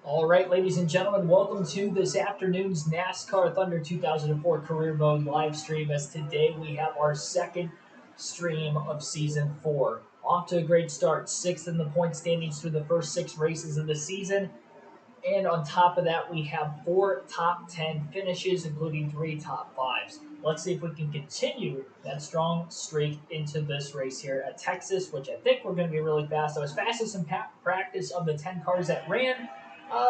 All right, ladies and gentlemen, welcome to this afternoon's NASCAR Thunder 2004 Career Mode live stream. As today we have our second stream of Season 4. Off to a great start, 6th in the point standings through the first 6 races of the season. And on top of that, we have 4 top 10 finishes, including 3 top 5s. Let's see if we can continue that strong streak into this race here at Texas, which I think we're going to be really fast. I was fastest in practice of the 10 cars that ran.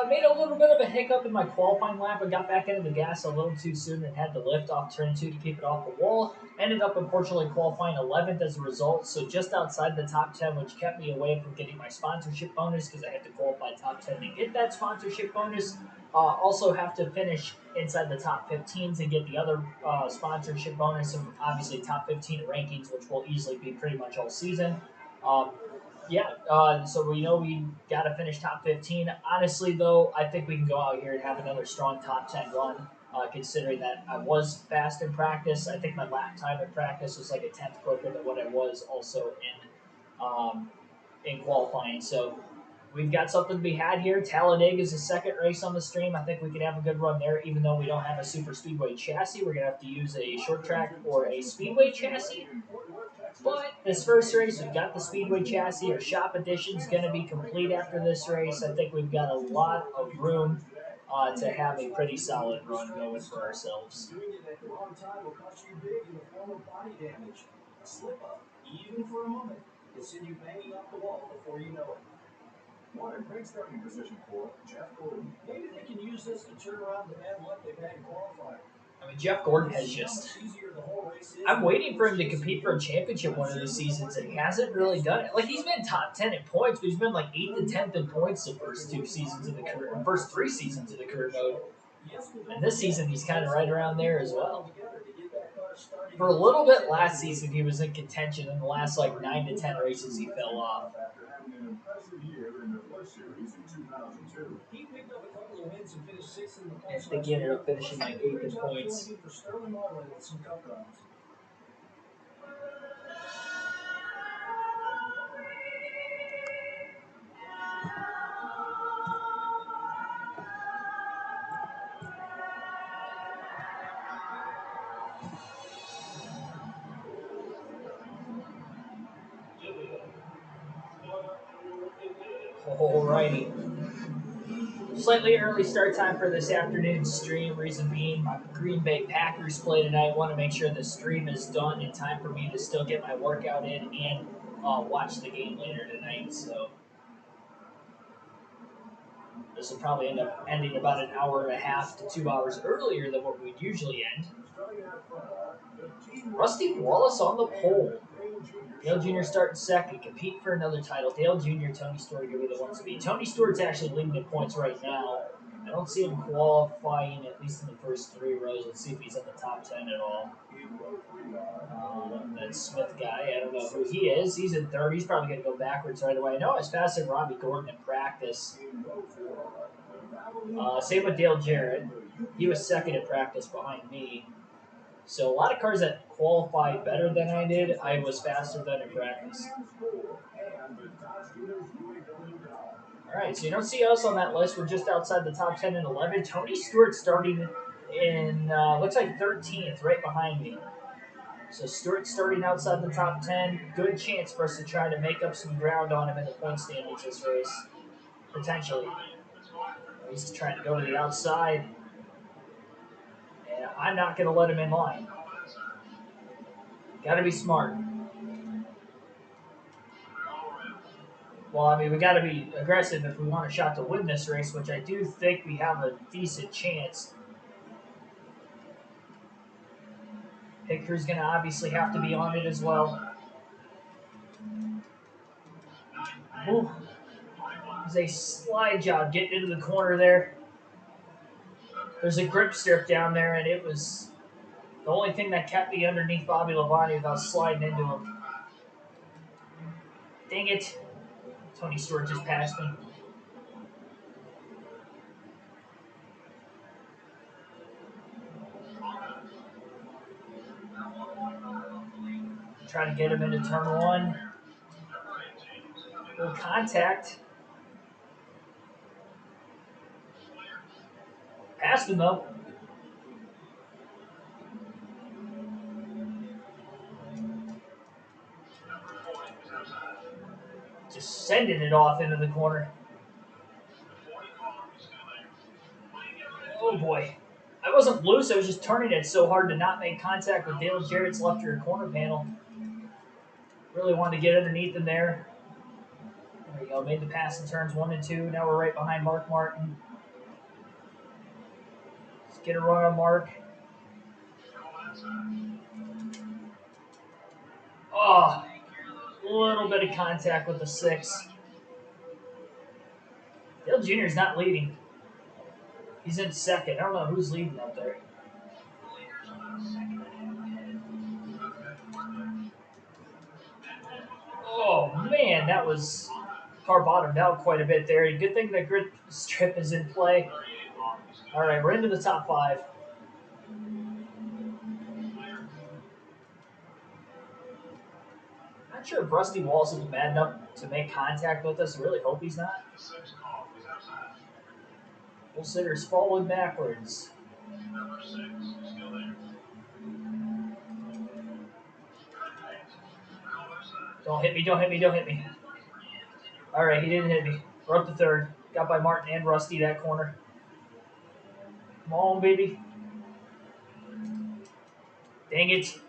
Made a little bit of a hiccup in my qualifying lap. I got back into the gas a little too soon and had to lift off turn 2 to keep it off the wall. Ended up, unfortunately, qualifying 11th as a result, so just outside the top 10, which kept me away from getting my sponsorship bonus because I had to qualify top 10 to get that sponsorship bonus. Also have to finish inside the top 15 to get the other sponsorship bonus, and obviously top 15 rankings, which will easily be pretty much all season. So we know we got to finish top 15. Honestly, though, I think we can go out here and have another strong top 10 run, considering that I was fast in practice. I think my lap time in practice was like a 10th quicker than what I was also in qualifying. So we've got something to be had here. Talladega is the second race on the stream. I think we can have a good run there, even though we don't have a super speedway chassis. We're going to have to use a short track or a speedway chassis. But this first race, we've got the speedway chassis. Our shop edition is going to be complete after this race. I think we've got a lot of room to have a pretty solid run going for ourselves. Doing it at the wrong time will cost you big in the form of body damage. A slip up, even for a moment, will send you banging off the wall before you know it. What a great starting position for Jeff Gordon. Maybe they can use this to turn around the bad luck they've had in qualifying. I mean, Jeff Gordon has just... I'm waiting for him to compete for a championship one of these seasons, and he hasn't really done it. Like, he's been top 10 in points, but he's been like 8th and 10th in points the first 3 seasons of the career mode. And this season, he's kind of right around there as well. For a little bit last season, he was in contention. In the last, 9 to 10 races, he fell off. I think he ended up finishing 8th in points. Alrighty. Slightly early start time for this afternoon's stream. Reason being, my Green Bay Packers play tonight. I want to make sure the stream is done in time for me to still get my workout in and watch the game later tonight. So this will probably end up ending about an hour and a half to 2 hours earlier than what we'd usually end. Rusty Wallace on the pole. Dale Jr. starting second, compete for another title. Dale Jr., Tony Stewart are going to be the ones to beat. Tony Stewart's actually leading in points right now. I don't see him qualifying, at least in the first 3 rows. Let's see if he's in the top 10 at all. That Smith guy, I don't know who he is. He's in third. He's probably going to go backwards right away. I know I was faster than Robbie Gordon in practice. Same with Dale Jarrett. He was second in practice behind me. So a lot of cars that qualified better than I did, I was faster than in practice. All right, so you don't see us on that list. We're just outside the top 10 and 11. Tony Stewart starting in, looks like 13th, right behind me. So Stewart starting outside the top 10. Good chance for us to try to make up some ground on him in the point standings this race, potentially. He's trying to go to the outside. And I'm not going to let him in line. Got to be smart. Well, I mean, we got to be aggressive if we want a shot to win this race, which I do think we have a decent chance. Pit crew's going to obviously have to be on it as well. Ooh. It was a slide job getting into the corner there. There's a grip strip down there, and it was the only thing that kept me underneath Bobby Labonte without sliding into him. Dang it. Tony Stewart just passed me. Try to get him into turn 1. Little contact. Passed him though. Just sending it off into the corner. Oh boy. I wasn't loose, I was just turning it so hard to not make contact with Dale Jarrett's left rear corner panel. Really wanted to get underneath him there. There we go, made the pass in turns 1 and 2. Now we're right behind Mark Martin. Let's get a run on Mark. Oh, a little bit of contact with the 6. Dale Jr. is not leading. He's in second. I don't know who's leading up there. Oh, man, that was... Car bottomed out quite a bit there. Good thing the grid strip is in play. All right, we're into the top 5. Not sure if Rusty Walls is bad enough to make contact with us. I really hope he's not. Bull Sitter's falling backwards. Don't hit me, don't hit me, don't hit me. All right, he didn't hit me. We're up to 3rd. Got by Martin and Rusty that corner. Come on, baby. Dang it.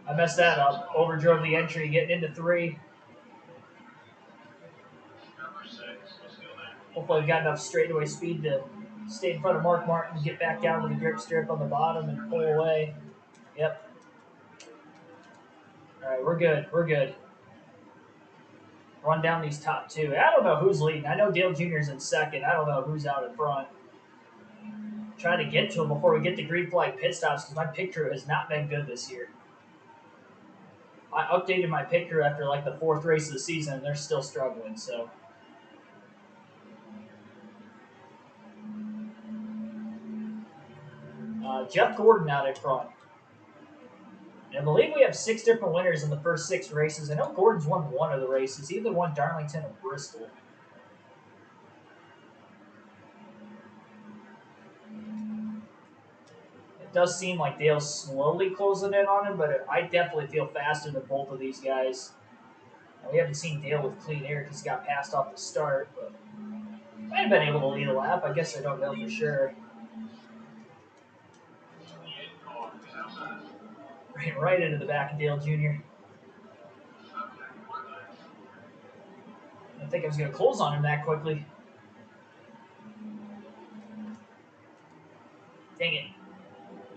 I messed that up. Overdrove the entry, getting into 3. Hopefully I've got enough straightaway speed to stay in front of Mark Martin, get back down to the grip strip on the bottom, and pull away. Yep. All right, we're good. We're good. Run down these top 2. I don't know who's leading. I know Dale Jr.'s in second. I don't know who's out in front. Trying to get to him before we get the green flag pit stops because my pit crew has not been good this year. I updated my pit crew after like the 4th race of the season, and they're still struggling. So. Jeff Gordon out in front. And I believe we have 6 different winners in the first 6 races. I know Gordon's won 1 of the races. He either won Darlington or Bristol. It does seem like Dale's slowly closing in on him, but I definitely feel faster than both of these guys. And we haven't seen Dale with clean air because he got passed off the start, but might have been able to lead a lap. I guess I don't know for sure. Ran right into the back of Dale Jr. I think I was going to close on him that quickly. Dang it.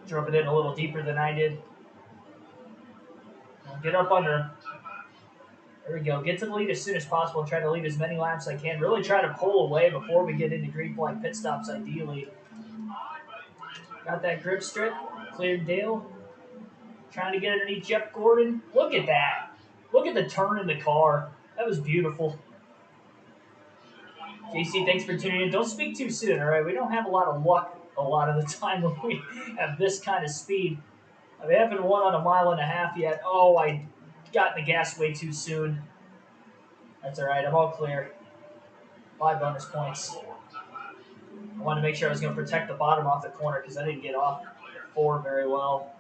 Drove it in a little deeper than I did. I'll get up under him. There we go. Get to the lead as soon as possible. Try to lead as many laps as I can. Really try to pull away before we get into green flag pit stops, ideally. Got that grip strip. Cleared Dale. Trying to get underneath Jeff Gordon. Look at that. Look at the turn in the car. That was beautiful. JC, thanks for tuning in. Don't speak too soon, all right? We don't have a lot of luck a lot of the time when we have this kind of speed. I haven't won on a 1.5 miles yet. Oh, I got in the gas way too soon. That's all right. I'm all clear. 5 bonus points. I wanted to make sure I was going to protect the bottom off the corner because I didn't get off 4 very well.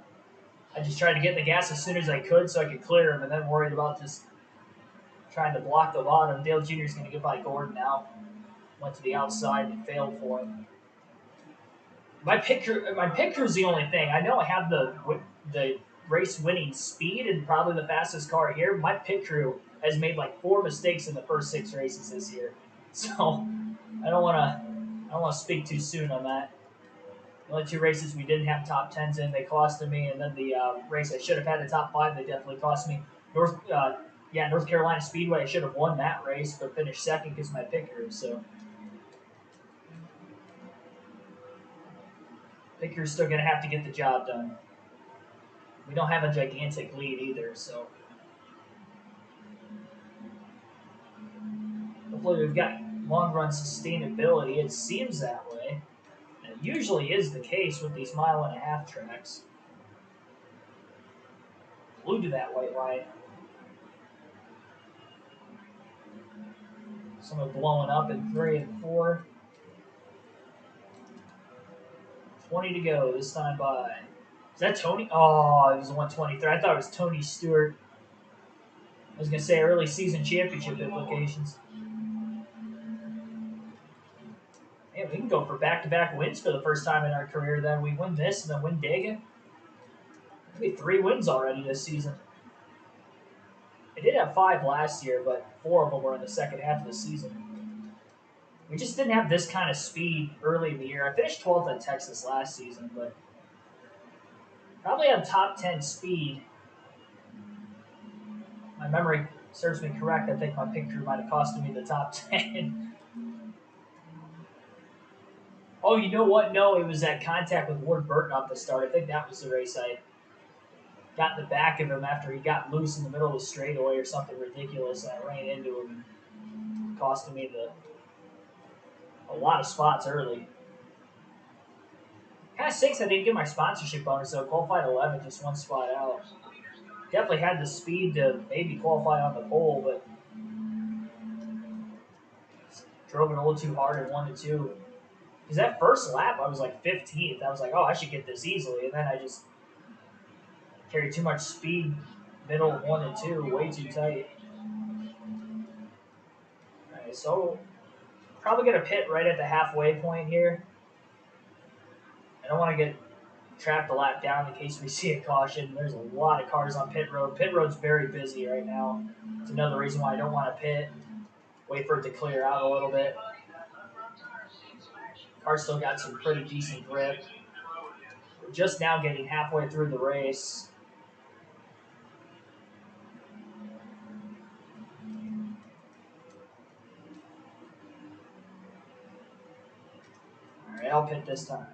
I just tried to get in the gas as soon as I could so I could clear him, and then worried about just trying to block the bottom. Dale Jr. is going to get by Gordon now. Went to the outside and failed for him. My pit crew is the only thing. I know I have the race winning speed and probably the fastest car here. My pit crew has made like 4 mistakes in the first 6 races this year, so I don't want to speak too soon on that. The only 2 races we didn't have top 10s in, they costed me, and then the race I should have had a top 5, they definitely cost me. North Carolina Speedway, I should have won that race, but finished second because of my pit crew. So pit crew's still going to have to get the job done. We don't have a gigantic lead either, so hopefully we've got long-run sustainability. It seems that way. And it usually is the case with these 1.5 mile tracks. Flew to that white line. Some are blowing up in 3 and 4. 20 to go. This time by. Is that Tony? Oh, it was 123. I thought it was Tony Stewart. I was going to say early season championship implications. Man, we can go for back-to-back wins for the first time in our career. Then we win this and then win Dega. Maybe 3 wins already this season. I did have 5 last year, but 4 of them were in the second half of the season. We just didn't have this kind of speed early in the year. I finished 12th at Texas last season, but probably had top 10 speed. My memory serves me correct. I think my picture might have costed me the top 10. Oh, you know what? No, it was that contact with Ward Burton off the start. I think that was the race I got in the back of him after he got loose in the middle of the straightaway or something ridiculous, and I ran into him, costing me a lot of spots early. Kind of stinks I didn't get my sponsorship bonus, so qualified 11th, just 1 spot out. Definitely had the speed to maybe qualify on the pole, but drove it a little too hard in 1 and 2. Because that first lap, I was like 15th. I was like, oh, I should get this easily. And then I just carried too much speed, middle of 1 and 2, way too tight. All right, so probably going to pit right at the halfway point here. I don't want to get trapped a lap down in case we see a caution. There's a lot of cars on pit road. Pit road's very busy right now. It's another reason why I don't want to pit. Wait for it to clear out a little bit. Car still got some pretty decent grip. We're just now getting halfway through the race. All right, I'll pit this time.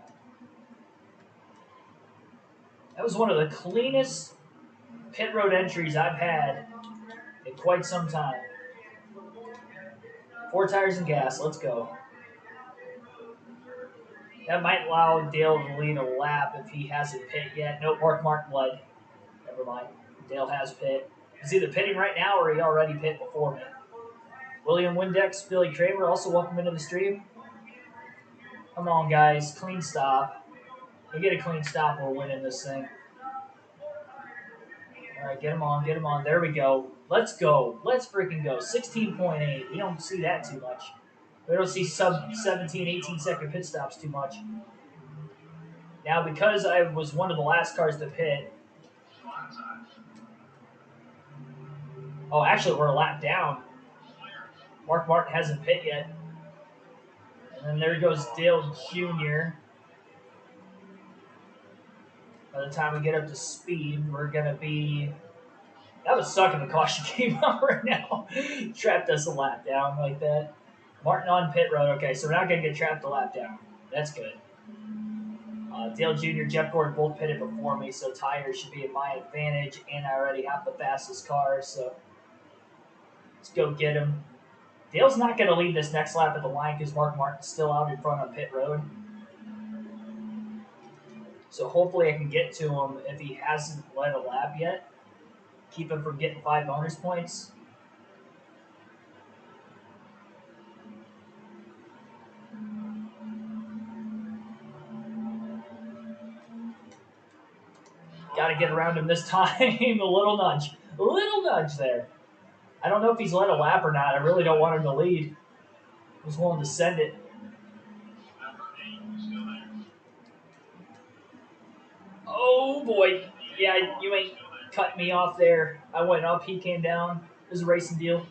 That was one of the cleanest pit road entries I've had in quite some time. 4 tires and gas. Let's go. That might allow Dale to lead a lap if he hasn't pit yet. Nope, Mark led. Never mind. Dale has pit. He's either pitting right now or he already pit before me. William Windex, Billy Kramer, also welcome into the stream. Come on, guys. Clean stop. We get a clean stop, we're winning this thing. All right, get him on, get him on. There we go. Let's go. Let's freaking go. 16.8. We don't see that too much. We don't see sub 17, 18 second pit stops too much. Now, because I was one of the last cars to pit. Oh, actually, we're a lap down. Mark Martin hasn't pit yet. And then there goes Dale Jr. By the time we get up to speed, we're going to be... That would suck if the caution came out right now. Trapped us a lap down like that. Martin on pit road. Okay, so we're not going to get trapped a lap down. That's good. Dale Jr., Jeff Gordon both pitted before me, so tires should be in my advantage, and I already have the fastest car, so let's go get him. Dale's not going to lead this next lap at the line because Mark Martin's still out in front on pit road. So hopefully I can get to him if he hasn't led a lap yet. Keep him from getting 5 bonus points. Got to get around him this time. A little nudge there. I don't know if he's led a lap or not. I really don't want him to lead. I was willing to send it. Oh, boy. Yeah, you ain't cut me off there. I went up, he came down. It was a racing deal.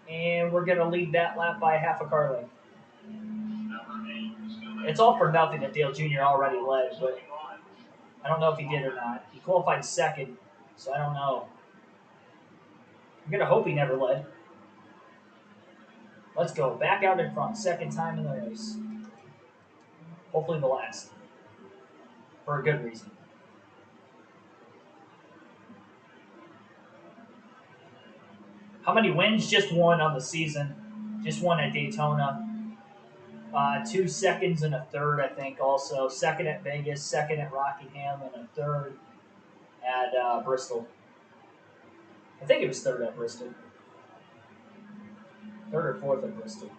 And we're going to lead that lap by half a car length. It's all for nothing that Dale Jr. already led, but I don't know if he did or not. He qualified second, so I don't know. I'm going to hope he never led. Let's go. Back out in front. Second time in the race. Hopefully the last. For a good reason. How many wins? Just 1 on the season. Just 1 at Daytona. 2 seconds and a third, I think, also. Second at Vegas, second at Rockingham, and a third at Bristol. I think it was third at Bristol. Third or fourth at Bristol.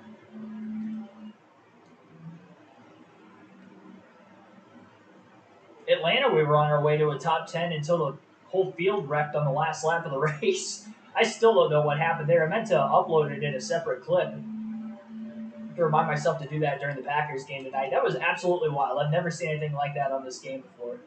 Atlanta, we were on our way to a top 10 until the whole field wrecked on the last lap of the race. I still don't know what happened there. I meant to upload it in a separate clip to remind myself to do that during the Packers game tonight. That was absolutely wild. I've never seen anything like that on this game before.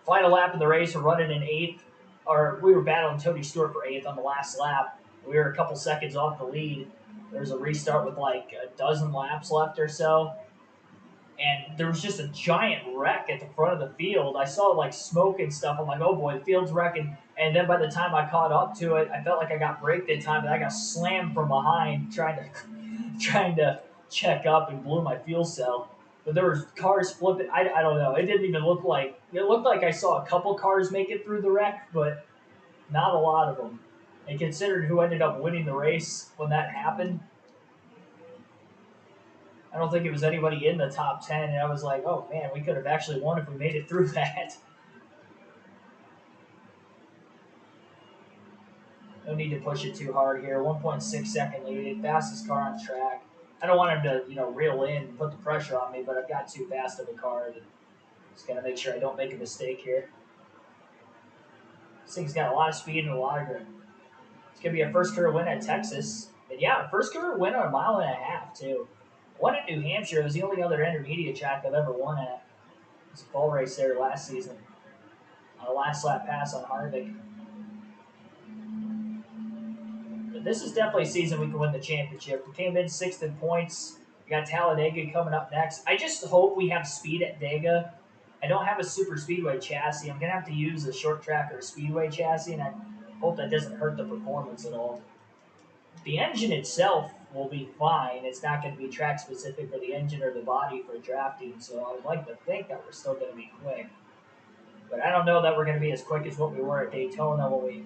Final lap of the race, we're running in 8th. Or we were battling Tony Stewart for 8th on the last lap. We were a couple seconds off the lead. There was a restart with like a dozen laps left or so. And there was just a giant wreck at the front of the field. I saw like smoke and stuff. I'm like, oh boy, the field's wrecking. And then by the time I caught up to it, I felt like I got braked in time, but I got slammed from behind trying to check up and blew my fuel cell. But there was cars flipping. I don't know. It didn't even look like – it looked like I saw a couple cars make it through the wreck, but not a lot of them. And considering who ended up winning the race when that happened, I don't think it was anybody in the top 10. And I was like, oh, man, we could have actually won if we made it through that. No need to push it too hard here. 1.6 second lead. Fastest car on track. I don't want him to, reel in and put the pressure on me, but I've got too fast of a car. Just got to make sure I don't make a mistake here. This thing's got a lot of speed and a lot of grip. It's going to be a first career win at Texas. And yeah, first career win on 1.5 miles, too. Won at New Hampshire. It was the only other intermediate track I've ever won at. It was a fall race there last season. On a last lap pass on Harvick. But this is definitely a season we can win the championship. We came in 6th in points. We got Talladega coming up next. I just hope we have speed at Dega. I don't have a super speedway chassis. I'm going to have to use a short track or a speedway chassis, and I hope that doesn't hurt the performance at all. The engine itself will be fine. It's not going to be track specific for the engine or the body for drafting, so I would like to think that we're still going to be quick. But I don't know that we're going to be as quick as what we were at Daytona when we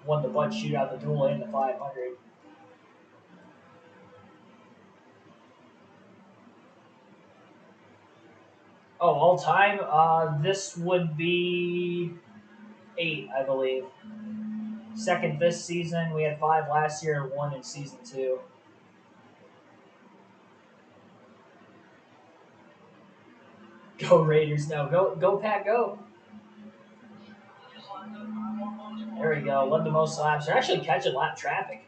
won the Bud Shootout, the dual, and the 500. Oh, all time? This would be 8, I believe. 2nd this season. We had 5 last year, 1 in season 2. Go Raiders! No, go Pack, go! There we go. Led the most laps. They're actually catching lap traffic.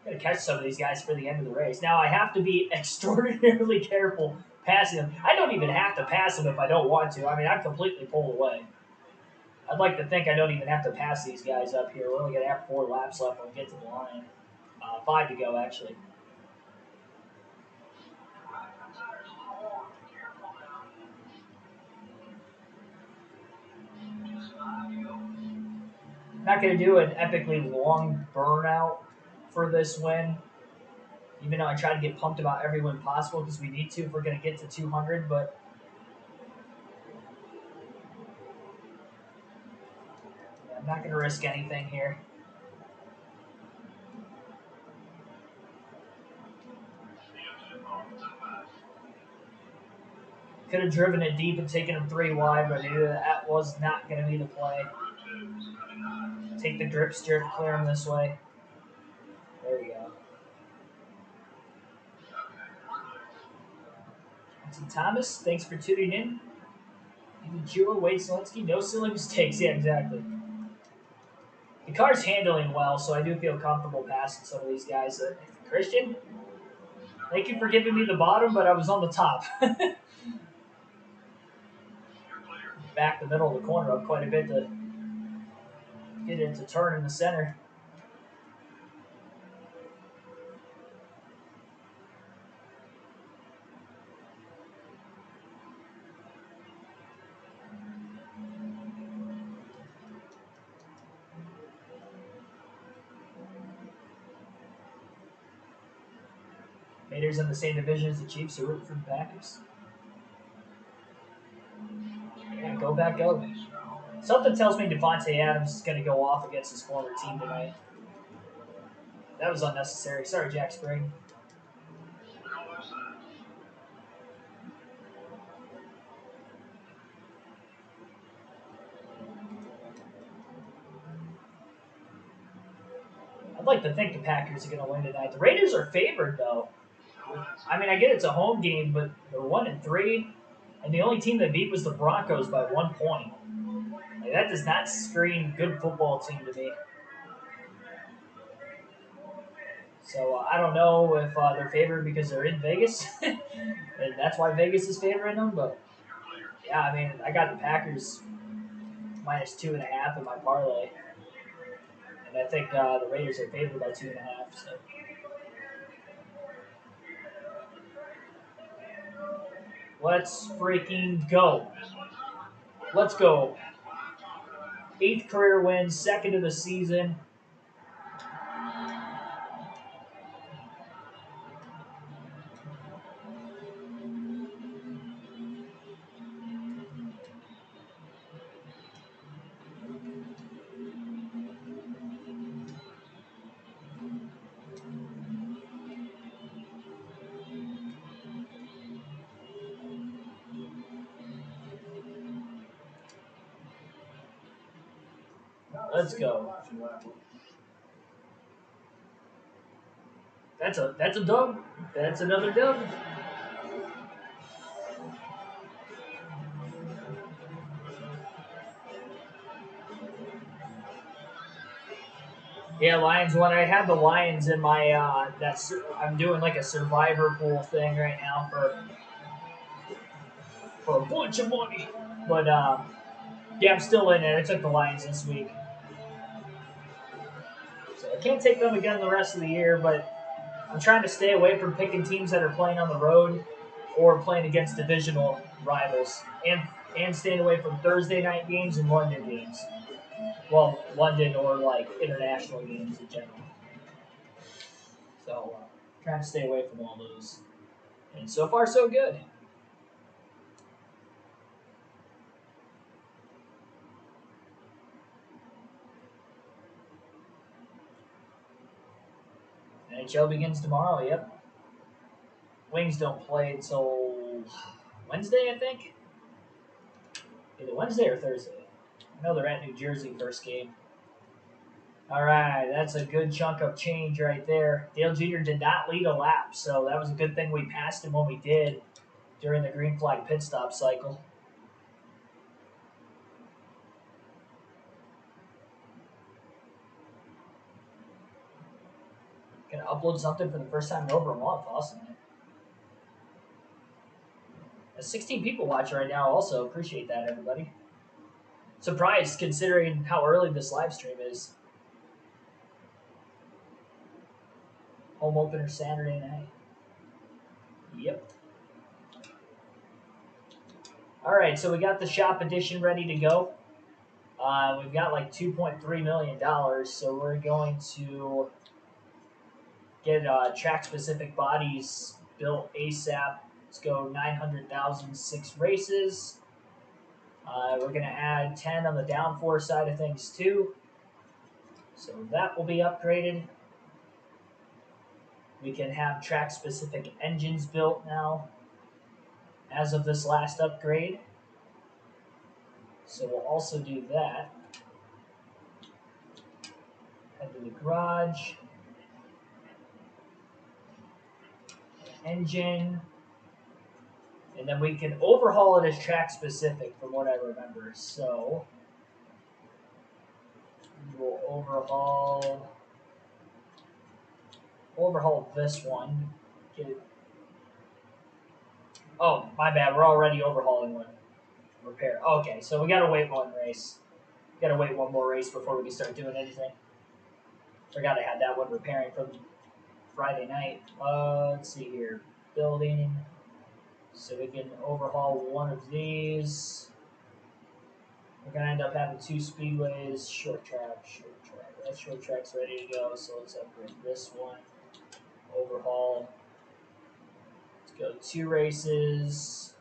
I'm going to catch some of these guys for the end of the race. Now, I have to be extraordinarily careful passing them. I don't even have to pass them if I don't want to. I mean, I'm completely pulled away. I'd like to think I don't even have to pass these guys up here. We're only going to have 4 laps left when we get to the line. 5 to go, actually. Not going to do an epically long burnout for this win. Even though I try to get pumped about every win possible because we need to if we're going to get to 200, but I'm not going to risk anything here. Could have driven it deep and taken them 3 wide, but that was not going to be the play. Take the grip strip, clear them this way. There we go. Thomas, thanks for tuning in. Even Jewel, Wade Zelensky, no silly mistakes. Yeah, exactly. The car's handling well, so I do feel comfortable passing some of these guys. Christian, thank you for giving me the bottom, but I was on the top. Back the middle of the corner up quite a bit to get it to turn in the center. Raiders in the same division as the Chiefs, who root for the Packers. Yeah, go back, go. Something tells me Devontae Adams is going to go off against his former team tonight. That was unnecessary. Sorry, Jack Spring. I'd like to think the Packers are going to win tonight. The Raiders are favored, though. I mean, I get it's a home game, but they're 1-3. And the only team that beat was the Broncos by 1 point. Like, that does not scream good football team to me. So I don't know if they're favored because they're in Vegas, and that's why Vegas is favoring them. But yeah, I mean, I got the Packers -2.5 in my parlay, and I think the Raiders are favored by 2.5. So let's freaking go! Let's go! 8th career win, 2nd of the season. Let's go. That's a dub. That's another dub. Yeah, Lions won. I had the Lions in my I'm doing like a survivor pool thing right now for a bunch of money. But yeah, I'm still in it. I took the Lions this week. So I can't take them again the rest of the year, but I'm trying to stay away from picking teams that are playing on the road or playing against divisional rivals, and staying away from Thursday night games and London games. Well, London or like international games in general. So trying to stay away from all those. And so far, so good. NHL begins tomorrow, yep. Wings don't play until Wednesday, I think. Either Wednesday or Thursday. I know they're at New Jersey first game. All right, that's a good chunk of change right there. Dale Jr. did not lead a lap, so that was a good thing we passed him when we did during the green flag pit stop cycle. Gonna upload something for the first time in over a month. Awesome, man. 16 people watching right now also. Appreciate that, everybody. Surprised considering how early this live stream is. Home opener Saturday night. Yep. All right, so we got the shop edition ready to go. We've got like $2.3 million, so we're going to get track-specific bodies built ASAP. Let's go 900,000, 6 races. We're going to add 10 on the downforce side of things too. So that will be upgraded. We can have track-specific engines built now as of this last upgrade. So we'll also do that. Head to the garage. Engine. And then we can overhaul it as track-specific from what I remember. So we'll overhaul this one. Get it. Oh, my bad. We're already overhauling one. Repair. Okay, so we gotta wait one race. Gotta wait one more race before we can start doing anything. Forgot I had that one repairing from Friday night. Let's see here. Building. So we can overhaul one of these. We're gonna end up having 2 speedways, short track. That short track's ready to go, so let's upgrade this one. Overhaul. Let's go 2 races.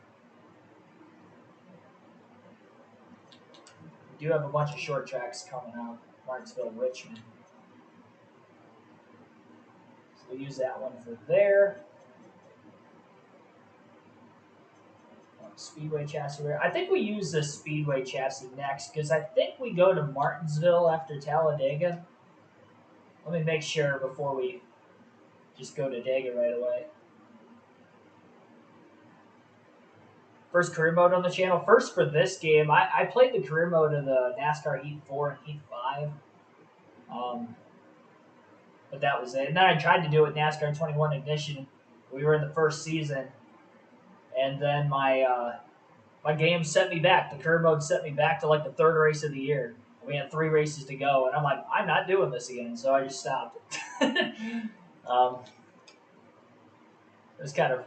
We do have a bunch of short tracks coming out. Martinsville, Richmond. So we'll use that one for there. Speedway chassis. I think we use the Speedway chassis next because I think we go to Martinsville after Talladega. Let me make sure before we just go to Dega right away. First career mode on the channel. First for this game, I played the career mode of the NASCAR Heat 4 and Heat 5. But that was it. And then I tried to do it NASCAR 21 Ignition. We were in the first season. And then my game set me back. The career mode set me back to like the third race of the year. We had 3 races to go. And I'm like, I'm not doing this again. So I just stopped. It was kind of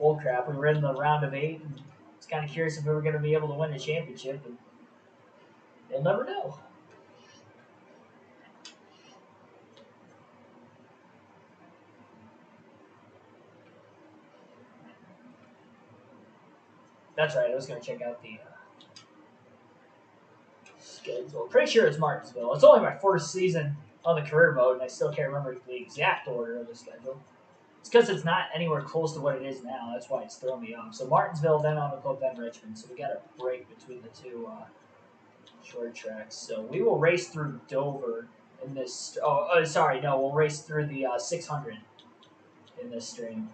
bull crap. We were in the round of 8. And I was kind of curious if we were going to be able to win the championship. And you'll never know. That's right. I was going to check out the schedule. Pretty sure it's Martinsville. It's only my first season on the career mode, and I still can't remember the exact order of the schedule. It's because it's not anywhere close to what it is now. That's why it's throwing me off. So Martinsville, then on the club, then Richmond. So we got a break between the 2 short tracks. So we will race through Dover in this. We'll race through the 600 in this stream.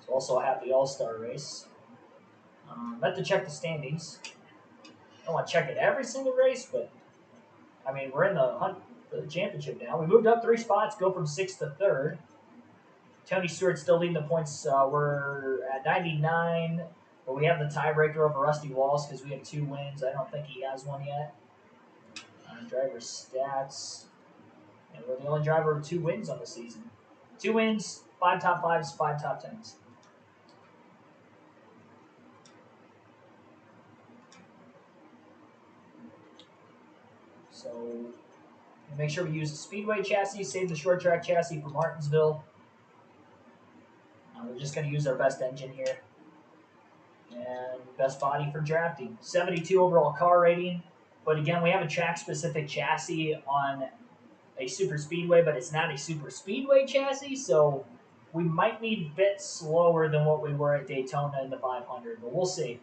So also have the All-Star race. I have to check the standings. I don't want to check it every single race, but I mean, we're in the hunt for the championship now. We moved up 3 spots, go from 6th to 3rd. Tony Stewart's still leading the points. We're at 99, but we have the tiebreaker over Rusty Walls because we have 2 wins. I don't think he has one yet. Driver stats. And we're the only driver with 2 wins on the season. 2 wins, 5 top 5s, 5 top 10s. So make sure we use the speedway chassis, save the short track chassis for Martinsville. We're just going to use our best engine here. And best body for drafting. 72 overall car rating. But again, we have a track-specific chassis on a super speedway, but it's not a super speedway chassis, so we might be a bit slower than what we were at Daytona in the 500, but we'll see.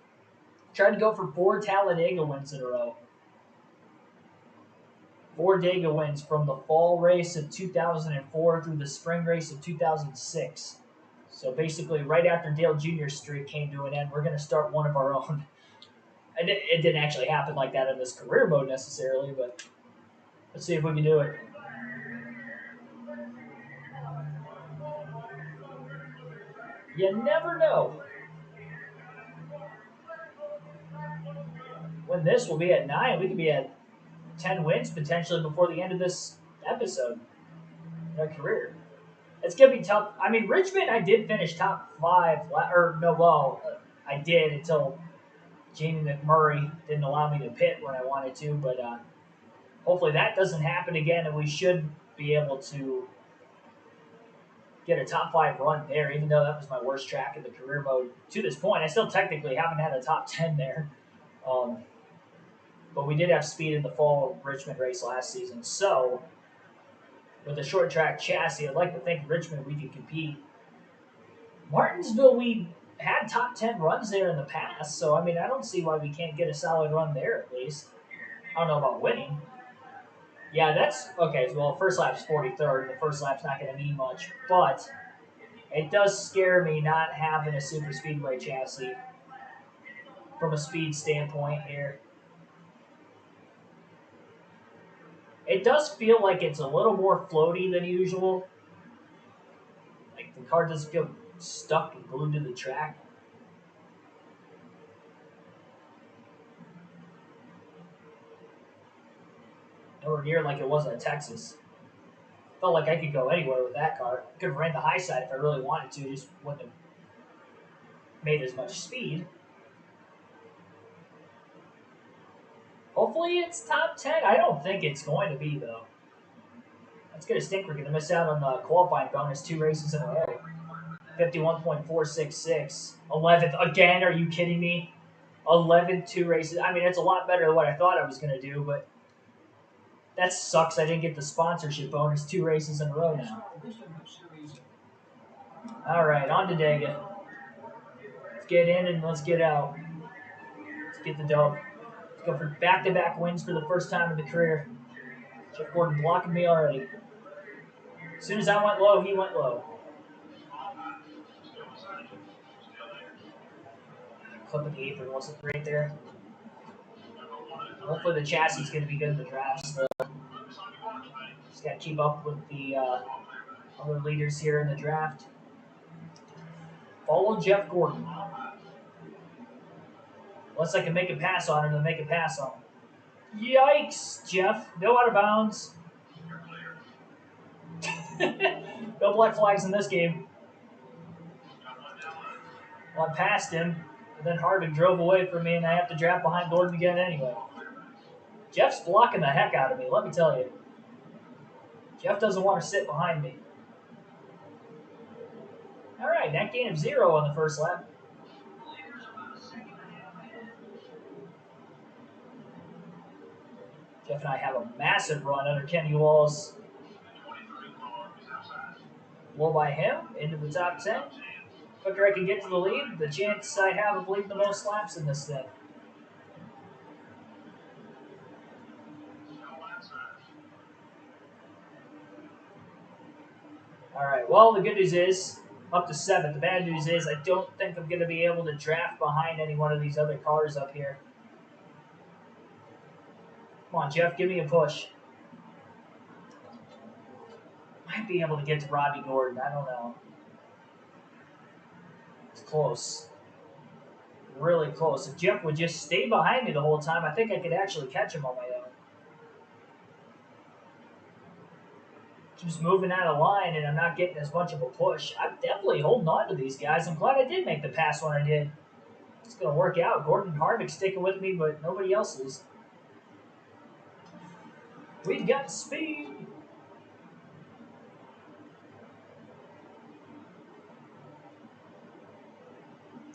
Tried to go for 4 Talladega wins in a row. 4 Dega wins from the fall race of 2004 through the spring race of 2006. So basically, right after Dale Jr.'s streak came to an end, we're going to start one of our own. And it didn't actually happen like that in this career mode necessarily, but let's see if we can do it. You never know. When this will be at 9, we could be at 10 wins potentially before the end of this episode in our career. It's going to be tough. I mean, Richmond, I did finish top 5. I did until Jamie McMurray didn't allow me to pit when I wanted to. But hopefully that doesn't happen again, and we should be able to get a top 5 run there, even though that was my worst track in the career mode to this point. I still technically haven't had a top 10 there. But we did have speed in the fall Richmond race last season. So, with a short track chassis, I'd like to think Richmond we could compete. Martinsville, we had top 10 runs there in the past. So, I mean, I don't see why we can't get a solid run there at least. I don't know about winning. Yeah, that's okay. Well, first lap's 43rd. The first lap's not going to mean much. But it does scare me not having a super speedway chassis from a speed standpoint here. It does feel like it's a little more floaty than usual. Like the car doesn't feel stuck and glued to the track. Nowhere near like it was at Texas. Felt like I could go anywhere with that car. Could have ran the high side if I really wanted to. Just wouldn't have made as much speed. Hopefully it's top 10. I don't think it's going to be, though. That's going to stink. We're going to miss out on the qualifying bonus 2 races in a row. 51.466. 11th. Again, are you kidding me? 11th 2 races. I mean, it's a lot better than what I thought I was going to do, but that sucks. I didn't get the sponsorship bonus 2 races in a row now. All right, on to Dega. Let's get in and let's get out. Let's get the dub. Go for back-to-back wins for the first time in the career. Jeff Gordon blocking me already. As soon as I went low, he went low. clipping the apron wasn't right there. Hopefully the chassis is going to be good in the draft still. Just got to keep up with the other leaders here in the draft. Follow Jeff Gordon. Unless I can make a pass on him, then make a pass on him. Yikes, Jeff. No out of bounds. No black flags in this game. Well, I passed him, and then Harvick drove away from me, and I have to draft behind Gordon again anyway. Jeff's blocking the heck out of me, let me tell you. Jeff doesn't want to sit behind me. All right, net gain of 0 on the first lap. Jeff and I have a massive run under Kenny Wallace. Low by him, into the top 10. Quicker I can get to the lead, the chance I have of leading the most laps in this thing. All right, well, the good news is up to 7. The bad news is I don't think I'm going to be able to draft behind any one of these other cars up here. Come on, Jeff, give me a push. Might be able to get to Robbie Gordon. I don't know. It's close. Really close. If Jeff would just stay behind me the whole time, I think I could actually catch him on my own. Just moving out of line, and I'm not getting as much of a push. I'm definitely holding on to these guys. I'm glad I did make the pass when I did. It's going to work out. Gordon and Harvick sticking with me, but nobody else is. We've got speed.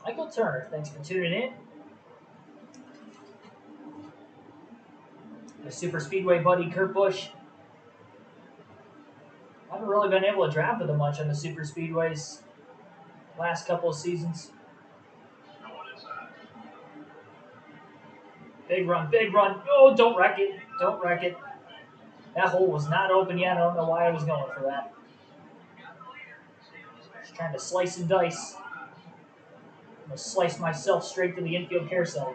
Michael Turner, thanks for tuning in. My super speedway buddy, Kurt Busch. I haven't really been able to draft with him much on the super speedways last couple of seasons. Big run, big run. Oh, don't wreck it. Don't wreck it. That hole was not open yet. I don't know why I was going for that. Just trying to slice and dice. I'm going to slice myself straight to the infield care center.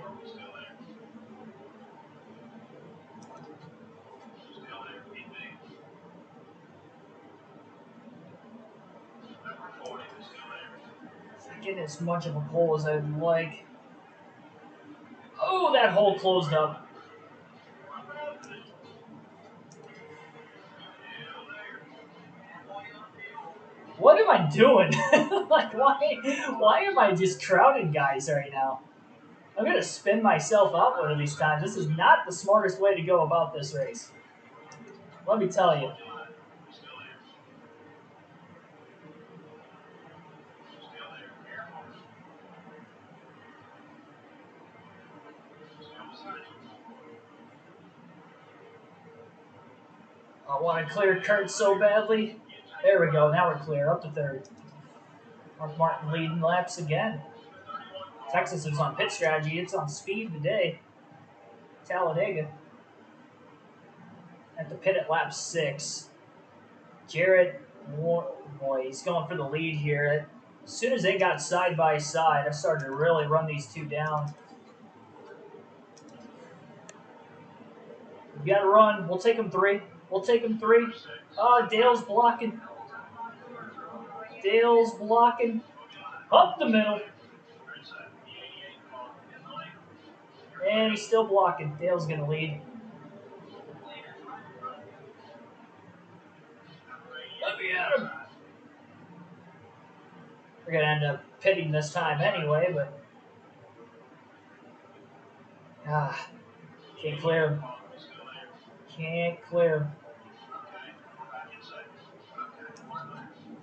Not getting as much of a pull as I'd like. Oh, that hole closed up. What am I doing? Like, why am I just crowding guys right now? I'm going to spin myself out one of these times. This is not the smartest way to go about this race. Let me tell you. I want to clear Kurt so badly. There we go. Now we're clear. Up to 3rd. Mark Martin leading laps again. Texas is on pit strategy. It's on speed today. Talladega. At the pit at lap 6. Jarrett, boy, he's going for the lead here. As soon as they got side by side, I started to really run these two down. We got to run. We'll take them 3. We'll take them 3. Oh, Dale's blocking. Dale's blocking. Up the middle. And he's still blocking. Dale's going to lead. Let me at him. We're going to end up pitting this time anyway, but... can't clear him. Can't clear him.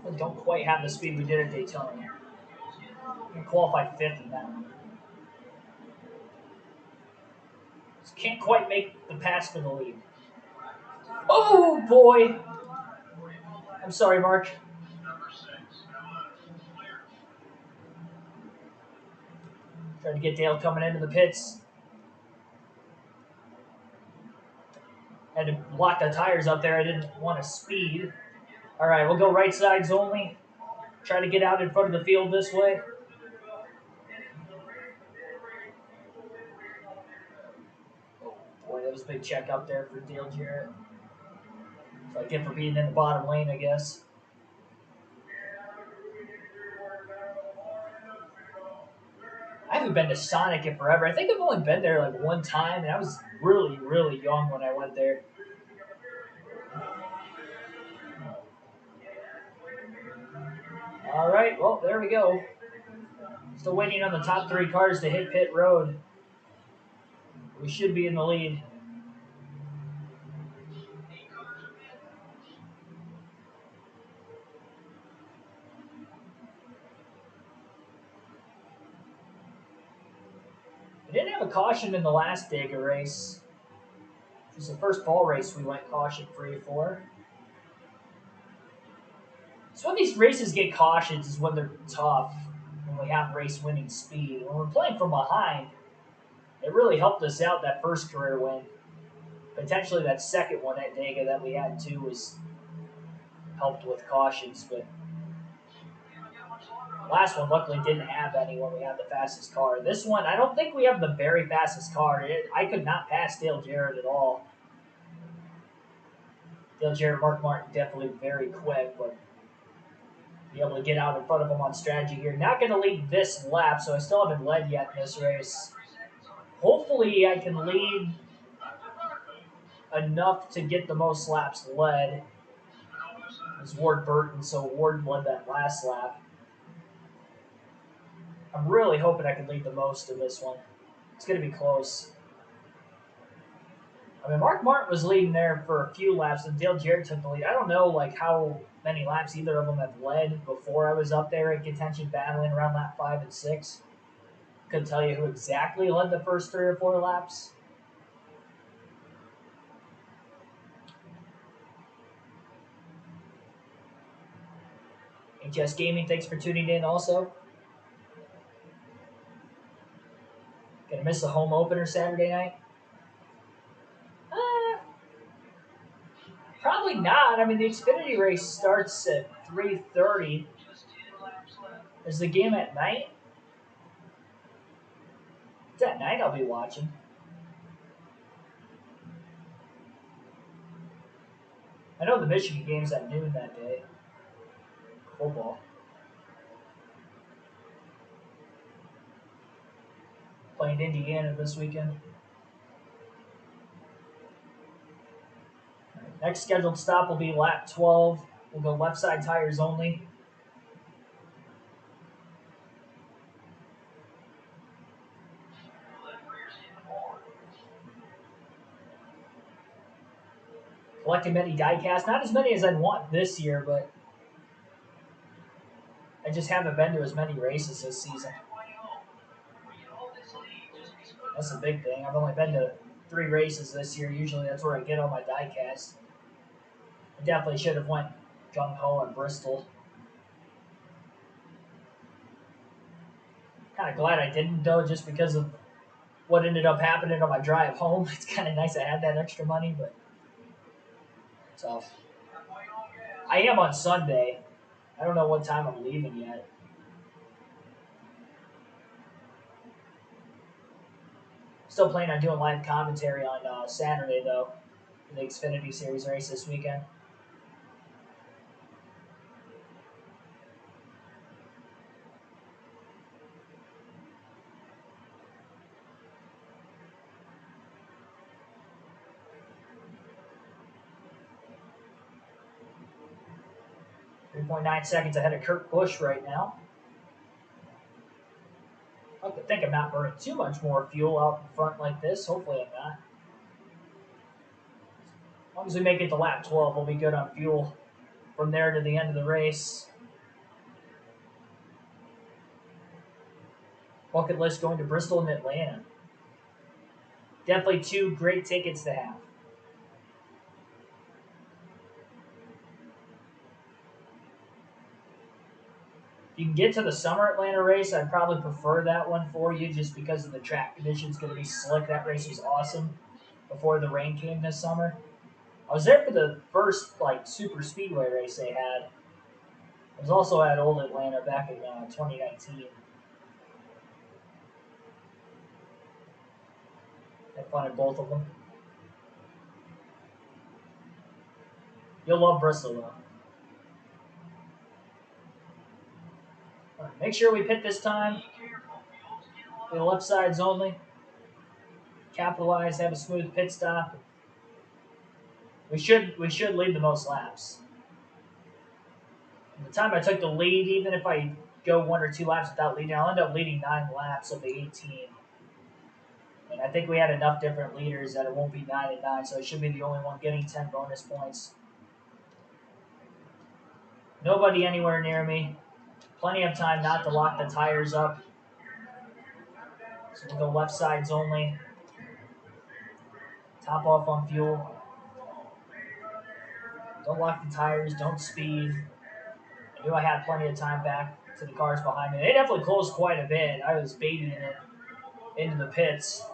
We don't quite have the speed we did at Daytona. We qualified 5th in that one. Just can't quite make the pass for the lead. Oh, boy. I'm sorry, Mark. Trying to get Dale coming into the pits. Had to block the tires up there. I didn't want to speed. All right, we'll go right sides only. Try to get out in front of the field this way. that was a big check up there for Dale Jarrett. So I get for being in the bottom lane, I guess. I haven't been to Sonic in forever. I think I've only been there like one time, and I was really, really young when I went there. All right, well, there we go. Still waiting on the top 3 cars to hit pit road. We should be in the lead. We didn't have a caution in the last Dega race. It was the first fall race we went caution-free for. So when these races get cautions is when they're tough, when we have race-winning speed. When we're playing from behind, it really helped us out that first career win. Potentially that second one at Dega that we had too was helped with cautions, but last one luckily didn't have any when we had the fastest car. This one, I don't think we have the very fastest car. I could not pass Dale Jarrett at all. Dale Jarrett, Mark Martin, definitely very quick, but be able to get out in front of him on strategy here. Not going to lead this lap, so I still haven't led yet in this race. Hopefully I can lead enough to get the most laps led. It was Ward Burton, so Ward led that last lap. I'm really hoping I can lead the most in this one. It's going to be close. I mean, Mark Martin was leading there for a few laps, and Dale Jarrett took the lead. I don't know like how many laps either of them have led before I was up there in contention battling around lap 5 and 6. Couldn't tell you who exactly led the first 3 or 4 laps. HS Gaming, thanks for tuning in also. Gonna miss the home opener Saturday night? Probably not. I mean, the Xfinity race starts at 3:30. Is the game at night? It's at night I'll be watching. I know the Michigan game's at noon that day. Football. Playing Indiana this weekend. Next scheduled stop will be lap 12. We'll go left side tires only. Collecting many diecast. Not as many as I'd want this year, but I just haven't been to as many races this season. That's a big thing. I've only been to 3 races this year. Usually that's where I get all my diecast. I definitely should have went gung-ho at Bristol. Kind of glad I didn't, though, just because of what ended up happening on my drive home. It's kind of nice I had that extra money, but tough. I am on Sunday. I don't know what time I'm leaving yet. Still planning on doing live commentary on Saturday, though, for the Xfinity Series race this weekend. .9 seconds ahead of Kurt Busch right now. I like to think I'm not burning too much more fuel out in front like this. Hopefully I'm not. As long as we make it to lap 12, we'll be good on fuel from there to the end of the race. Bucket list going to Bristol and Atlanta. Definitely 2 great tickets to have. You can get to the summer Atlanta race, I'd probably prefer that one for you just because of the track conditions going to be slick. That race was awesome before the rain came this summer. I was there for the first super speedway race they had. I was also at Old Atlanta back in 2019. Had fun at both of them. You'll love Bristol, though. All right, make sure we pit this time. The left sides only. Capitalize, have a smooth pit stop. We should lead the most laps. At the time I took the lead, even if I go 1 or 2 laps without leading, I'll end up leading 9 laps of the 18. And I think we had enough different leaders that it won't be 9 and 9, so I should be the only one getting 10 bonus points. Nobody anywhere near me. Plenty of time not to lock the tires up. So we'll go left sides only. Top off on fuel. Don't lock the tires. Don't speed. I knew I had plenty of time back to the cars behind me. They definitely closed quite a bit. I was babying it into the pits.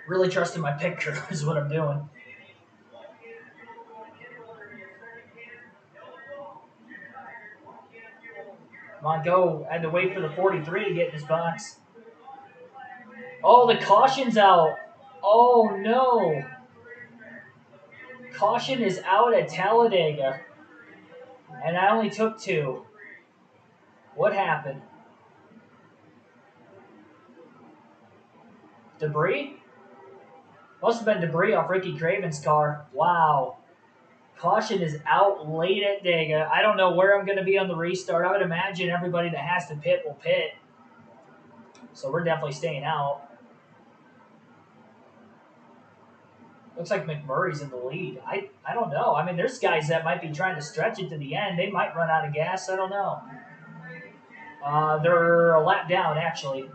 Really trusting my pit crew is what I'm doing. Come on, go. I had to wait for the 43 to get in his box. Oh, the caution's out. Oh, no. Caution is out at Talladega. And I only took 2. What happened? Debris? Must have been debris off Ricky Craven's car. Wow. Caution is out late at Dega. I don't know where I'm going to be on the restart. I would imagine everybody that has to pit will pit. So we're definitely staying out. Looks like McMurray's in the lead. I don't know. I mean, there's guys that might be trying to stretch it to the end. They might run out of gas. I don't know. They're a lap down, actually.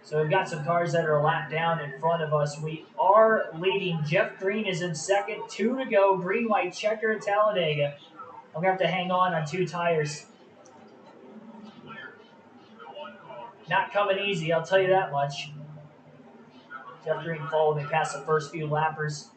So we've got some cars that are a lap down in front of us. We are leading. Jeff Green is in second. 2 to go. Green, white checker at Talladega. I'm going to have to hang on 2 tires. Not coming easy, I'll tell you that much. Jeff Green followed me past the first few lappers.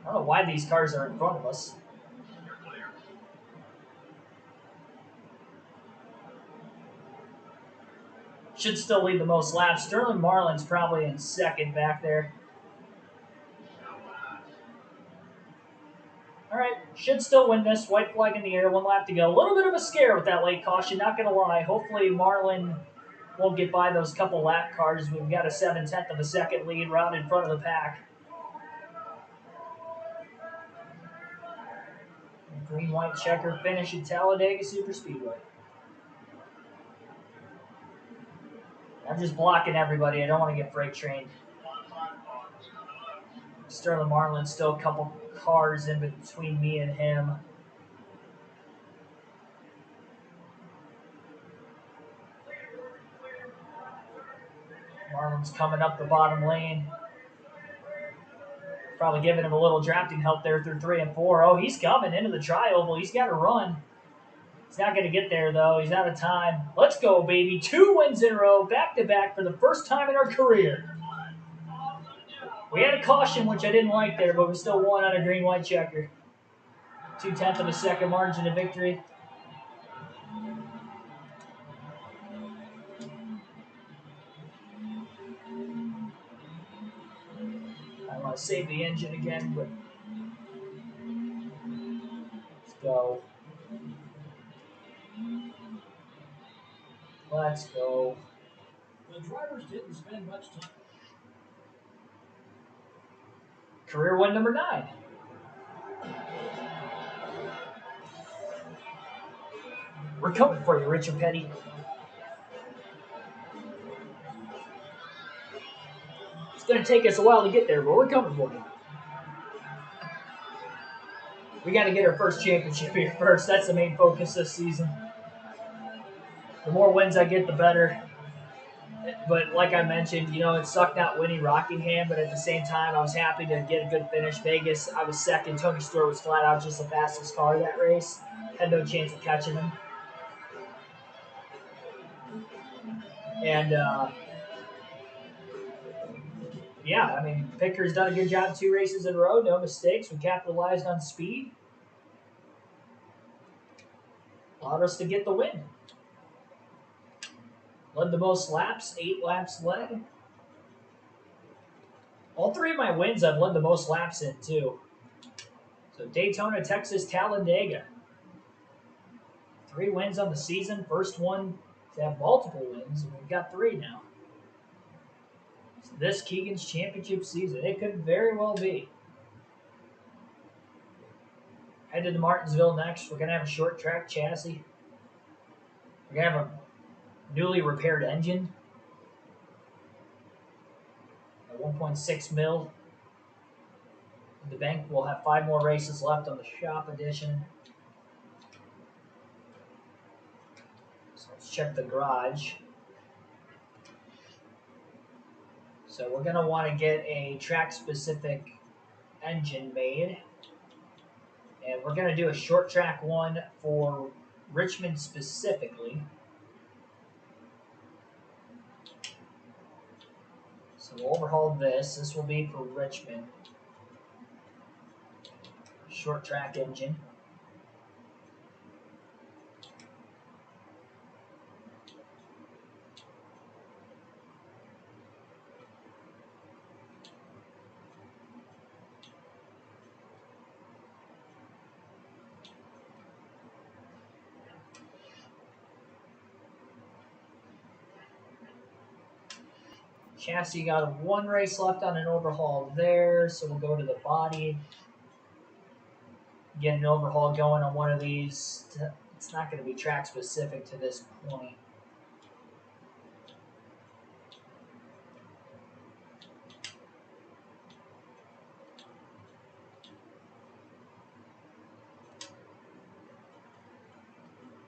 I don't know why these cars are in front of us. Should still lead the most laps. Sterling Marlin's probably in second back there. All right, should still win this. White flag in the air, 1 lap to go. A little bit of a scare with that late caution, not going to lie. Hopefully Marlin won't get by those couple lap cars. We've got a 7/10 of a second lead right in front of the pack. Green-white checker finish at Talladega Superspeedway. I'm just blocking everybody. I don't want to get freight trained. Sterling Marlin still a couple cars in between me and him. Marlin's coming up the bottom lane. Probably giving him a little drafting help there through 3 and 4. Oh, he's coming into the tri-oval. He's got to run. He's not going to get there, though. He's out of time. Let's go, baby. 2 wins in a row, back-to-back for the first time in our career. We had a caution, which I didn't like there, but we still won on a green-white checker. 2/10 of a second margin of victory. I want to save the engine again, but let's go. Let's go. The drivers didn't spend much time. Career win number 9. We're coming for you, Richard Petty. It's going to take us a while to get there, but we're coming for you. We got to get our first championship here first. That's the main focus this season. The more wins I get, the better. But like I mentioned, you know, it sucked not winning Rockingham, but at the same time, I was happy to get a good finish. Vegas, I was second. Tony Stewart was flat out just the fastest car that race. Had no chance of catching him. And, Yeah, I mean, Picker's done a good job 2 races in a row, no mistakes. We capitalized on speed. Allowed us to get the win. Led the most laps, 8 laps led. All 3 of my wins I've led the most laps in, too. So Daytona, Texas, Talladega. 3 wins on the season. First one to have multiple wins, and we've got 3 now. So this Keegan's championship season, it could very well be. Headed to Martinsville next. We're going to have a short track chassis. We're going to have a newly repaired engine. A 1.6 mil. The bank will have 5 more races left on the shop edition. So let's check the garage. So we're going to want to get a track-specific engine made. And we're going to do a short track one for Richmond specifically. So we'll overhaul this. This will be for Richmond. Short track engine. Chassis got 1 race left on an overhaul there, so we'll go to the body. Get an overhaul going on one of these. It's not going to be track specific to this point.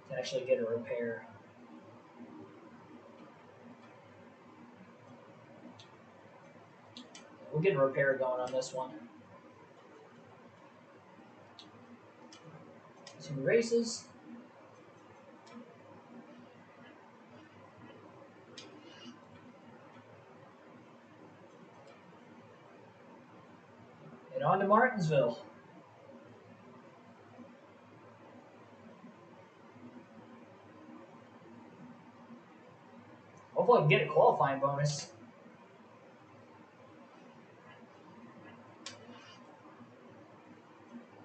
To actually get a repair. We'll get a repair going on this one. 2 races. And on to Martinsville. Hopefully I can get a qualifying bonus.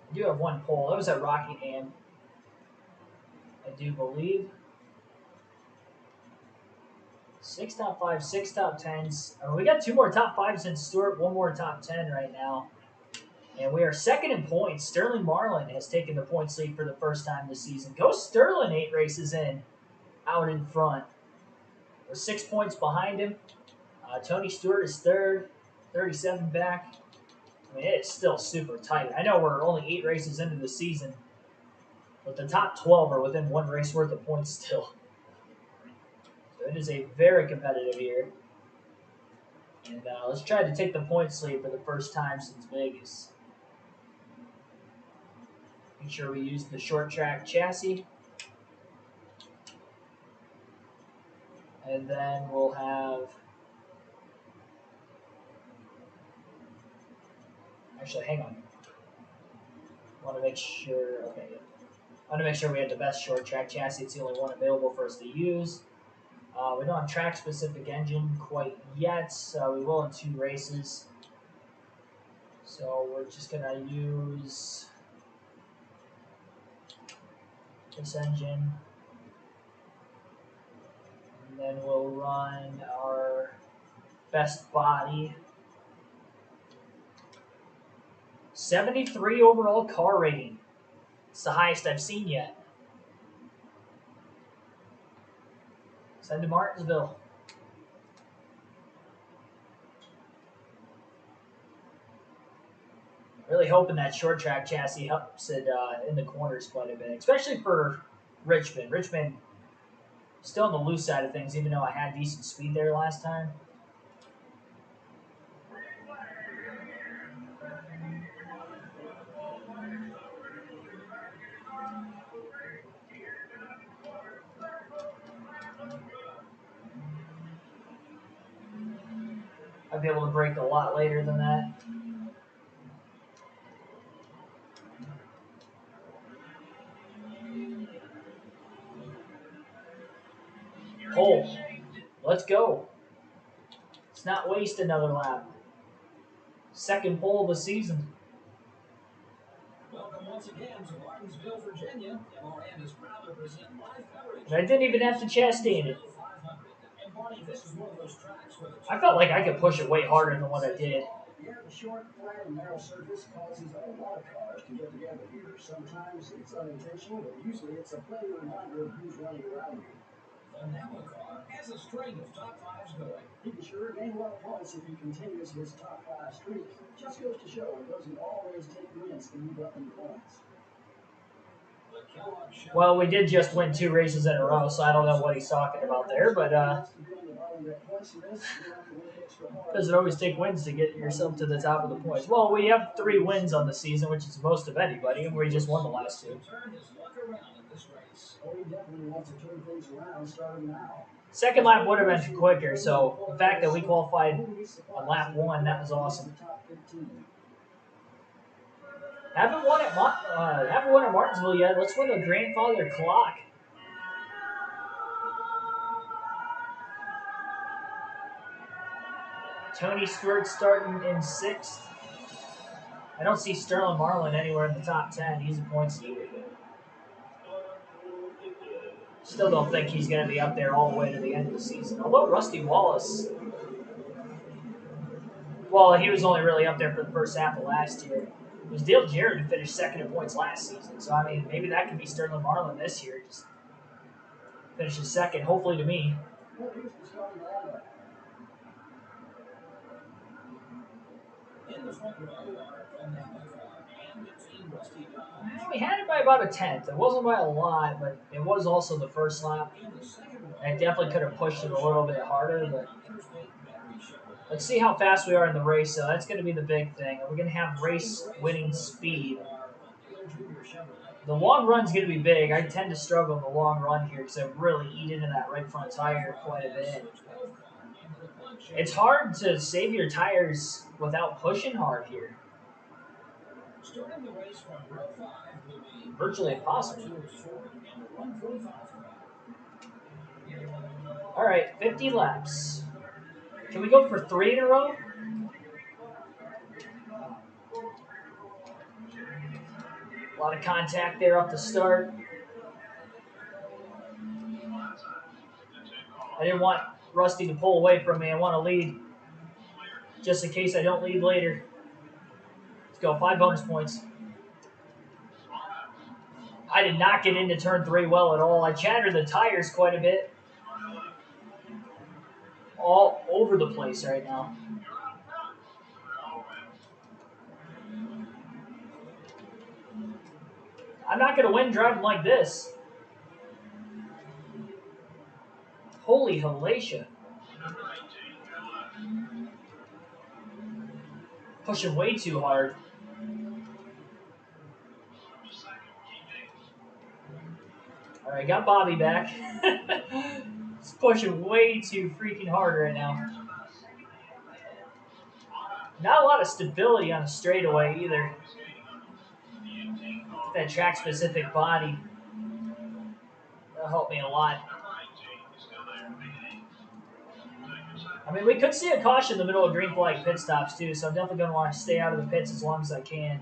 I do have 1 pole. That was at Rockingham, I do believe. 6 top 5, 6 top 10s. We got 2 more top 5s in Stewart, 1 more top 10 right now. And we are second in points. Sterling Marlin has taken the points lead for the first time this season. Go Sterling, 8 races in, out in front. We're 6 points behind him. Tony Stewart is third, 37 back. I mean, it's still super tight. I know we're only 8 races into the season, but the top 12 are within 1 race worth of points still. So it is a very competitive year. And let's try to take the points lead for the first time since Vegas. Make sure we use the short track chassis. And then we'll have... Actually, hang on. I want to make sure... Okay, yeah. I want to make sure we have the best short track chassis. It's the only one available for us to use. We don't have track-specific engine quite yet. We will in 2 races. So we're just going to use this engine. And then we'll run our best body. 73 overall car rating. It's the highest I've seen yet. Send to Martinsville. Really hoping that short track chassis helps it in the corners quite a bit, especially for Richmond. Richmond still on the loose side of things, even though I had decent speed there last time. I'd be able to break a lot later than that. Pole. Let's go. Let's not waste another lap. Second pole of the season. Welcome once again to Martinsville, Virginia. MRN is proud to present live coverage. And I didn't even have to chastain it. I felt like I could push it way harder than what I did. Yeah, the short, flat, and narrow surface causes a lot of cars to get together here. Sometimes it's unintentional, but usually it's a plain reminder of who's running around you. The NASCAR has a string of top fives going. He can sure gain a lot of points if he continues his top five streak. Just goes to show it doesn't always take wins to move up in points. Well, we did just win 2 races in a row, so I don't know what he's talking about there, but does it always take wins to get yourself to the top of the points? Well, we have 3 wins on the season, which is most of anybody, and we just won the last 2. Second lap would have been quicker, so the fact that we qualified on lap 1, that was awesome. Haven't won at Martinsville yet. Let's win the grandfather clock. Tony Stewart starting in 6th. I don't see Sterling Marlin anywhere in the top 10. He's a points leader. Still don't think he's going to be up there all the way to the end of the season. Although Rusty Wallace, well, he was only really up there for the first half of last year. It was Dale Jarrett who finished 2nd in points last season. So, I mean, maybe that could be Sterling Marlin this year. Just finishes 2nd, hopefully to me. We had it by about a 10th. It wasn't by a lot, but it was also the first lap. I definitely could have pushed it a little bit harder, but let's see how fast we are in the race. So that's going to be the big thing. We're going to have race-winning speed. The long run's going to be big. I tend to struggle in the long run here because I really eat into that right front tire quite a bit. It's hard to save your tires without pushing hard here. Virtually impossible. All right, 50 laps. Can we go for 3 in a row? A lot of contact there off the start. I didn't want Rusty to pull away from me. I want to lead just in case I don't lead later. Let's go, 5 bonus points. I did not get into turn 3 well at all. I chattered the tires quite a bit. All over the place right now. I'm not going to win driving like this. Holy Hellacia. Pushing way too hard. All right, got Bobby back. He's pushing way too freaking hard right now. Not a lot of stability on a straightaway either. That track-specific body. That'll help me a lot. I mean, we could see a caution in the middle of green flag pit stops too, so I'm definitely going to want to stay out of the pits as long as I can.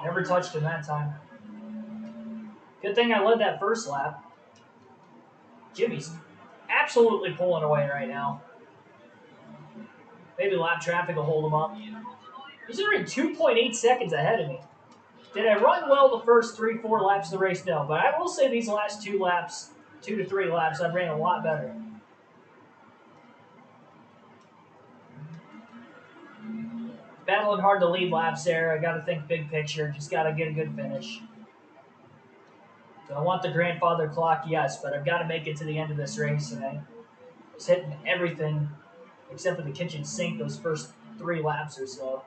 Never touched him that time. Good thing I led that first lap. Jimmy's absolutely pulling away right now. Maybe lap traffic will hold him up. He's already 2.8 seconds ahead of me. Did I run well the first 3-4 laps of the race? No, but I will say these last 2 laps, 2 to 3 laps, I ran a lot better. Battling hard to lead laps there. I got to think big picture. Just got to get a good finish. Do I want the grandfather clock? Yes, but I've got to make it to the end of this race. And I was hitting everything except for the kitchen sink those first 3 laps or so.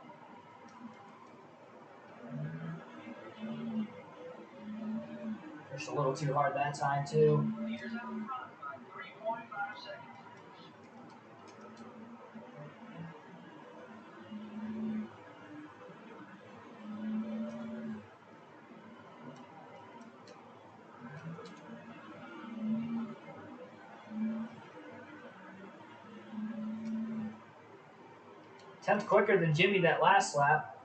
Pushed a little too hard that time, too. Tenth quicker than Jimmy that last lap.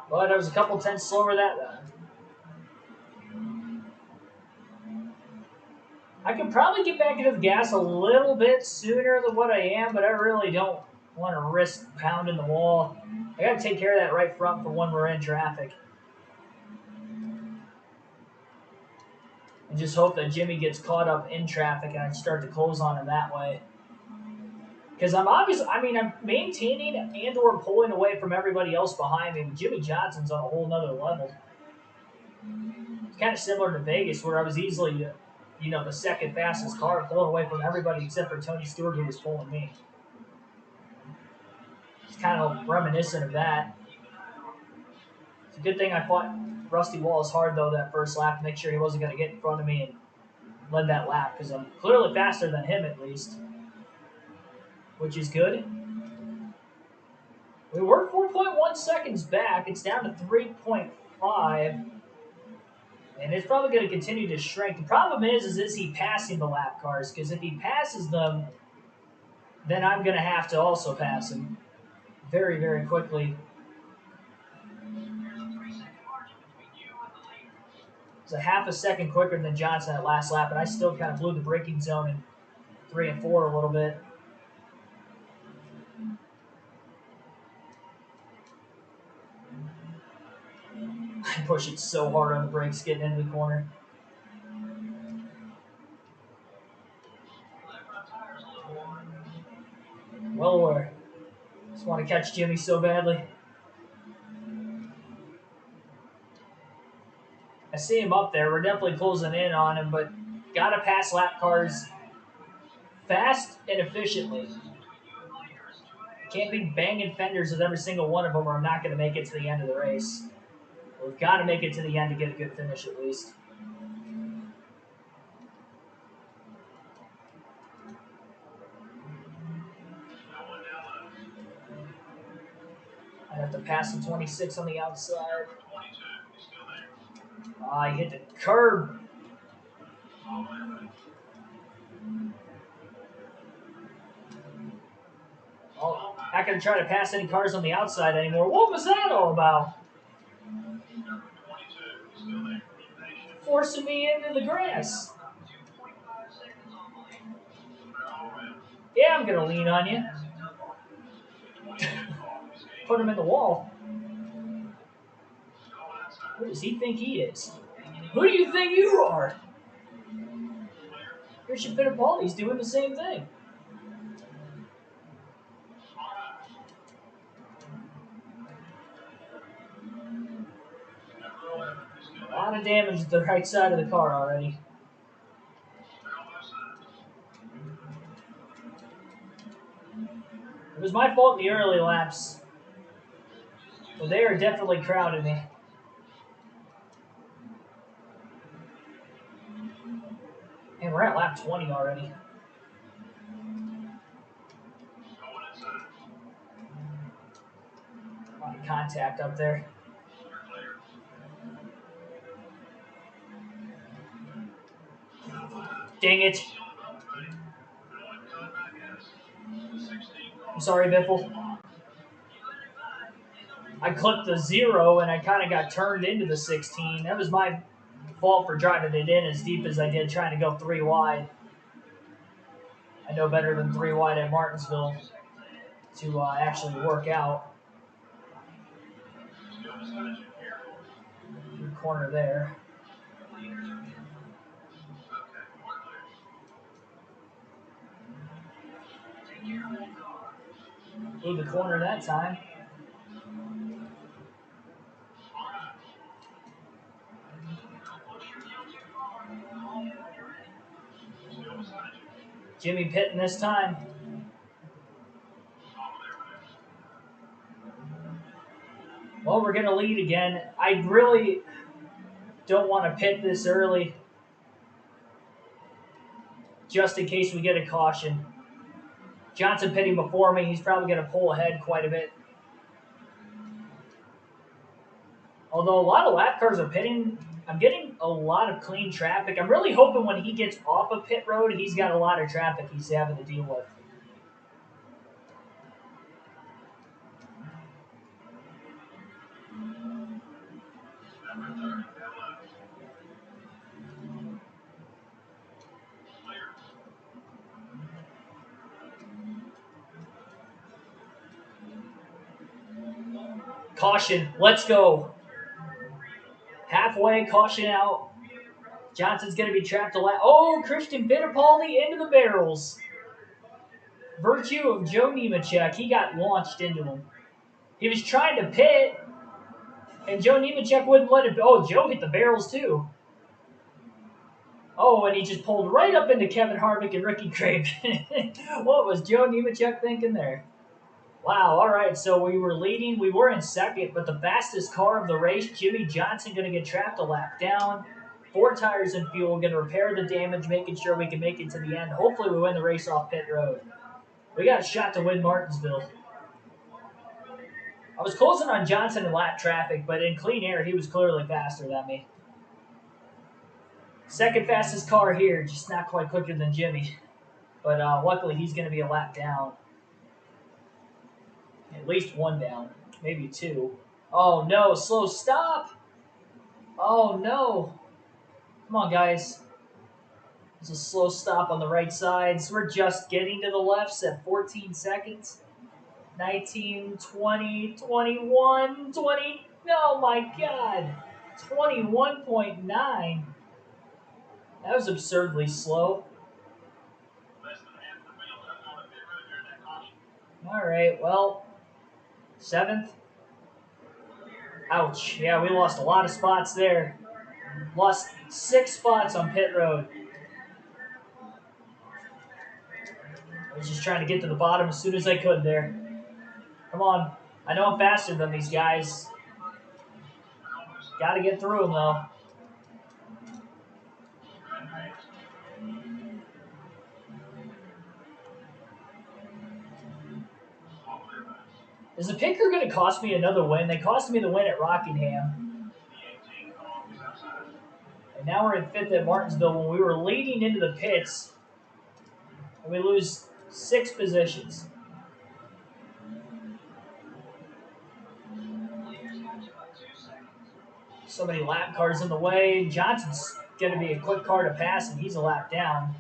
But I was a couple tenths slower that time. I could probably get back into the gas a little bit sooner than what I am, but I really don't want to risk pounding the wall. I got to take care of that right front for when we're in traffic. And just hope that Jimmy gets caught up in traffic and I start to close on him that way. Because I'm maintaining and or pulling away from everybody else behind me. Jimmy Johnson's on a whole nother level. It's kind of similar to Vegas, where I was easily, the second fastest car, pulling away from everybody except for Tony Stewart, who was pulling me. It's kind of reminiscent of that. It's a good thing I fought Rusty Wallace hard, though, that first lap to make sure he wasn't going to get in front of me and led that lap, because I'm clearly faster than him, at least, which is good. We were 4.1 seconds back. It's down to 3.5. And it's probably going to continue to shrink. The problem is he passing the lap cars? Because if he passes them, then I'm going to have to also pass him very, very quickly. It's a half a second quicker than Johnson at last lap, and I still kind of blew the braking zone in 3 and 4 a little bit. I push it so hard on the brakes getting into the corner. Well aware. Just want to catch Jimmy so badly. I see him up there. We're definitely closing in on him, but got to pass lap cars fast and efficiently. Can't be banging fenders with every single one of them, or I'm not going to make it to the end of the race. We've got to make it to the end to get a good finish at least. I have to pass the 26 on the outside. I hit the curb. Oh, not going to try to pass any cars on the outside anymore. What was that all about? Forcing me into the grass. Yeah, I'm going to lean on you. Put him in the wall. Who does he think he is? Who do you think you are? Christian Fittipaldi's doing the same thing. A lot of damage to the right side of the car already. It was my fault in the early laps. But they are definitely crowding me. And we're at lap 20 already. A lot of contact up there. Dang it. I'm sorry, Biffle. I clipped the 0 and I kind of got turned into the 16. That was my fault for driving it in as deep as I did, trying to go 3 wide. I know better than 3 wide at Martinsville to actually work out. Good corner there. Blew the corner that time. Jimmy pitting this time. Well, we're going to lead again. I really don't want to pit this early, just in case we get a caution. Johnson pitting before me. He's probably going to pull ahead quite a bit. Although a lot of lap cars are pitting, I'm getting a lot of clean traffic. I'm really hoping when he gets off of pit road, he's got a lot of traffic he's having to deal with. Caution, let's go. Halfway, caution out. Johnson's going to be trapped a lap. Oh, Christian Fittipaldi into the barrels. Virtue of Joe Nemechek. He got launched into him. He was trying to pit, and Joe Nemechek wouldn't let it. Oh, Joe hit the barrels too. Oh, and he just pulled right up into Kevin Harvick and Ricky Craven. What was Joe Nemechek thinking there? Wow, all right, so we were leading. We were in second, but the fastest car of the race, Jimmy Johnson, going to get trapped a lap down. 4 tires and fuel, going to repair the damage, making sure we can make it to the end. Hopefully we win the race off pit road. We got a shot to win Martinsville. I was closing on Johnson in lap traffic, but in clean air, he was clearly faster than me. Second fastest car here, just not quite quicker than Jimmy. But luckily, he's going to be a lap down. At least 1 down, maybe 2. Oh, no, slow stop. Oh, no. Come on, guys. It's a slow stop on the right side. So we're just getting to the lefts at 14 seconds. 19, 20, 21, 20. Oh, my God. 21.9. That was absurdly slow. All right, well, 7th. Ouch. Yeah, we lost a lot of spots there. Lost 6 spots on pit road. I was just trying to get to the bottom as soon as I could there. Come on. I know I'm faster than these guys. Got to get through them, though. Is the pit crew going to cost me another win? They cost me the win at Rockingham. And now we're in 5th at Martinsville when we were leading into the pits. And we lose 6 positions. So many lap cars in the way. Johnson's going to be a quick car to pass, and he's a lap down.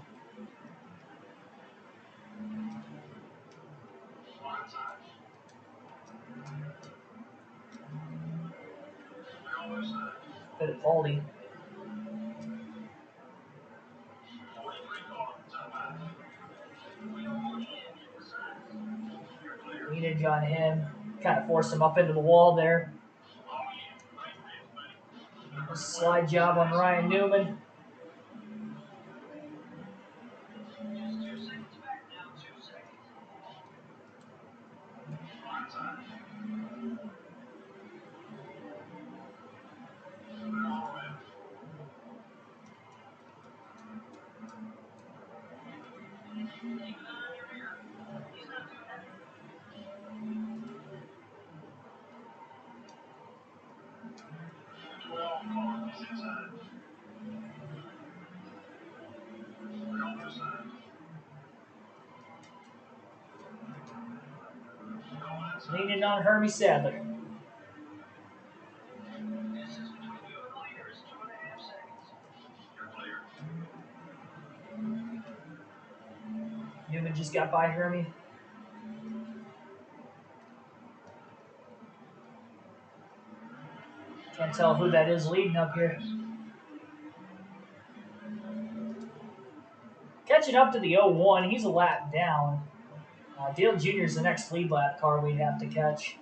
Fittipaldi. Leadage on him. Kind of forced him up into the wall there. A slide job on Ryan Newman. Leaning on Hermie Sadler. Newman just got by Hermie. Can't tell who that is leading up here. Catching up to the 01, he's a lap down. Dale Jr. is the next lead lap car we'd have to catch.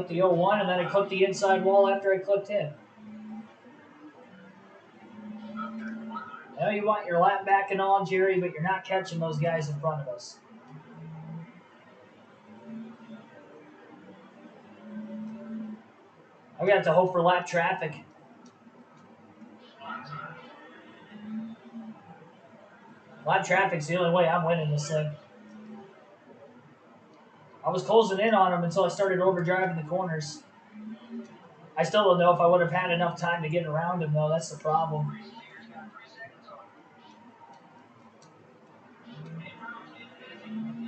clipped the 01, and then I clipped the inside wall after I clipped him. I know you want your lap back and all, Jerry, but you're not catching those guys in front of us. I'm going to have to hope for lap traffic. Lap traffic's the only way I'm winning this thing. I was closing in on him until I started overdriving the corners. I still don't know if I would have had enough time to get around him, though. That's the problem.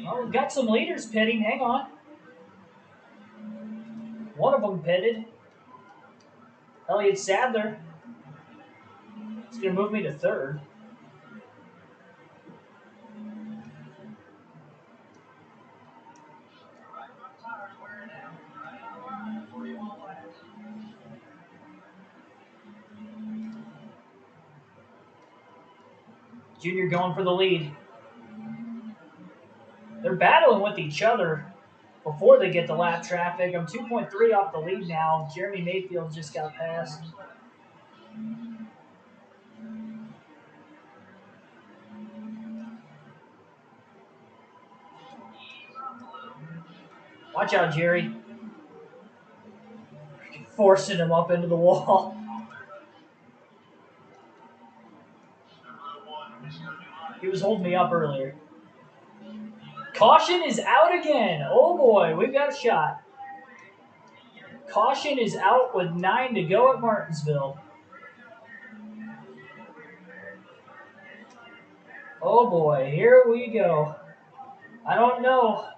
Oh, we've got some leaders pitting. Hang on. One of them pitted. Elliott Sadler. It's going to move me to third. Junior going for the lead. They're battling with each other before they get the lap traffic. I'm 2.3 off the lead now. Jeremy Mayfield just got passed. Watch out, Jerry. Forcing him up into the wall. He was holding me up earlier. Caution is out again. Oh boy, we've got a shot. Caution is out with 9 to go at Martinsville. Oh boy, here we go. I don't know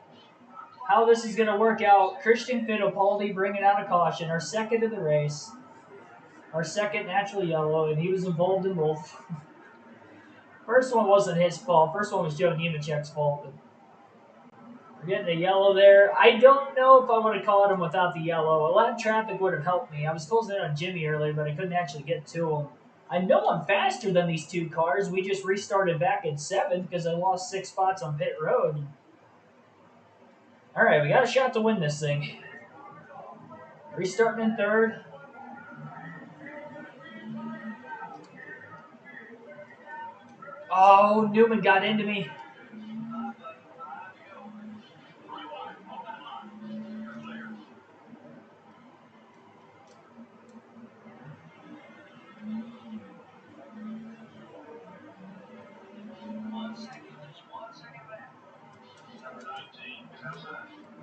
how this is going to work out. Christian Fittipaldi bringing out a caution, our second of the race. Our second natural yellow, and he was involved in both. First one wasn't his fault. First one was Joe Nemechek's fault. We're getting a yellow there. I don't know if I would have caught him without the yellow. A lap traffic would have helped me. I was closing in on Jimmy earlier, but I couldn't actually get to him. I know I'm faster than these two cars. We just restarted back at 7 because I lost 6 spots on pit road. All right, we got a shot to win this thing. Restarting in third. Oh, Newman got into me.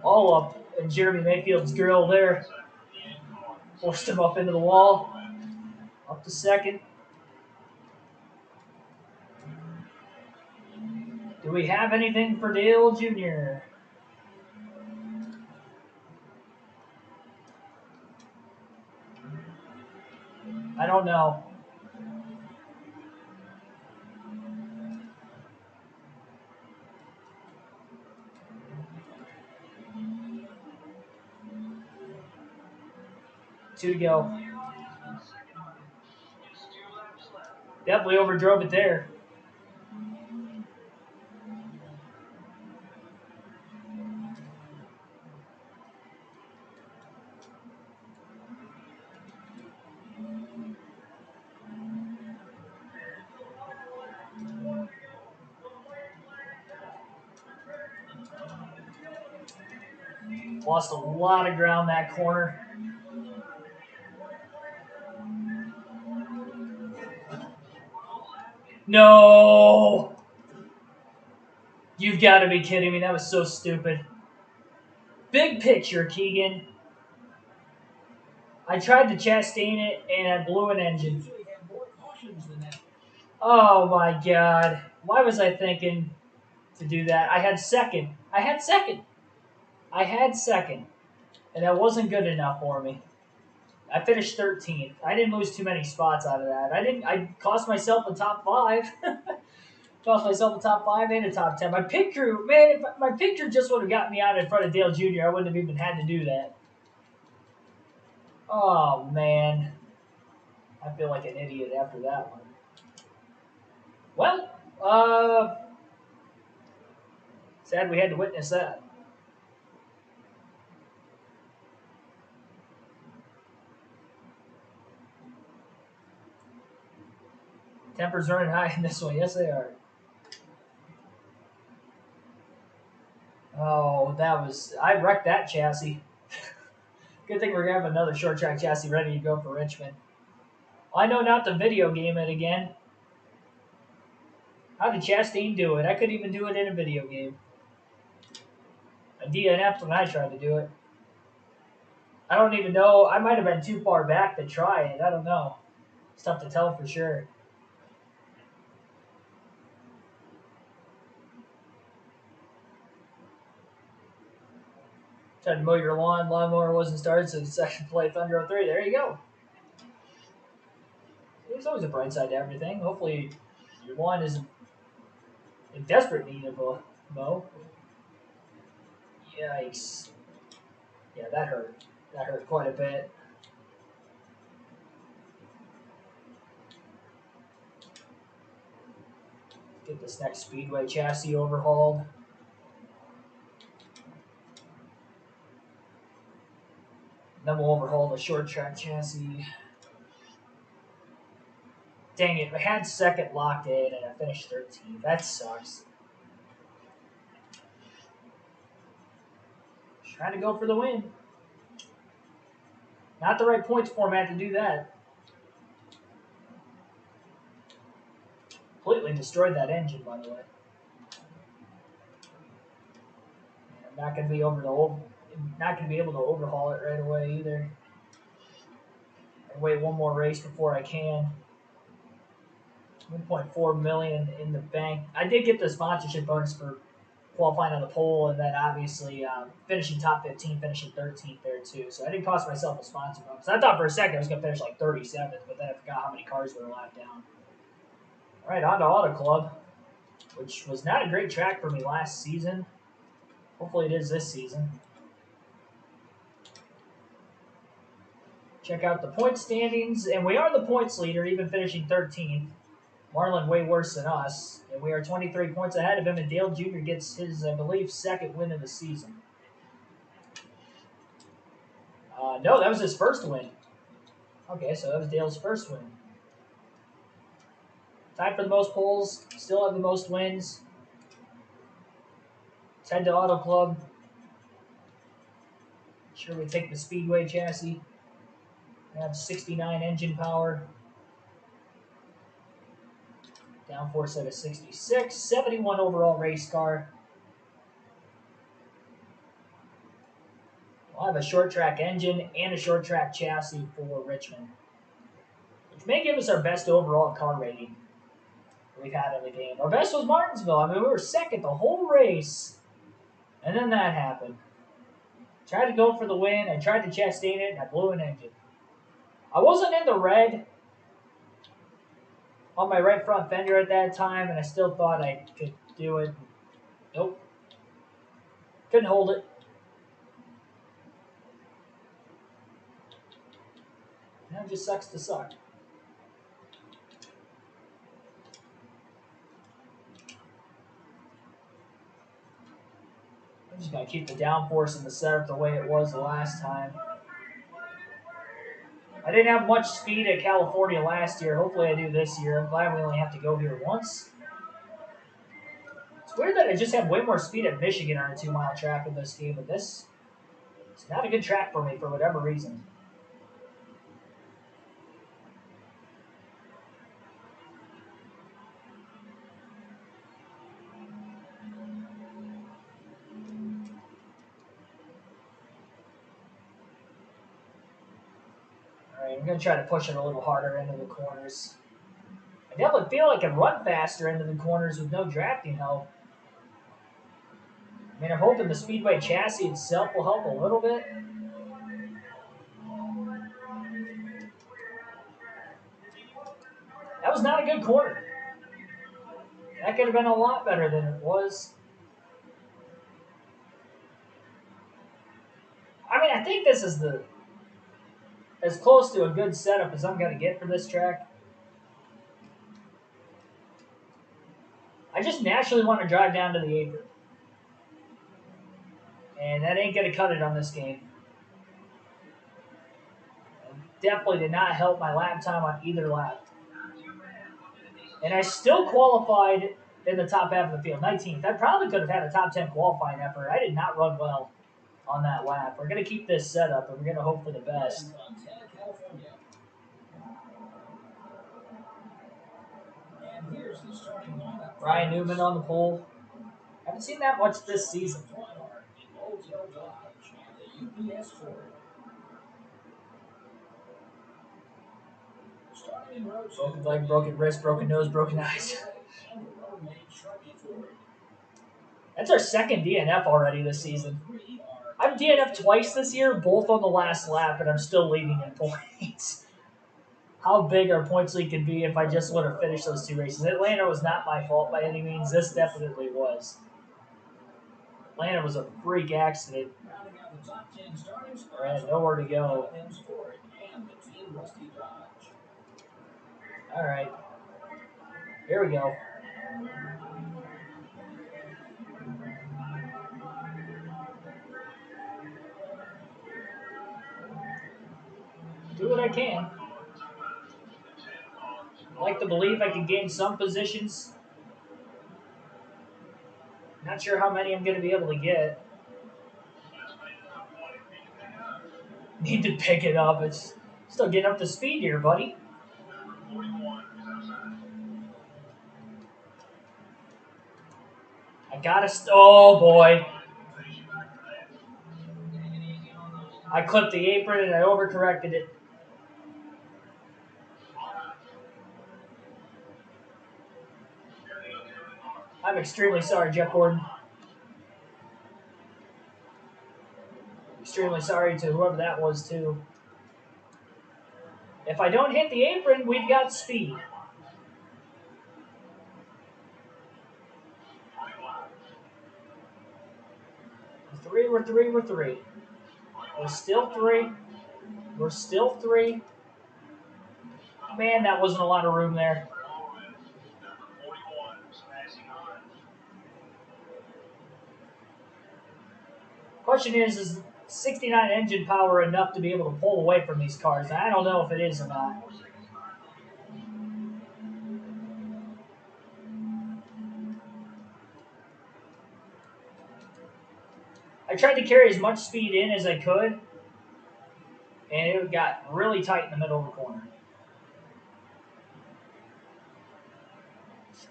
All up in Jeremy Mayfield's grill there. Forced him up into the wall. Up to second. Do we have anything for Dale Jr.? I don't know. Two to go. Definitely overdrove it there. Lost a lot of ground that corner. No! You've got to be kidding me. That was so stupid. Big picture, Keegan. I tried to Chastain it, and I blew an engine. Oh, my God. Why was I thinking to do that? I had second. And that wasn't good enough for me. I finished 13th. I didn't lose too many spots out of that. I cost myself a top 5. Cost myself a top 5 and a top 10. My pit crew, man, if my pit crew just would have got me out in front of Dale Jr., I wouldn't have even had to do that. Oh, man. I feel like an idiot after that one. Well, sad we had to witness that. Tempers running high in this one. Yes, they are. Oh, I wrecked that chassis. Good thing we're going to have another short track chassis ready to go for Richmond. I know not to video game it again. How did Chastain do it? I couldn't even do it in a video game. I DNF'd when I tried to do it. I don't even know. I might have been too far back to try it. I don't know. It's tough to tell for sure. Tried to mow your lawn. Lawnmower wasn't started, so decided to play Thunder 03. There you go. There's always a bright side to everything. Hopefully your lawn isn't in desperate need of a mow. Yikes. Yeah, that hurt. That hurt quite a bit. Get this next speedway chassis overhauled. Then we'll overhaul the short track chassis. Dang it, I had second locked in and I finished 13th. That sucks. Trying to go for the win. Not the right points format to do that. Completely destroyed that engine, by the way. I'm not going to be able to overhaul it right away either. I wait one more race before I can. 1.4 million in the bank. I did get the sponsorship bonus for qualifying on the pole, and then obviously finishing top 15, finishing 13th there too. So I didn't cost myself a sponsor bonus. I thought for a second I was going to finish like 37th, but then I forgot how many cars were lapped down. All right, on to Auto Club, which was not a great track for me last season. Hopefully it is this season. Check out the point standings, and we are the points leader, even finishing 13th. Marlon way worse than us, and we are 23 points ahead of him, and Dale Jr. gets his, I believe, second win of the season. No, that was his first win. Okay, so that was Dale's first win. Tied for the most poles, still have the most wins. Let's head to Auto Club. Sure we take the Speedway chassis. We have 69 engine power. Downforce at a 66. 71 overall race car. We'll have a short track engine and a short track chassis for Richmond, which may give us our best overall car rating we've had in the game. Our best was Martinsville. I mean, we were second the whole race, and then that happened. Tried to go for the win. I tried to Chastain it, and I blew an engine. I wasn't in the red on my right front fender at that time, and I still thought I could do it. Nope. Couldn't hold it. Now it just sucks to suck. I'm just going to keep the downforce in the setup the way it was the last time. I didn't have much speed at California last year. Hopefully I do this year. I'm glad we only have to go here once. It's weird that I just have way more speed at Michigan on a 2-mile track in this game, but this is not a good track for me for whatever reason. I'm going to try to push it a little harder into the corners. I definitely feel like I can run faster into the corners with no drafting help. I mean, I'm hoping the Speedway chassis itself will help a little bit. That was not a good corner. That could have been a lot better than it was. I mean, I think this is as close to a good setup as I'm going to get for this track. I just naturally want to drive down to the apron. And that ain't going to cut it on this game. Definitely did not help my lap time on either lap. And I still qualified in the top half of the field, 19th. I probably could have had a top 10 qualifying effort. I did not run well on that lap. We're going to keep this setup, and we're going to hope for the best. And here's the starting lineup. Ryan Newman on the pole. Haven't seen that much this season. Broken leg, broken wrist, broken nose, broken eyes. That's our second DNF already this season. I've DNF'd twice this year, both on the last lap, and I'm still leading in points. How big our points lead could be if I just would have finished those 2 races. Atlanta was not my fault by any means. This definitely was. Atlanta was a freak accident. I had nowhere to go. All right. Here we go. Do what I can. I like to believe I can gain some positions. Not sure how many I'm going to be able to get. Need to pick it up. It's still getting up to speed here, buddy. I gotta. Oh boy! I clipped the apron and I overcorrected it. I'm extremely sorry, Jeff Gordon. Extremely sorry to whoever that was too. If I don't hit the apron, we've got speed. We're three. We're still 3. We're still 3. Man, that wasn't a lot of room there. Question is 69 engine power enough to be able to pull away from these cars? I don't know if it is or not. I tried to carry as much speed in as I could, and it got really tight in the middle of the corner.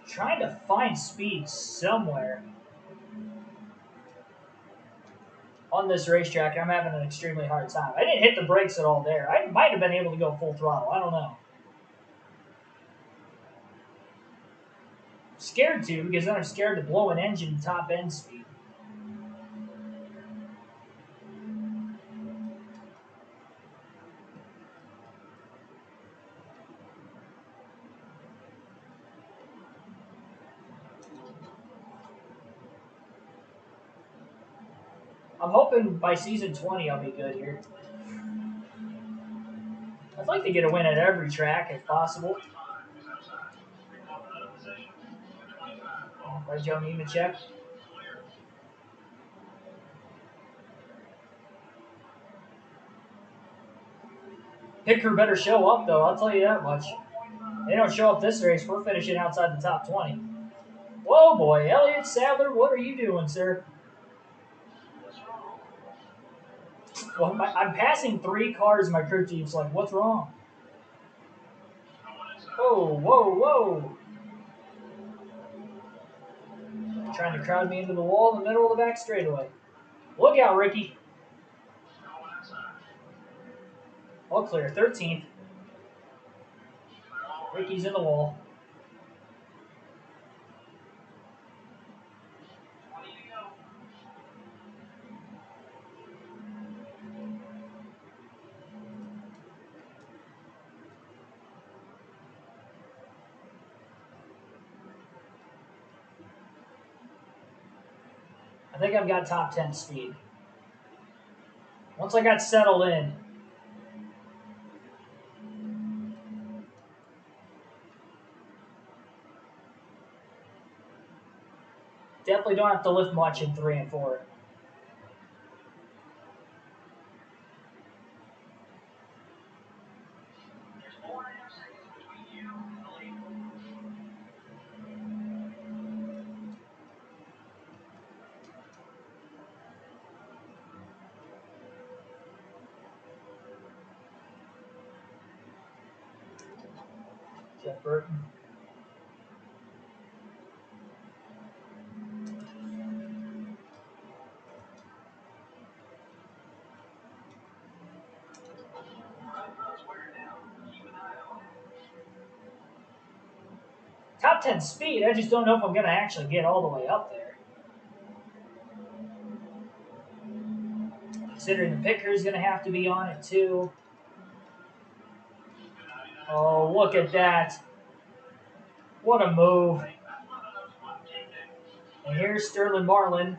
Trying to find speed somewhere on this racetrack. I'm having an extremely hard time. I didn't hit the brakes at all there. I might have been able to go full throttle. I don't know. I'm scared to, because then I'm scared to blow an engine top end speed. I'm hoping by season 20 I'll be good here. I'd like to get a win at every track if possible. Right, Joe Nemechek. Pit crew better show up, though. I'll tell you that much. They don't show up this race, we're finishing outside the top 20. Whoa, boy. Elliott Sadler, what are you doing, sir? Well, I'm passing 3 cars in my crew chief's like, what's wrong? Whoa. Trying to crowd me into the wall in the middle of the back straightaway. Look out, Ricky. All clear. 13th. Ricky's in the wall. I think I've got top 10 speed. Once I got settled in, definitely don't have to lift much in 3 and 4. Jeff Burton. Top 10 speed, I just don't know if I'm going to actually get all the way up there. Considering the picker is going to have to be on it too. Oh, look at that. What a move. And here's Sterling Marlin,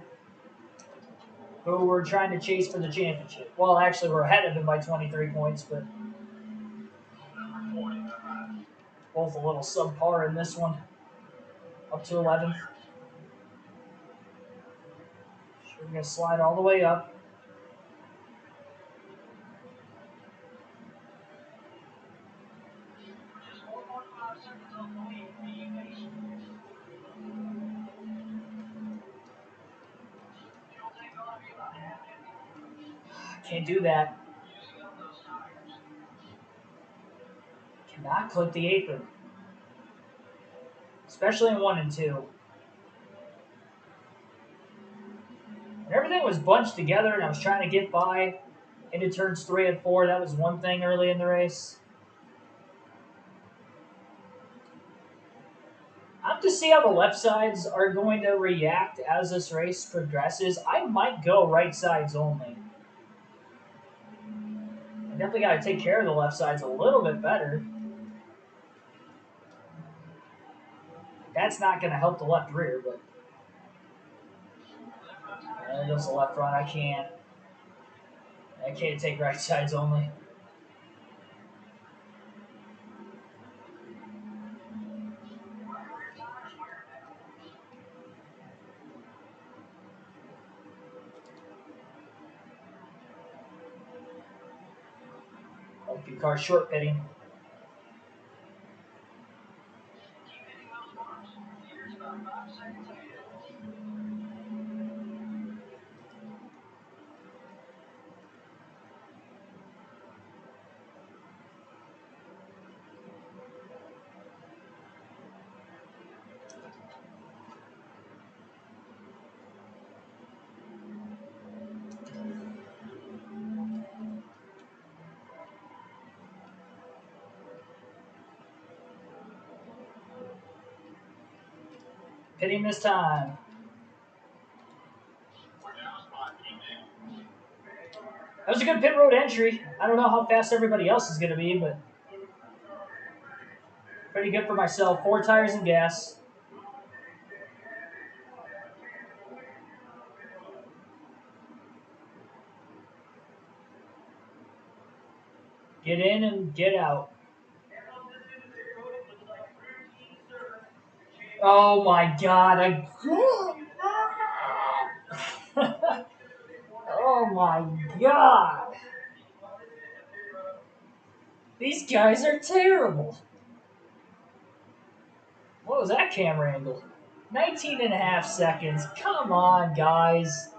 who we're trying to chase for the championship. Well, actually, we're ahead of him by 23 points, but both a little subpar in this one. Up to 11th. We're going to slide all the way up. Can't do that. Cannot clip the apron. Especially in 1 and 2. And everything was bunched together, and I was trying to get by into turns 3 and 4. That was one thing early in the race. I have to see how the left sides are going to react as this race progresses. I might go right sides only. I definitely got to take care of the left sides a little bit better. That's not going to help the left rear, but there goes the left front. I can't take right sides only. Car short pitting. Pitting this time. That was a good pit road entry. I don't know how fast everybody else is going to be, but pretty good for myself. 4 tires and gas. Get in and get out. Oh my God. Oh my God. These guys are terrible. What was that camera angle? 19.5 seconds. Come on, guys.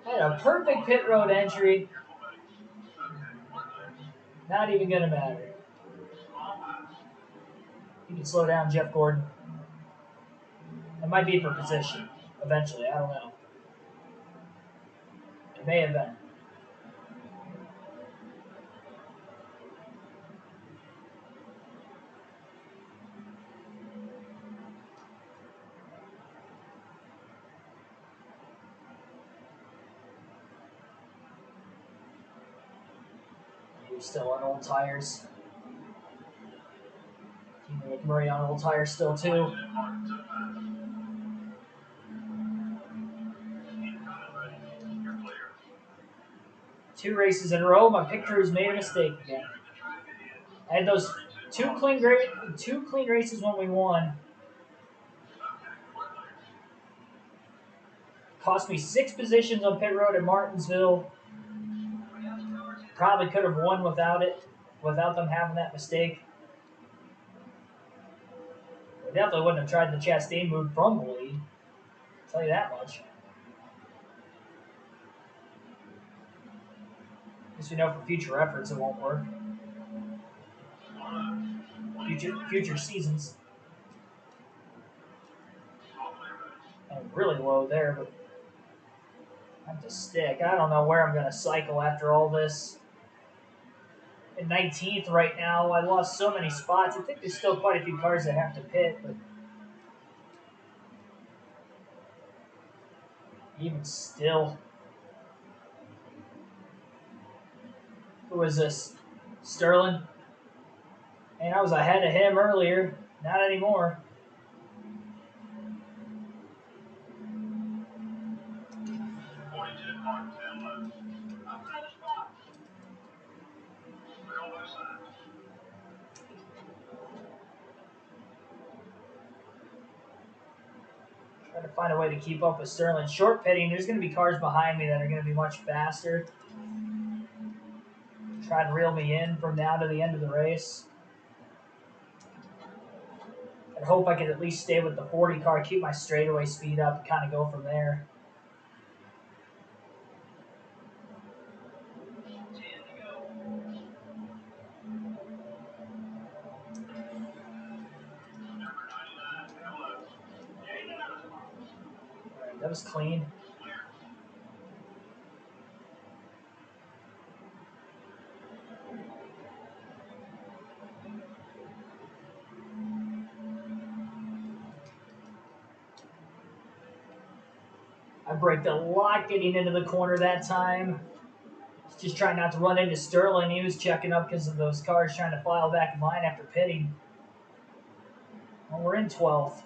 Had a perfect pit road entry. Not even going to matter. You can slow down Jeff Gordon. It might be for position eventually. I don't know. It may have been. He's still on old tires. McMurray on old tires still too. Two races in a row. My pit crew's made a mistake again. I had those two clean races when we won. Cost me 6 positions on pit road at Martinsville. Probably could have won without them having that mistake. I definitely wouldn't have tried the Chastain move from the lead. I'll tell you that much. At least we know for future efforts it won't work. future seasons. And really low there, but I have to stick. I don't know where I'm going to cycle after all this. In 19th right now, I lost so many spots. I think there's still quite a few cars that have to pit, but even still. Who is this? Sterling? And I was ahead of him earlier. Not anymore. Trying to find a way to keep up with Sterling. Short pitting, there's going to be cars behind me that are going to be much faster. Try and reel me in from now to the end of the race. I hope I can at least stay with the 40 car, keep my straightaway speed up, and kind of go from there. That was clean. I braked a lot getting into the corner that time. Just trying not to run into Sterling. He was checking up because of those cars trying to file back in line after pitting. Well, we're in 12th.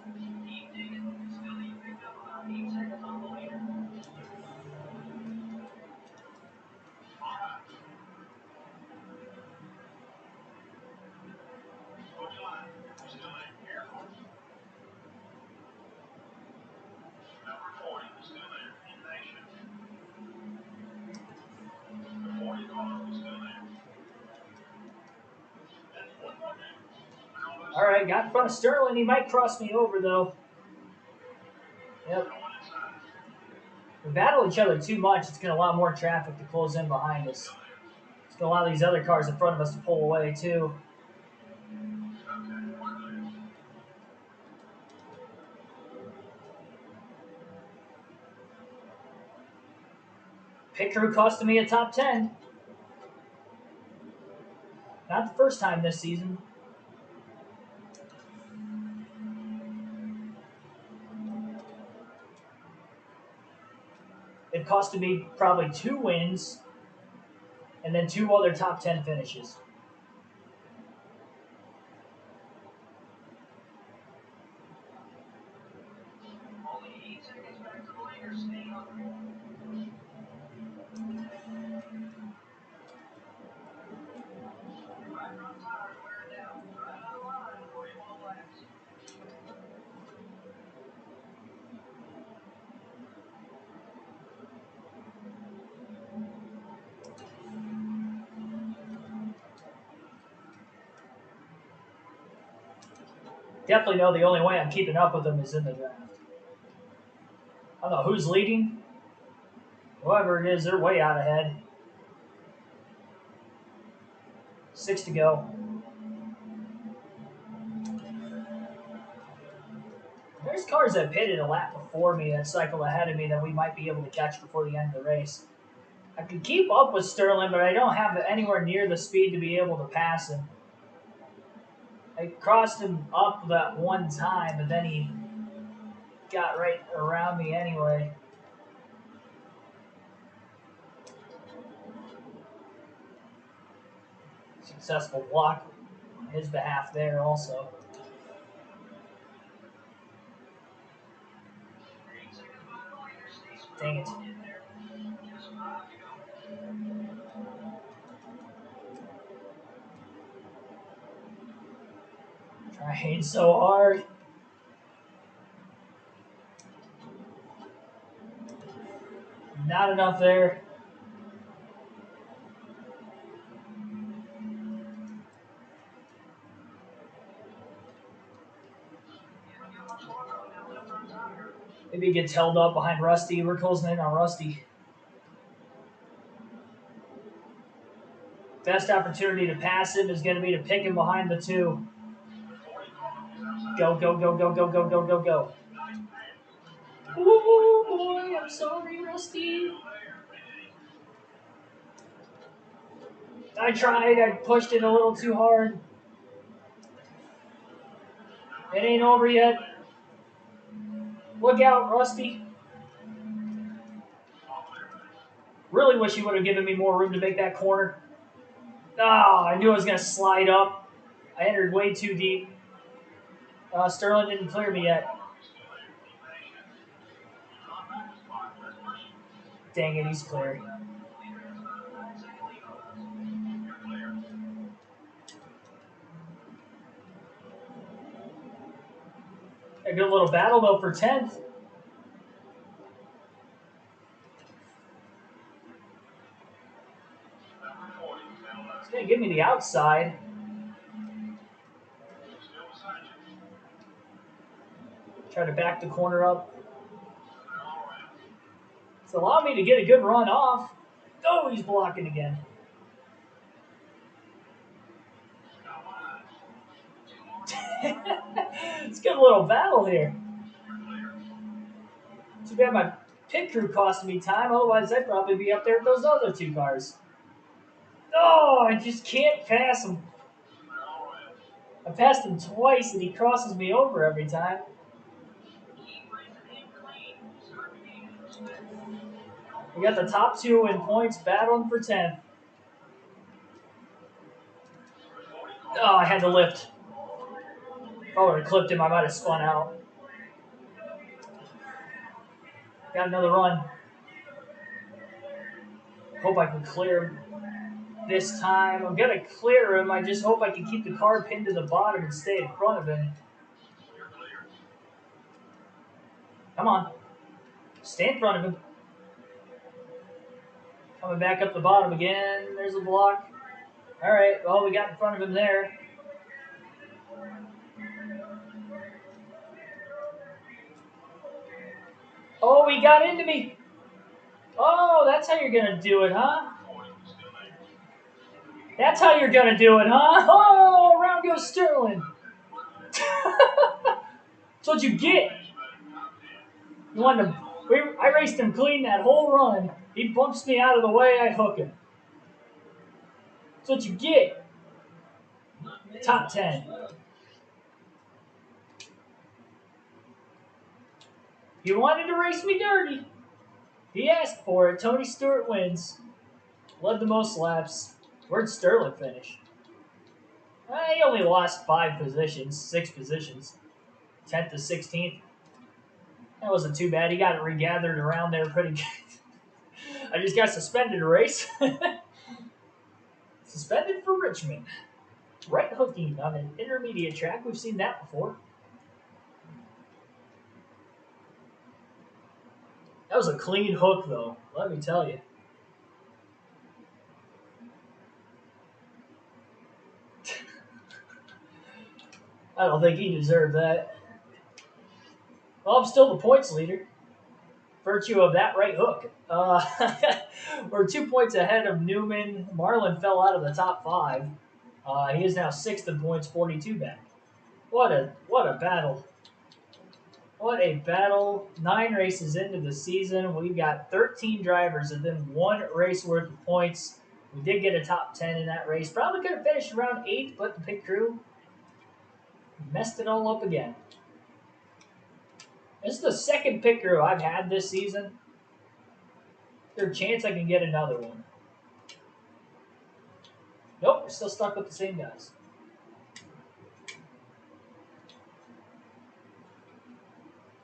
All right, got in front of Sterling. He might cross me over, though. Yep. We battle each other too much. It's going to allow more traffic to close in behind us. It's going to allow these other cars in front of us to pull away, too. Pit crew costing me a top 10. Not the first time this season. It costed me probably 2 wins and then 2 other top 10 finishes. Definitely know the only way I'm keeping up with them is in the draft. I don't know who's leading. Whoever it is, they're way out ahead. 6 to go. There's cars that pitted a lap before me that cycled ahead of me that we might be able to catch before the end of the race. I can keep up with Sterling, but I don't have anywhere near the speed to be able to pass him. I crossed him up that one time, but then he got right around me anyway. Successful block on his behalf there also. Dang it. Trying so hard. Not enough there. Maybe he gets held up behind Rusty. We're closing in on Rusty. Best opportunity to pass him is going to be to pick him behind the 2. Go, go, go, go, go, go, go, go, go. Ooh, boy, I'm sorry, Rusty. I tried. I pushed it a little too hard. It ain't over yet. Look out, Rusty. Really wish he would have given me more room to make that corner. Ah, I knew I was going to slide up. I entered way too deep. Sterling didn't clear me yet. Dang it, he's clear. A good little battle, though, for 10th. He's going to give me the outside. Try to back the corner up. It's allowing me to get a good run off. Oh, he's blocking again. It's a good little battle here. Too bad my pit crew cost me time, otherwise I'd probably be up there with those other two cars. Oh, I just can't pass him. I passed him twice and he crosses me over every time. We got the top two in points battling for 10th. Oh, I had to lift. If I would have clipped him, I might have spun out. Got another run. Hope I can clear him this time. I'm going to clear him. I just hope I can keep the car pinned to the bottom and stay in front of him. Come on. Stay in front of him. Coming back up the bottom again. There's a block. All right. Well, we got in front of him there. Oh, he got into me. Oh, that's how you're going to do it, huh? That's how you're going to do it, huh? Oh, around goes Sterling. That's what you get. You wanted to, I raced him clean that whole run. He bumps me out of the way, I hook him. That's what you get. Top 10. He wanted to race me dirty. He asked for it. Tony Stewart wins. Led the most laps. Where'd Sterling finish? He only lost 6 positions. 10th to 16th. That wasn't too bad. He got it regathered around there pretty good. I just got suspended a race. Suspended for Richmond. Right hooking on an intermediate track. We've seen that before. That was a clean hook, though. Let me tell you. I don't think he deserved that. Well, I'm still the points leader. Virtue of that right hook. We're 2 points ahead of Newman. Marlin fell out of the top 5. He is now 6th in points, 42 back. What a battle. What a battle. 9 races into the season. We've got 13 drivers and then 1 race worth of points. We did get a top 10 in that race. Probably could have finished around 8th, but the pit crew messed it all up again. This is the second pit crew I've had this season. There's a chance I can get another one. Nope, we're still stuck with the same guys.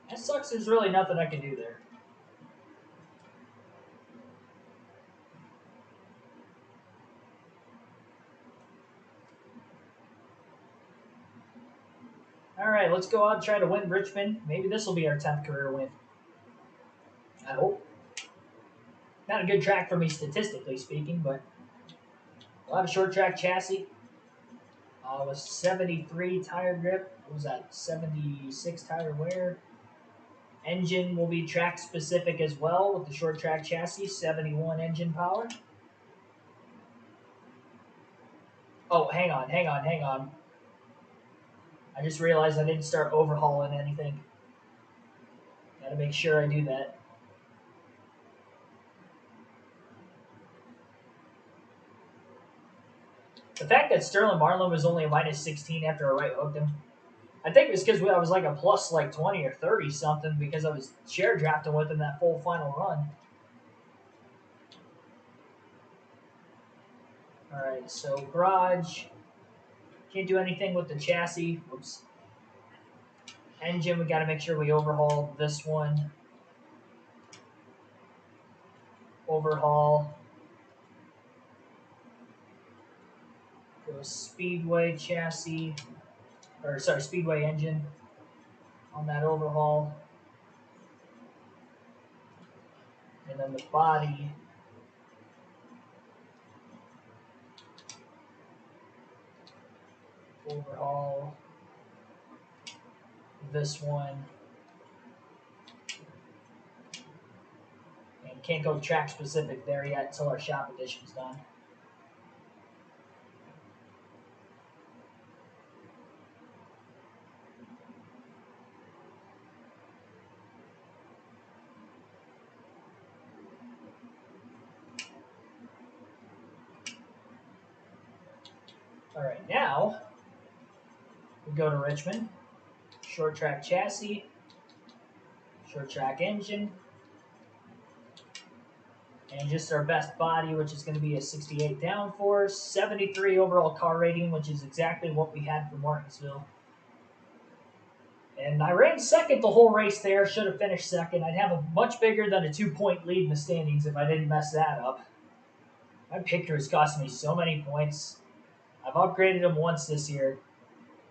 That sucks. There's really nothing I can do there. All right, let's go out and try to win Richmond. Maybe this will be our 10th career win. I hope. Not a good track for me statistically speaking, but a lot of short track chassis. With 73 tire grip. What was that? 76 tire wear. Engine will be track specific as well with the short track chassis. 71 engine power. Oh, hang on. I just realized I didn't start overhauling anything. Got to make sure I do that. The fact that Sterling Marlin was only a -16 after I right hooked him, I think it was because I was like a plus like 20 or 30 something because I was share drafting with him that full final run. All right, so garage. Can't do anything with the chassis. Oops. Engine, we got to make sure we overhaul this one. Overhaul. Go speedway chassis, or sorry, speedway engine on that overhaul. And then the body. Overhaul this one. And can't go track specific there yet until our shop edition's done. All right, now we go to Richmond. Short track chassis, short track engine, and just our best body, which is going to be a 68 downforce, 73 overall car rating, which is exactly what we had for Martinsville. And I ran second the whole race there. Should have finished second. I'd have a much bigger than a 2-point lead in the standings if I didn't mess that up. My picture has cost me so many points. I've upgraded them once this year.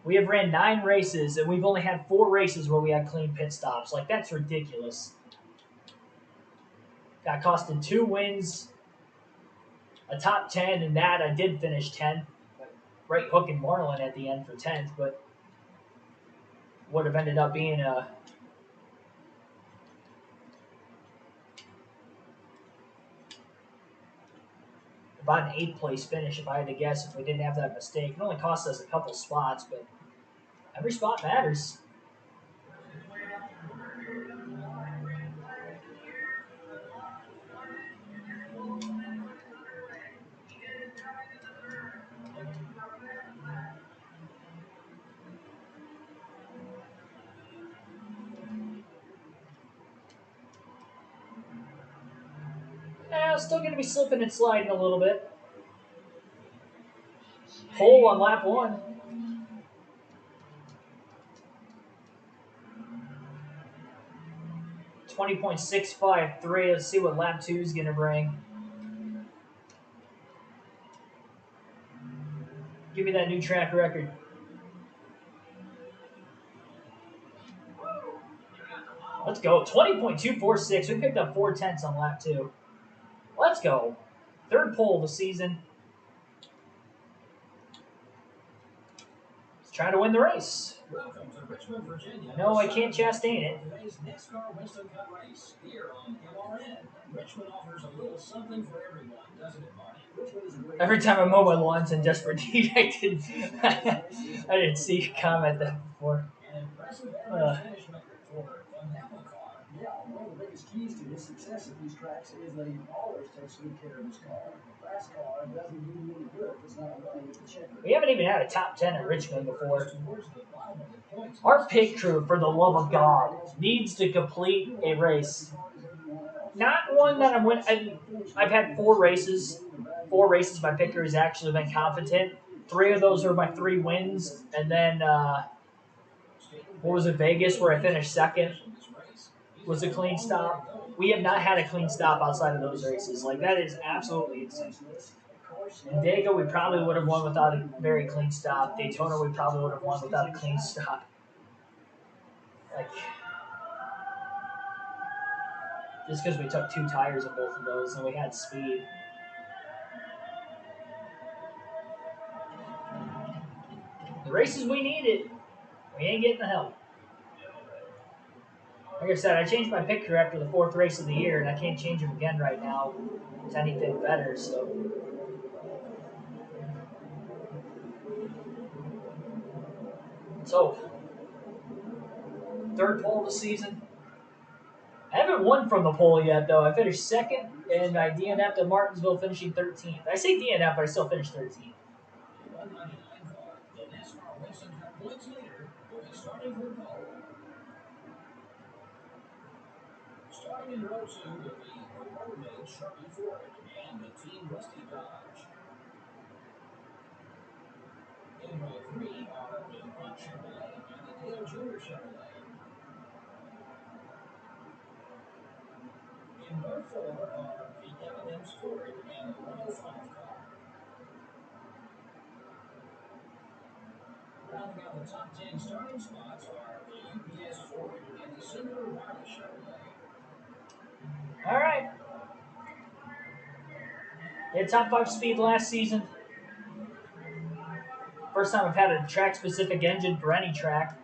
We have ran 9 races, and we've only had 4 races where we had clean pit stops. Like, that's ridiculous. Got costed 2 wins, a top 10, and that I did finish 10. Right hooking Marlin at the end for 10th, but would have ended up being about an 8th place finish if I had to guess if we didn't have that mistake. It only cost us a couple spots, but every spot matters. Still going to be slipping and sliding a little bit. Pole on lap 1. .653. Let's see what lap 2 is going to bring. Give me that new track record. Let's go. 20.246. We picked up 4/10 on lap 2. Let's go. 3rd pole of the season. Let's try to win the race. Welcome to Richmond, Virginia. No, I can't Chastain it. Today's NASCAR Winston Cup race here on MRN. Richmond offers a little something for everyone, doesn't it, Marty? Every time I mow my lawns in desperate need, I didn't see you comment that before. An impressive average finish record for the NASCAR. Yeah, one of the biggest keys to his success at these tracks is that he always takes good care of his car. Fast car doesn't do you any good if it's not running with the checker. We haven't even had a top 10 at Richmond before. Our pit crew, for the love of God, needs to complete a race. Not one that I'm winning. I've had 4 races. 4 races my pit crew has actually been competent. 3 of those are my 3 wins. And then, what was it, Vegas, where I finished second? Was a clean stop. We have not had a clean stop outside of those races. Like, that is absolutely insane. In Talladega, we probably would have won without a very clean stop. Daytona, we probably would have won without a clean stop. Like, just because we took 2 tires in both of those and we had speed. The races we needed, we ain't getting the help. Like I said, I changed my pit crew after the 4th race of the year, and I can't change them again right now to anything better, so. So, third pole of the season. I haven't won from the pole yet, though. I finished second, and I DNF'd at Martinsville, finishing 13th. I say DNF, but I still finished 13th. The 199 car, the NASCAR Racing Car points leader, will be starting for pole. Starting in row 2 will be the road-made Sharpie Ford and the Team Rusty Dodge. In row 3 are the DuPont Chevrolet and the Dale Jr. Chevrolet. In row 4 are the M&M's Ford and the 105 car. Rounding out the top 10 starting spots are the UPS Ford and the Cinder Riley Chevrolet. All right. Had top 5 speed last season. First time I've had a track-specific engine for any track.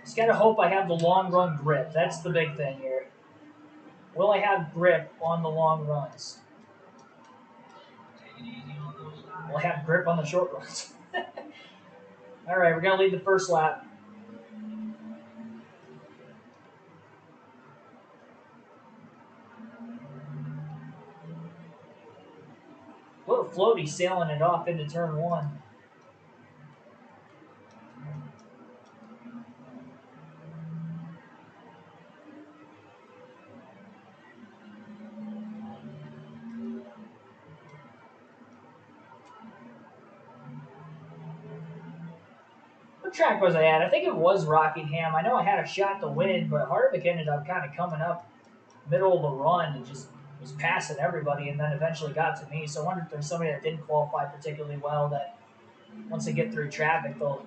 Just gotta hope I have the long run grip. That's the big thing here. Will I have grip on the long runs? Will I have grip on the short runs? All right, we're gonna lead the first lap. Little floaty sailing it off into turn 1. What track was I at? I think it was Rockingham. I know I had a shot to win, but Harvick ended up kind of coming up middle of the run and just was passing everybody and then eventually got to me. So I wonder if there's somebody that didn't qualify particularly well that once they get through traffic, they'll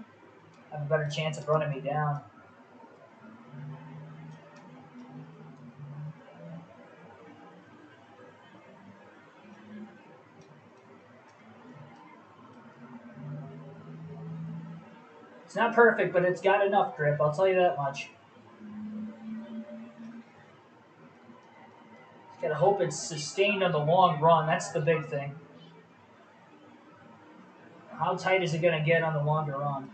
have a better chance of running me down. It's not perfect, but it's got enough grip, I'll tell you that much. Just gotta hope it's sustained on the long run. That's the big thing. How tight is it gonna get on the longer run?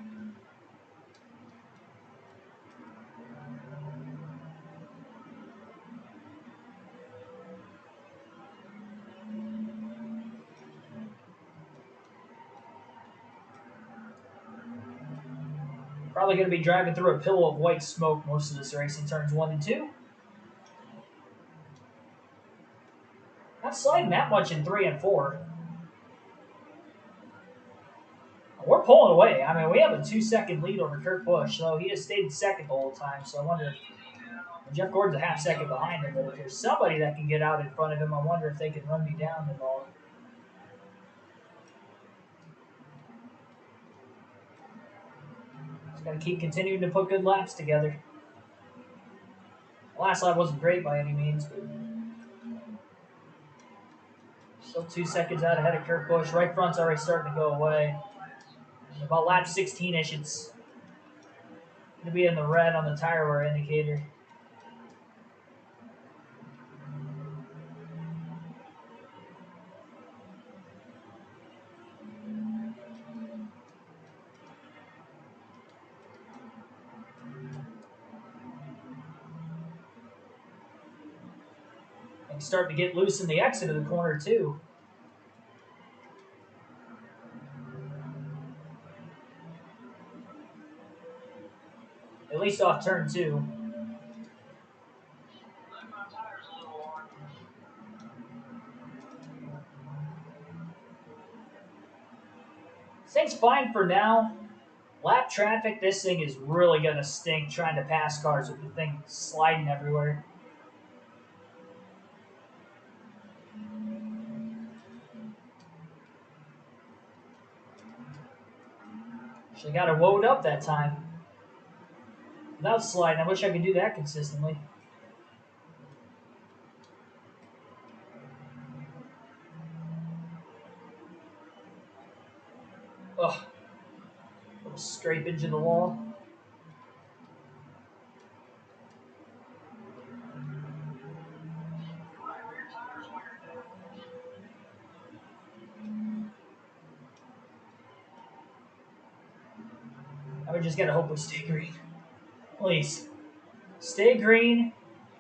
Probably going to be driving through a pillow of white smoke most of this race in turns 1 and 2. Not sliding that much in 3 and 4. We're pulling away. I mean, we have a 2-second lead over Kurt Busch, so he has stayed second the whole time. So I wonder if Jeff Gordon's a half second behind him, but if there's somebody that can get out in front of him, I wonder if they can run me down at all. Just got to keep continuing to put good laps together. The last lap wasn't great by any means, but still 2 seconds out ahead of Kurt Busch. Right front's already starting to go away. About lap 16-ish, it's going to be in the red on the tire wear indicator. And starting to get loose in the exit of the corner, too. At least off turn 2. This thing's fine for now. Lap traffic, this thing is really going to stink trying to pass cars with the thing sliding everywhere. Should have got it woed up that time. Without sliding, I wish I could do that consistently. Ugh. Little scrapage in the wall. I would just gotta hope we stay green. Please. Stay green.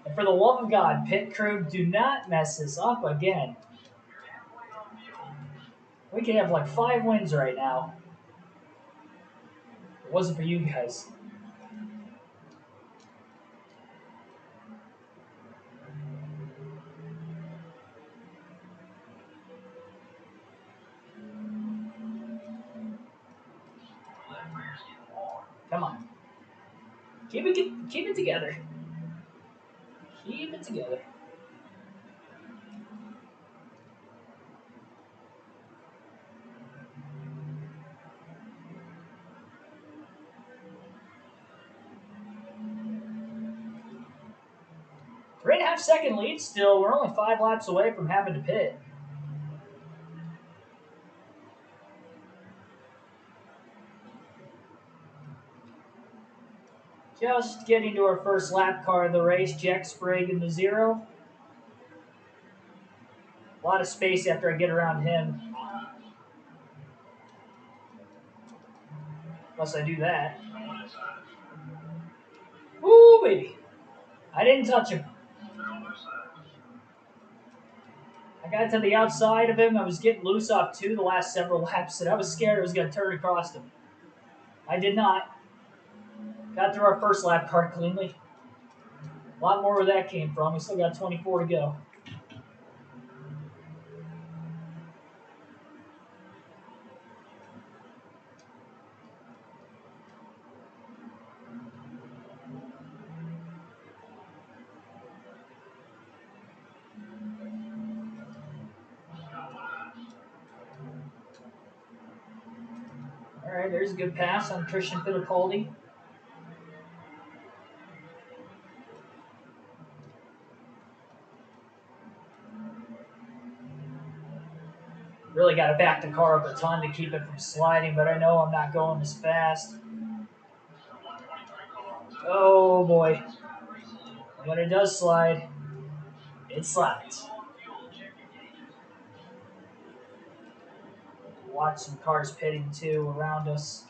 And for the love of God, pit crew, do not mess this up again. We could have like 5 wins right now. If it wasn't for you guys. Come on. Keep it together. Keep it together. Three and a half second lead still. We're only 5 laps away from having to pit. Just getting to our first lap car of the race. Jack Sprague in the 0. A lot of space after I get around him. Unless I do that. Woo, baby. I didn't touch him. I got to the outside of him. I was getting loose off 2 the last several laps, and I was scared I was going to turn across him. I did not. Got through our first lap car cleanly. A lot more where that came from. We still got 24 to go. All right, there's a good pass on Christian Fittipaldi. Really got to back the car up a ton to keep it from sliding, but I know I'm not going as fast. Oh boy. When it does slide, it slides. Watch some cars pitting too around us.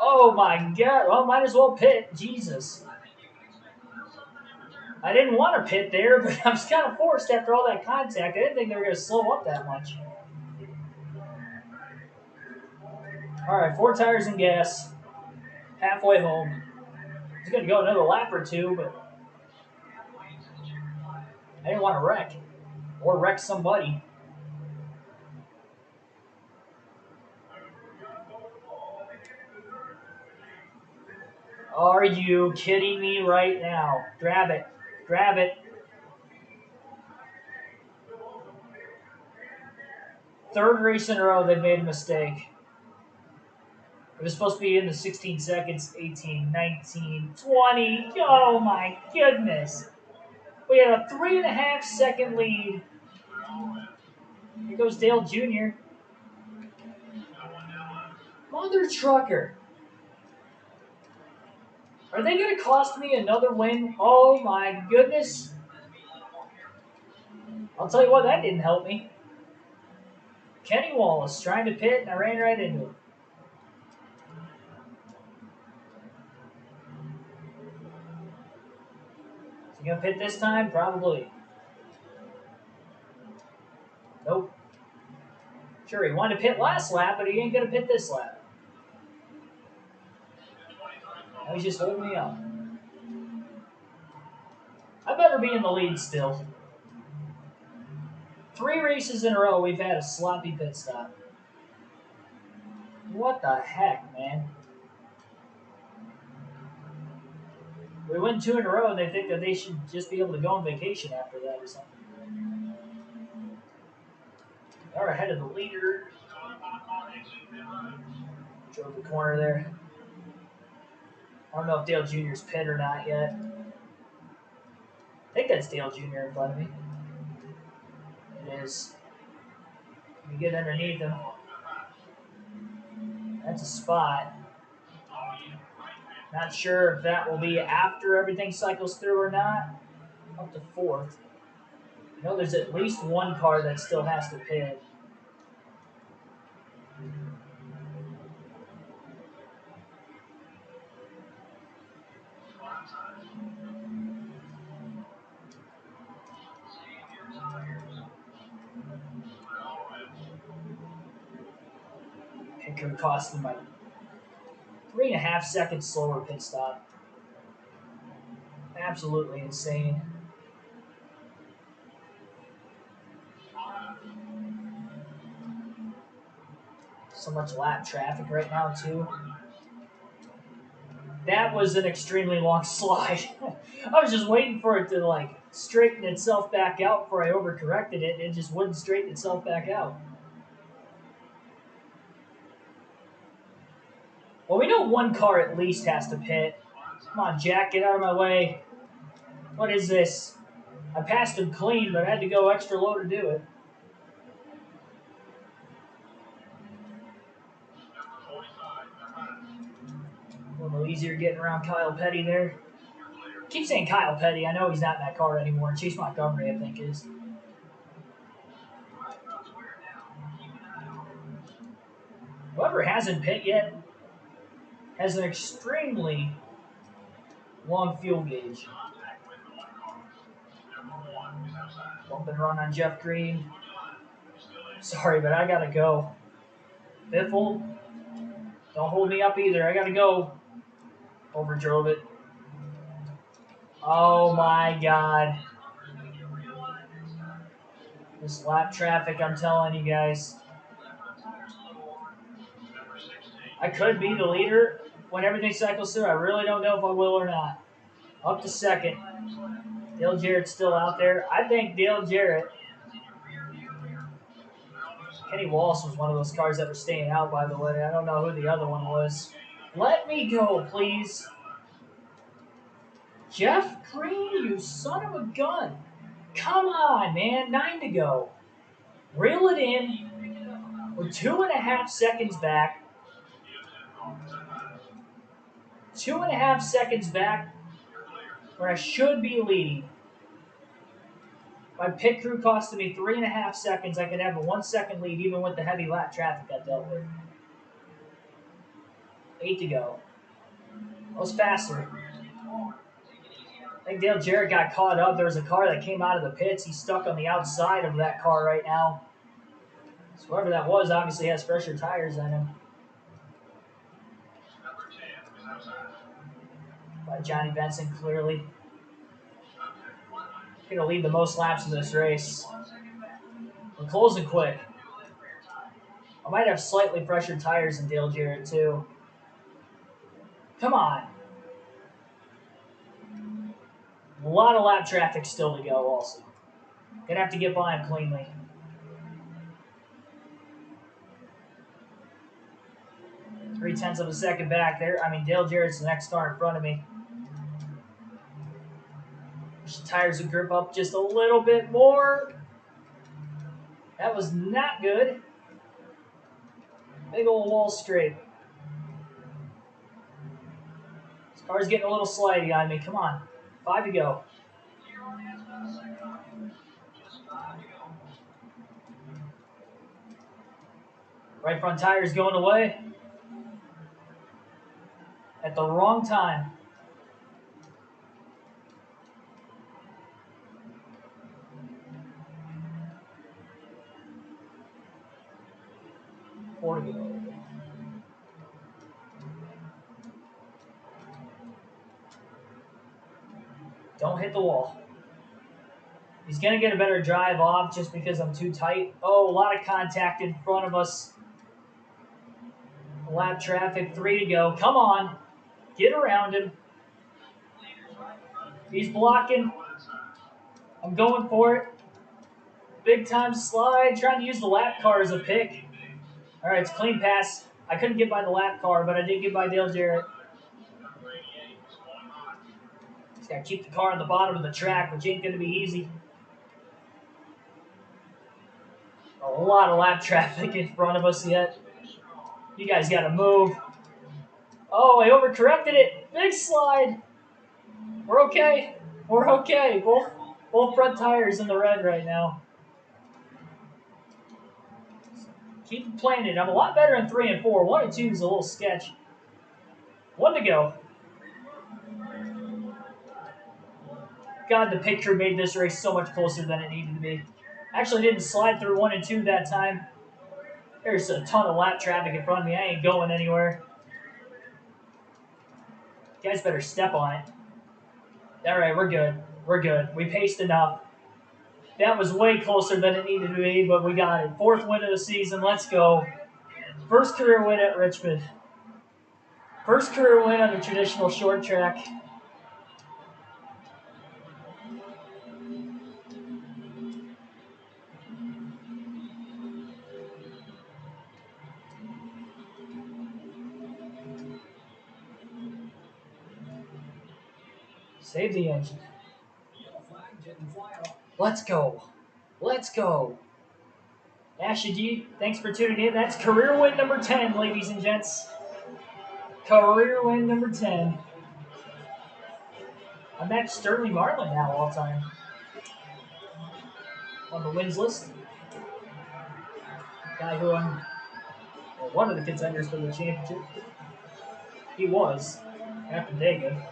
Oh my God. Well, might as well pit. Jesus. I didn't want to pit there, but I was kind of forced after all that contact. I didn't think they were going to slow up that much. All right, 4 tires and gas. Halfway home. It's going to go another lap or 2, but I didn't want to wreck or wreck somebody. Are you kidding me right now? Grab it. Grab it. 3rd race in a row they've made a mistake. It was supposed to be in the 16 seconds, 18, 19, 20. Oh my goodness. We had a 3.5 second lead. Here goes Dale Jr. Mother trucker. Are they going to cost me another win? Oh my goodness. I'll tell you what, that didn't help me. Kenny Wallace trying to pit, and I ran right into him. Is he going to pit this time? Probably. Nope. Sure, he wanted to pit last lap, but he ain't going to pit this lap. Now he's just holding me up. I better be in the lead still. 3 races in a row, we've had a sloppy pit stop. What the heck, man? We win 2 in a row, and they think that they should just be able to go on vacation after that or something. They're ahead of the leader. Drove the corner there. I don't know if Dale Jr.'s pit or not yet. I think that's Dale Jr. in front of me. It is. You get underneath him. That's a spot. Not sure if that will be after everything cycles through or not. Up to fourth. I know there's at least one car that still has to pit. It could cost them like 3.5 seconds slower pit stop. Absolutely insane. So much lap traffic right now too. That was an extremely long slide. I was just waiting for it to like straighten itself back out before I overcorrected it. It just wouldn't straighten itself back out. Well, we know one car at least has to pit. Come on, Jack, get out of my way. What is this? I passed him clean, but I had to go extra low to do it. A little easier getting around Kyle Petty there. I keep saying Kyle Petty. I know he's not in that car anymore. Chase Montgomery, I think, is. Whoever hasn't pit yet has an extremely long fuel gauge. Bump and run on Jeff Green. Sorry, but I gotta go. Biffle, don't hold me up either. I gotta go. Overdrove it. Oh my God. This lap traffic, I'm telling you guys. I could be the leader when everything cycles through. I really don't know if I will or not. Up to second. Dale Jarrett's still out there. I think Dale Jarrett. Kenny Walsh was one of those cars that were staying out, by the way. I don't know who the other one was. Let me go, please. Jeff Green, you son of a gun. Come on, man. 9 to go. Reel it in. We're 2.5 seconds back. 2.5 seconds back where I should be leading. My pit crew costed me 3.5 seconds. I could have a 1 second lead even with the heavy lap traffic I dealt with. 8 to go. I was faster. I think Dale Jarrett got caught up. There was a car that came out of the pits. He's stuck on the outside of that car right now. So whoever that was obviously has fresher tires on him. By Johnny Benson, clearly. Going to lead the most laps in this race. We're closing quick. I might have slightly fresher tires than Dale Jarrett, too. Come on. A lot of lap traffic still to go, also. Going to have to get by him cleanly. Three-tenths of a second back there. I mean, Dale Jarrett's the next car in front of me. Wish the tires would grip up just a little bit more. That was not good. Big old wall straight. This car's getting a little slidey on me. Come on. 5 to go. Right front tire's going away. At the wrong time. Four to go. Don't hit the wall. He's going to get a better drive off just because I'm too tight. Oh, a lot of contact in front of us. Lap traffic, 3 to go. Come on. Get around him. He's blocking. I'm going for it. Big time slide. Trying to use the lap car as a pick. All right, it's clean pass. I couldn't get by the lap car, but I did get by Dale Jarrett. He's got to keep the car on the bottom of the track, which ain't going to be easy. A lot of lap traffic in front of us yet. You guys got to move. Oh, I overcorrected it. Big slide. We're okay. We're okay. Both front tires in the red right now. Keep playing it. I'm a lot better in 3 and 4. 1 and 2 is a little sketch. 1 to go. God, the picture made this race so much closer than it needed to be. Actually, didn't slide through 1 and 2 that time. There's a ton of lap traffic in front of me. I ain't going anywhere. You guys better step on it. All right, we're good. We're good. We paced enough. That was way closer than it needed to be, but we got it. 4th win of the season. Let's go. First career win at Richmond. First career win on the traditional short track. Save the engine. Let's go. Let's go. Ashley G, thanks for tuning in. That's career win number 10, ladies and gents. Career win number 10. I'm at Sterling Marlin now all time. On the wins list. Guy who won one of the contenders for the championship. He was after Talladega.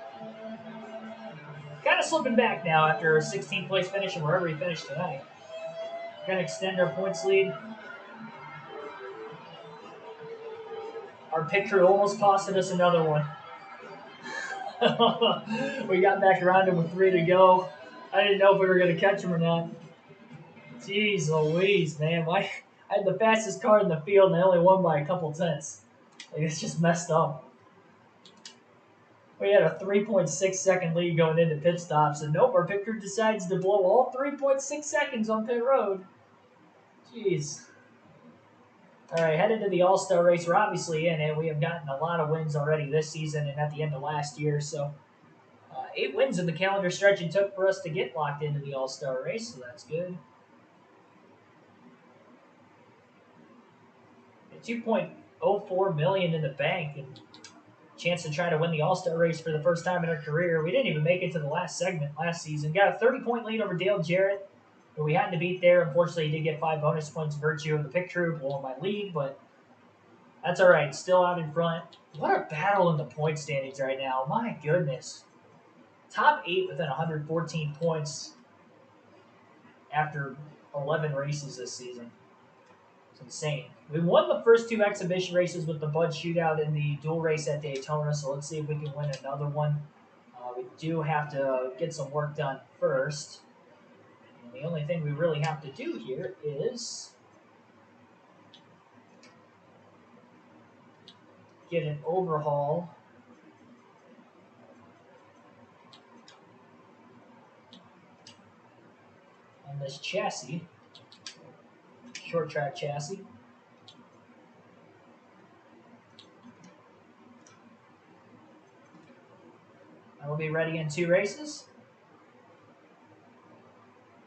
Kind of slipping back now after a 16th place finish and wherever he finished tonight. Gonna extend our points lead. Our pit crew almost costed us another one. We got back around him with 3 to go. I didn't know if we were going to catch him or not. Jeez Louise, man. I had the fastest car in the field and I only won by a couple tenths. Like, it's just messed up. We had a 3.6 second lead going into pit stops, and nope, our pit crew decides to blow all 3.6 seconds on pit road. Jeez. All right, headed to the All-Star race. We're obviously in it. We have gotten a lot of wins already this season and at the end of last year. So 8 wins in the calendar stretch it took for us to get locked into the All-Star race, so that's good. $2.04 million in the bank and chance to try to win the All-Star race for the first time in our career. We didn't even make it to the last segment last season. Got a 30-point lead over Dale Jarrett, who we had to beat there. Unfortunately, he did get 5 bonus points virtue of the pit crew blowing my lead, but that's all right. Still out in front. What a battle in the point standings right now. My goodness. Top 8 within 114 points after 11 races this season. It's insane. We won the first 2 exhibition races with the Bud Shootout in the dual race at Daytona, so let's see if we can win another one. We do have to get some work done first. And the only thing we really have to do here is get an overhaul on this chassis, short track chassis. And we'll be ready in 2 races.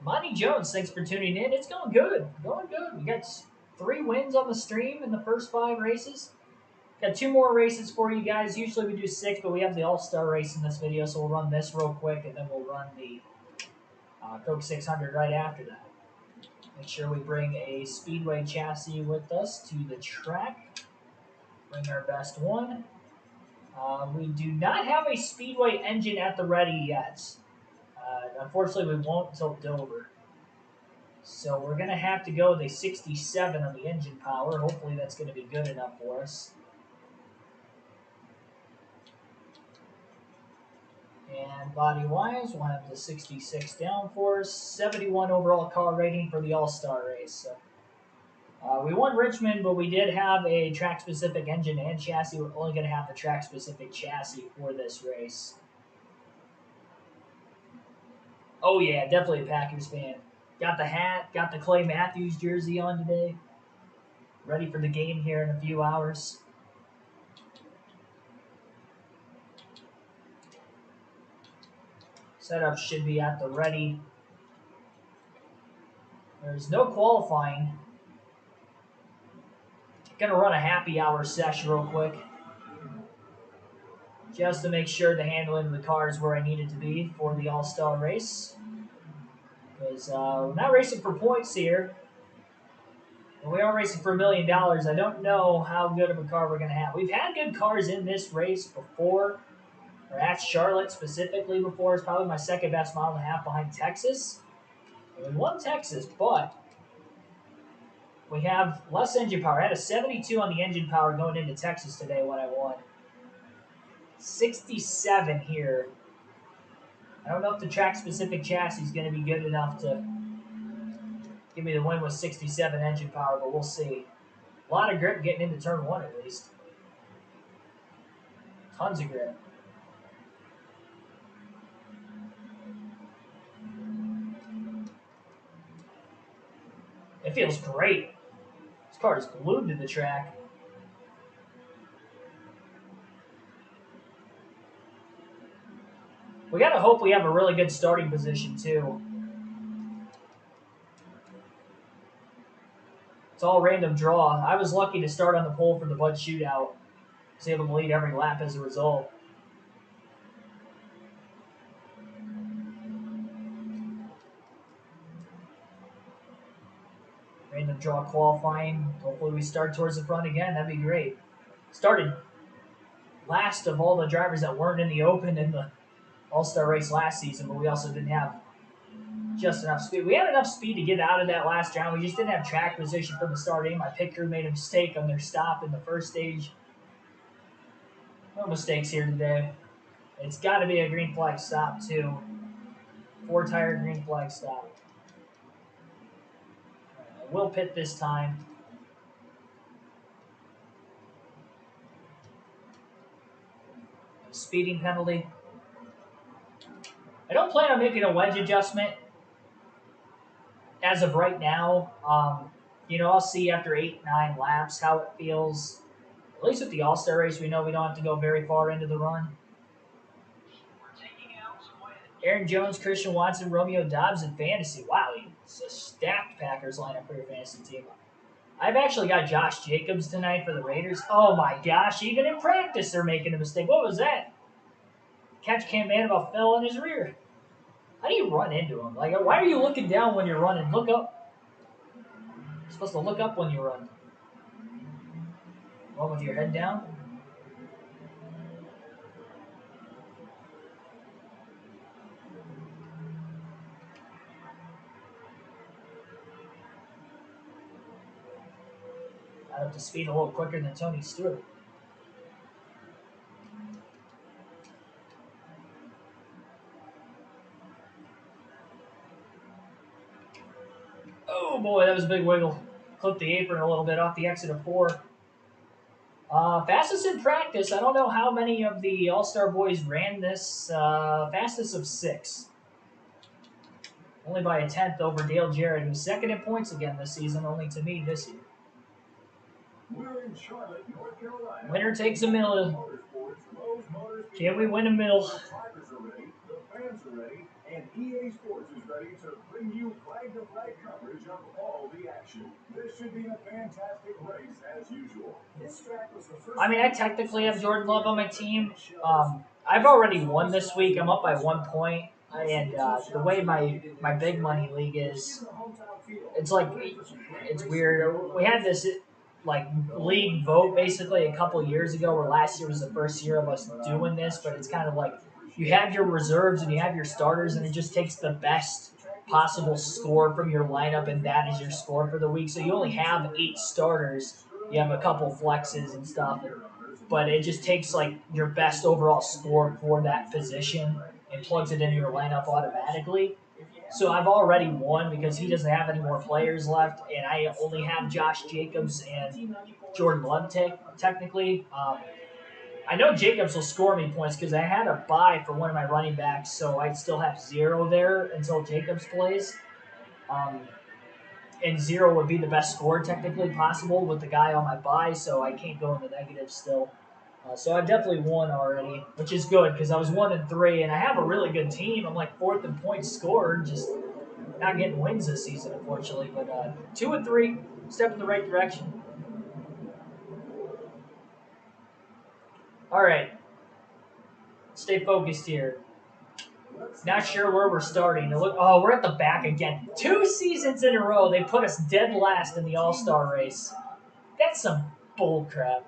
Monty Jones, thanks for tuning in. It's going good. Going good. We got 3 wins on the stream in the first 5 races. Got 2 more races for you guys. Usually we do 6, but we have the All-Star race in this video, so we'll run this real quick, and then we'll run the Coke 600 right after that. Make sure we bring a Speedway chassis with us to the track. Bring our best one. We do not have a Speedway engine at the ready yet. Unfortunately, we won't until Dover. So we're going to have to go with a 67 on the engine power. Hopefully that's going to be good enough for us. And body-wise, we'll have the 66 downforce, 71 overall car rating for the All-Star race. So, we won Richmond, but we did have a track-specific engine and chassis. We're only going to have the track-specific chassis for this race. Oh, yeah, definitely a Packers fan. Got the hat, got the Clay Matthews jersey on today. Ready for the game here in a few hours. Setup should be at the ready. There's no qualifying Gonna run a happy hour session real quick, just to make sure the handling of the car is where I need it to be for the All-Star race. Because we're not racing for points here. And we are racing for $1 million. I don't know how good of a car we're going to have. We've had good cars in this race before, or at Charlotte specifically before. It's probably my second best mile and a half behind Texas. And we won Texas, but we have less engine power. I had a 72 on the engine power going into Texas today when I won. 67 here. I don't know if the track-specific chassis is going to be good enough to give me the win with 67 engine power, but we'll see. A lot of grip getting into turn 1 at least. Tons of grip. It feels great. This car is glued to the track. We got to hope we have a really good starting position, too. It's all random draw. I was lucky to start on the pole for the Bud Shootout. I was able to lead every lap as a result. Random draw qualifying. Hopefully we start towards the front again. That'd be great. Started last of all the drivers that weren't in the Open in the All-Star race last season, but we also didn't have just enough speed. We had enough speed to get out of that last round. We just didn't have track position from the starting. My pit crew made a mistake on their stop in the first stage. No mistakes here today. It's got to be a green flag stop, too. 4-tire green flag stop. I will pit this time. Speeding penalty. I don't plan on making a wedge adjustment as of right now. I'll see after 8-9 laps how it feels. At least with the All-Star race, we know we don't have to go very far into the run. Aaron Jones, Christian Watson, Romeo Dobbs in fantasy. Wow, it's a stacked Packers lineup for your fantasy team. I've actually got Josh Jacobs tonight for the Raiders. Oh my gosh, even in practice they're making a mistake. What was that? Catch Cam Manaville fell in his rear. How do you run into him? Like, why are you looking down when you're running? Look up. You're supposed to look up when you run. Run with your head down. Got up to speed a little quicker than Tony Stewart. Oh boy, that was a big wiggle. Clipped the apron a little bit off the exit of 4. Fastest in practice. I don't know how many of the All-Star boys ran this. Fastest of 6. Only by a 10th over Dale Jarrett, who's second in points again this season, only to me this year. We're in Charlotte, North Carolina. Winner takes a mill. Can we win a mill? The drivers are ready, the fans are ready, and EA Sports is ready to bring you flag-to-flag coverage of all the action. This should be a fantastic race as usual. This track was the first. I mean, I technically have Jordan Love on my team. I've already won this week. I'm up by 1 point. And the way my big money league is, it's weird. We had this league vote basically a couple years ago, where last year was the first year of us doing this, but it's kind of like you have your reserves and you have your starters, and it just takes the best possible score from your lineup, and that is your score for the week. So you only have 8 starters. You have a couple flexes and stuff, but it just takes your best overall score for that position and plugs it into your lineup automatically. So I've already won because he doesn't have any more players left, and I only have Josh Jacobs and Jordan Love technically. I know Jacobs will score me points because I had a bye for one of my running backs, so I'd still have 0 there until Jacobs plays. And 0 would be the best score technically possible with the guy on my bye, so I can't go in the negative still. So I've definitely won already, which is good because I was 1-3, and I have a really good team. I'm 4th in points scored, just not getting wins this season, unfortunately. But 2-3, step in the right direction. All right. Stay focused here. Not sure where we're starting. Look, oh, we're at the back again. 2 seasons in a row, they put us dead last in the All-Star race. That's some bull crap.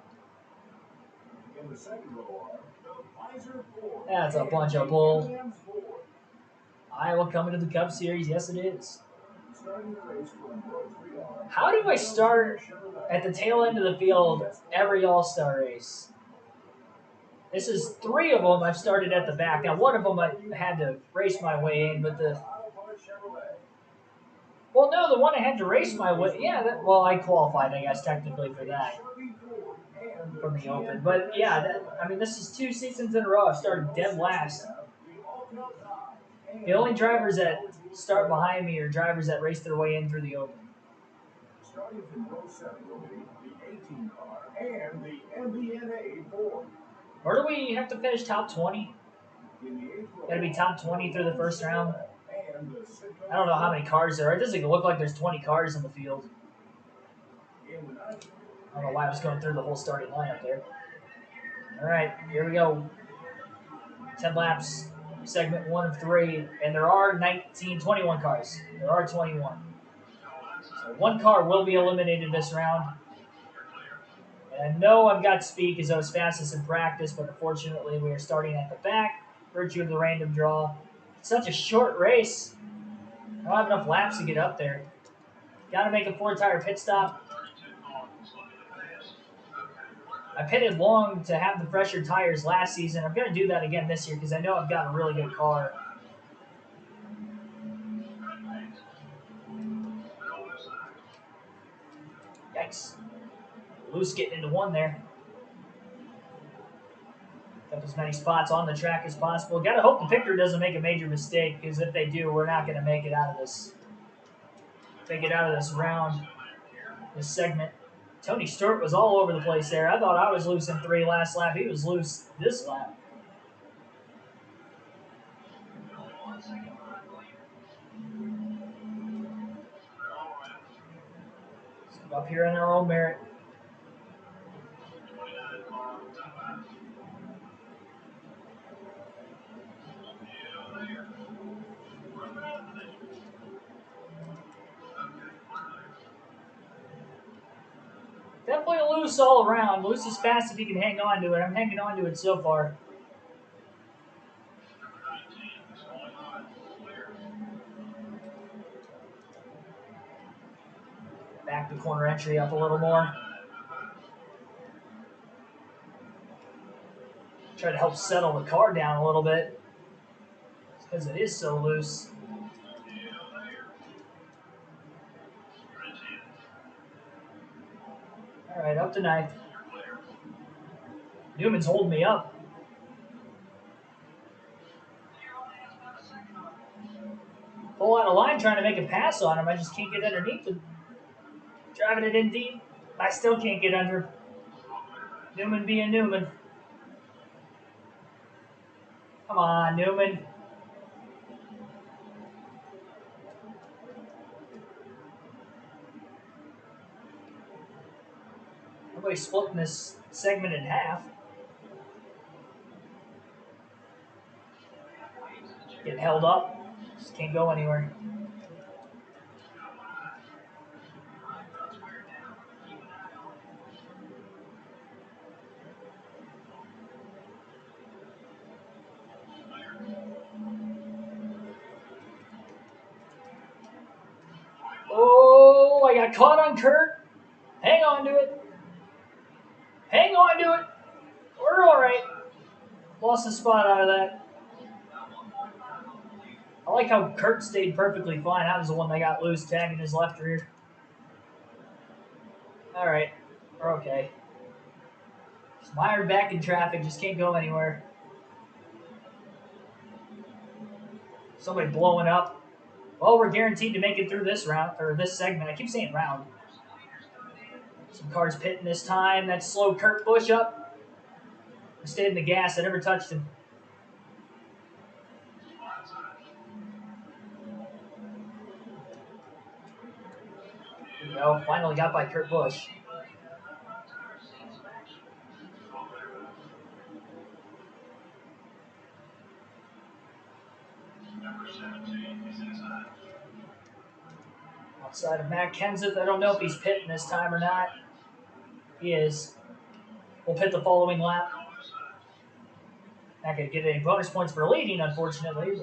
That's a bunch of bull. Iowa coming to the Cup Series. Yes, it is. How do I start at the tail end of the field every All-Star race? This is 3 of them I've started at the back. Now, one of them I had to race my way in, but the... Well, no, the one I had to race my way... Yeah, well, I qualified, I guess, technically for that. From the Open. But, yeah, I mean, this is 2 seasons in a row I've started dead last. The only drivers that start behind me are drivers that race their way in through the Open. Starting from row 7 will be the 18 car and the MBNA 4. Or do we have to finish top 20? Gotta be top 20 through the first round. I don't know how many cars there are. It doesn't look like there's 20 cars in the field. I don't know why I was going through the whole starting lineup there. All right, here we go. 10 laps, segment 1 of 3, and there are 21 cars. There are 21. So 1 car will be eliminated this round. And I know I've got speed because I was fastest in practice, but unfortunately we are starting at the back, virtue of the random draw. It's such a short race. I don't have enough laps to get up there. Got to make a 4-tire pit stop. I pitted long to have the fresher tires last season. I'm going to do that again this year because I know I've got a really good car. Yikes. Loose getting into 1 there. Got as many spots on the track as possible. Got to hope the picker doesn't make a major mistake because if they do, we're not going to make it out of this. Round, this segment. Tony Stewart was all over the place there. I thought I was loose in 3 last lap. He was loose this lap. So up here in our own merit. Definitely loose all around. Loose as fast if he can hang on to it. I'm hanging on to it so far. Back the corner entry up a little more. Try to help settle the car down a little bit because it is so loose. All right, up to 9th. Newman's holding me up. Pull out of line trying to make a pass on him. I just can't get underneath him. Driving it in deep. I still can't get under. Newman being Newman. Come on, Newman. Nobody's splitting this segment in half. Getting held up. Just can't go anywhere. Oh, I got caught on Kurt. Hang on to it. Hang on to it. We're all right. Lost a spot out of that. I like how Kurt stayed perfectly fine. I was the one that got loose, tagging his left rear. All right. We're okay. Just mired back in traffic. Just can't go anywhere. Somebody blowing up. Well, we're guaranteed to make it through this round, or this segment. I keep saying round. Some cars pitting this time. That slowed Kurt Busch up. I stayed in the gas. I never touched him. There we go. Finally got by Kurt Busch. Side of Matt Kenseth. I don't know if he's pitting this time or not. He is. We'll pit the following lap. Not going to get any bonus points for leading, unfortunately.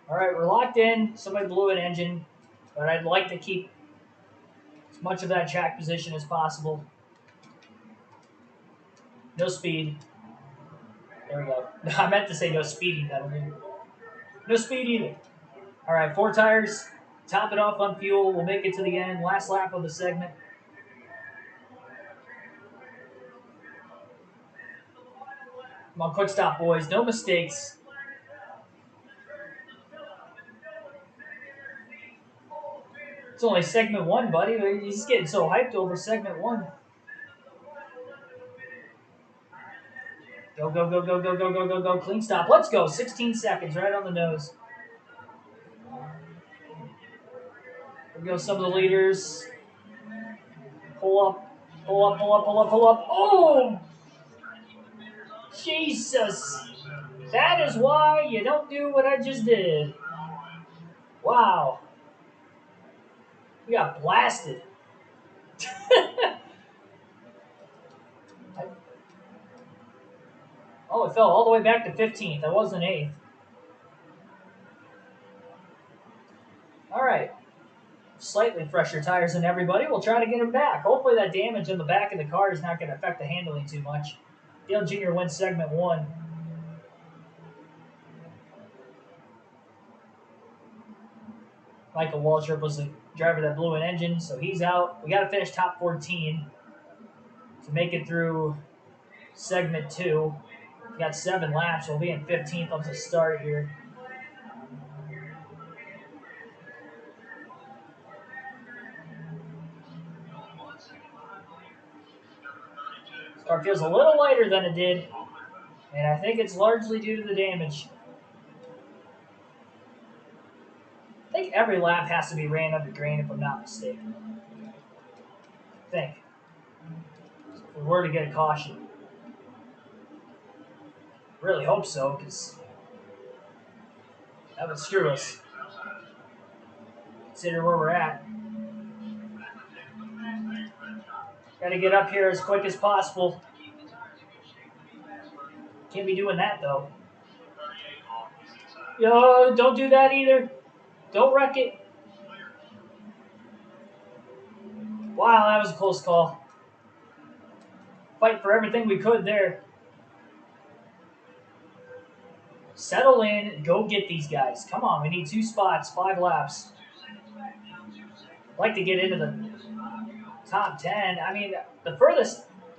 All right, we're locked in. Somebody blew an engine, but I'd like to keep as much of that track position as possible. No speed. There we go. I meant to say no speeding penalty. No speed either. All right, 4 tires. Top it off on fuel. We'll make it to the end. Last lap of the segment. Come on, quick stop, boys. No mistakes. It's only segment 1, buddy. He's getting so hyped over segment 1. Go, go, go, go, go, go, go, go, go. Clean stop. Let's go. 16 seconds, right on the nose. Here go some of the leaders. Pull up, pull up, pull up, pull up, pull up. Oh! Jesus! That is why you don't do what I just did. Wow. We got blasted. Oh, it fell all the way back to 15th. I wasn't 8th. All right. Slightly fresher tires than everybody. We'll try to get them back. Hopefully that damage in the back of the car is not going to affect the handling too much. Dale Jr. wins segment 1. Michael Waltrip was the driver that blew an engine, so he's out. We got to finish top 14 to make it through segment 2. We got 7 laps. We'll be in 15th on the start here. Car feels a little lighter than it did, and I think it's largely due to the damage. I think every lap has to be ran under green if I'm not mistaken. I think. If we were to get a caution. Really hope so, because that would screw us. Consider where we're at. Got to get up here as quick as possible. Can't be doing that, though. Yo, don't do that either. Don't wreck it. Wow, that was a close call. Fight for everything we could there. Settle in. Go get these guys. Come on, we need 2 spots, 5 laps. I'd like to get into the top 10. I mean, the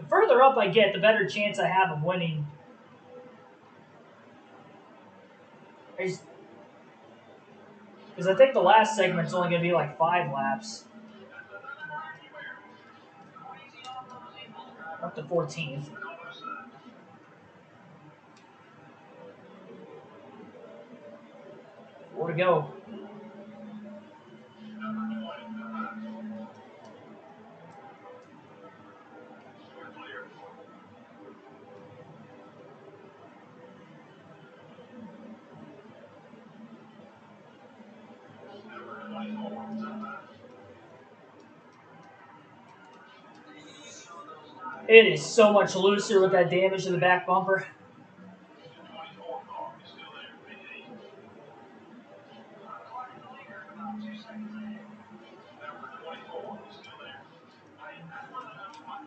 further up I get, the better chance I have of winning. Because I think the last segment's only going to be like 5 laps. Up to 14th. 4 to go. It is so much looser with that damage to the back bumper.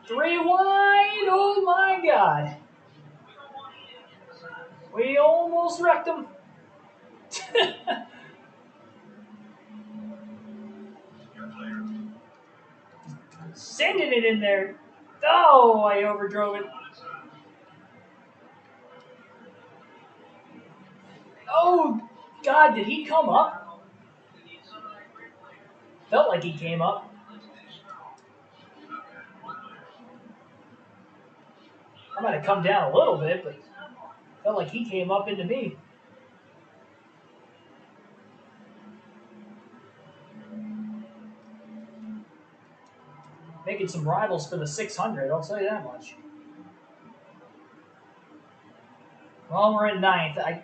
Three wide, oh my God. We almost wrecked them. Sending it in there. Oh, I overdrove it. Oh, God, did he come up? Felt like he came up. I might have come down a little bit, but felt like he came up into me. Making some rivals for the 600, I'll tell you that much. Well, we're in 9th.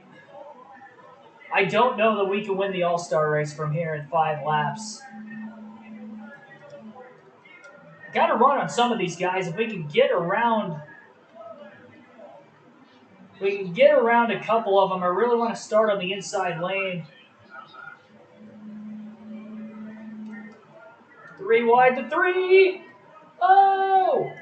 I don't know that we can win the All-Star race from here in 5 laps. Got to run on some of these guys. If we can get around, a couple of them. I really want to start on the inside lane. 3 wide to 3. Oh!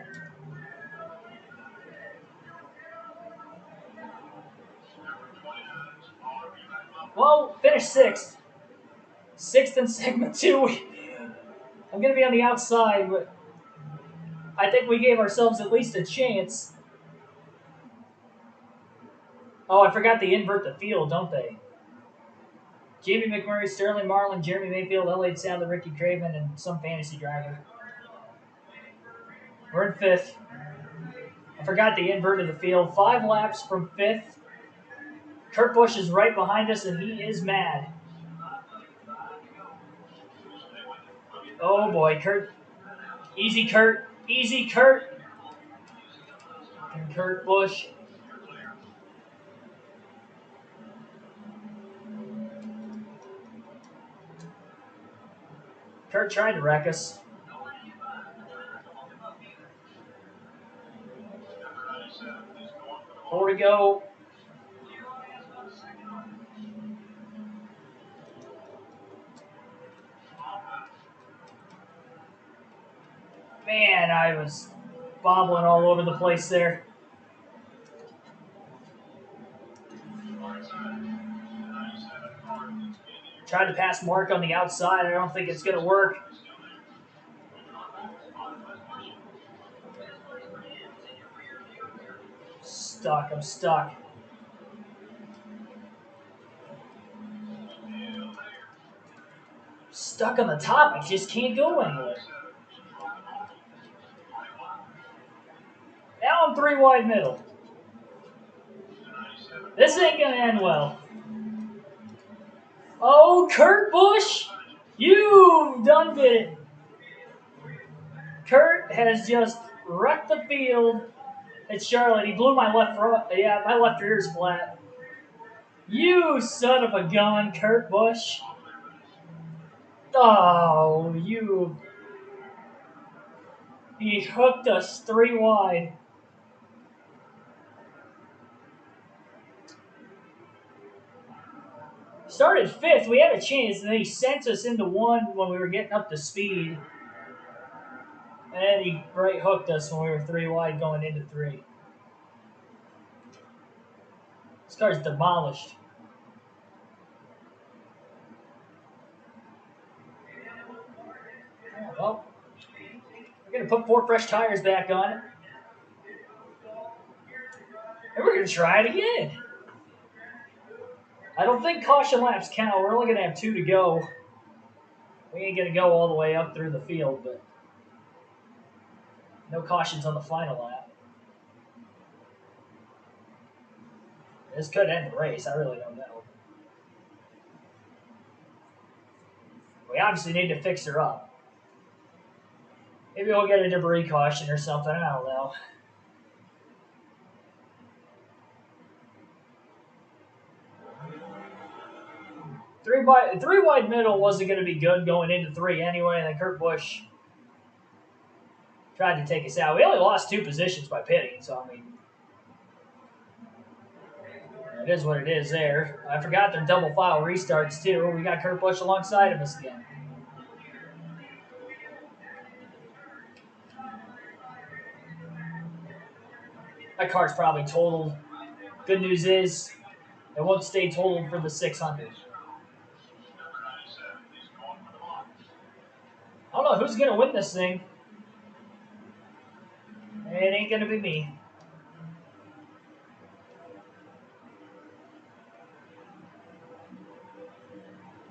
Well, finished 6th. 6th in segment 2. I'm going to be on the outside, but I think we gave ourselves at least a chance. Oh, I forgot they invert the field, don't they? Jamie McMurray, Sterling Marlin, Jeremy Mayfield, L.A. Sadler, Ricky Craven, and some fantasy driver. We're in 5th. I forgot they inverted the field. 5 laps from 5th. Kurt Busch is right behind us, and he is mad. Oh, boy, Kurt. Easy, Kurt. Easy, Kurt. And Kurt Busch. Kurt tried to wreck us. 4 to go. Man, I was bobbling all over the place there. Tried to pass Mark on the outside. I don't think it's going to work. I'm stuck. Stuck on the top. I just can't go anywhere. Now I'm 3 wide middle. This ain't going to end well. Oh, Kurt Busch, you've done did it. Kurt has just wrecked the field at Charlotte. He blew my left front. Yeah, my left rear's flat. You son of a gun, Kurt Busch. Oh, you. He hooked us 3 wide. Started 5th. We had a chance, and then he sent us into 1 when we were getting up to speed. And then he right hooked us when we were 3 wide going into 3. This car's demolished. Oh, well, we're going to put 4 fresh tires back on it. And we're going to try it again. I don't think caution laps count. We're only going to have 2 to go. We ain't going to go all the way up through the field, but no cautions on the final lap. This could end the race. I really don't know. We obviously need to fix her up. Maybe we'll get a debris caution or something. I don't know. Three wide middle wasn't going to be good going into 3 anyway, and then Kurt Busch tried to take us out. We only lost 2 positions by pitting, so I mean, it is what it is there. I forgot their double file restarts too. We got Kurt Busch alongside of us again. That car's probably totaled. Good news is, it won't stay totaled for the 600. I don't know who's going to win this thing. It ain't going to be me.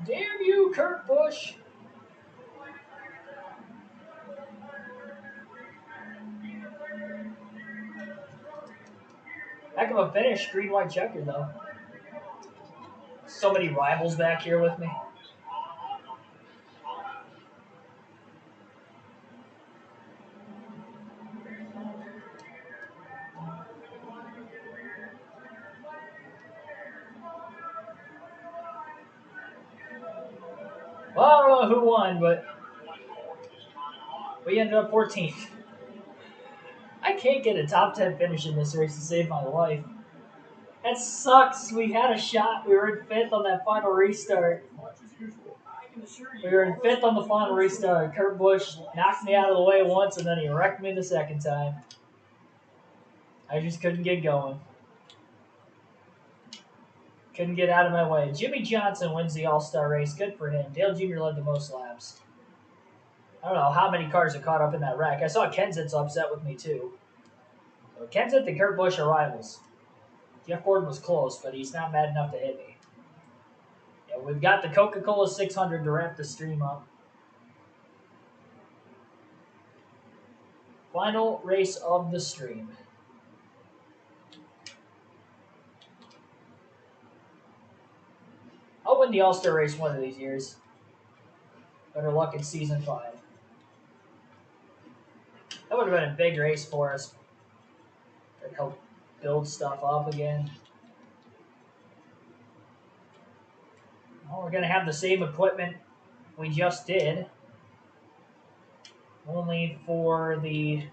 Damn you, Kurt Busch. Heck of a finish, green, white checker, though. So many rivals back here with me. know who won, but we ended up 14th. I can't get a top 10 finish in this race to save my life. That sucks. We had a shot. We were in 5th on that final restart. We were in 5th on the final restart. Kurt Busch knocked me out of the way once, and then he wrecked me the second time. I just couldn't get going. Couldn't get out of my way. Jimmy Johnson wins the All-Star race. Good for him. Dale Jr. led the most laps. I don't know how many cars are caught up in that wreck. I saw Kenseth's upset with me, too. Kenseth and Kurt Busch are rivals. Jeff Gordon was close, but he's not mad enough to hit me. Yeah, we've got the Coca-Cola 600 to wrap the stream up. Final race of the stream. I'll win the All-Star race one of these years. Better luck in Season 5. That would have been a big race for us. It'd help build stuff up again. Well, we're going to have the same equipment we just did. Only for the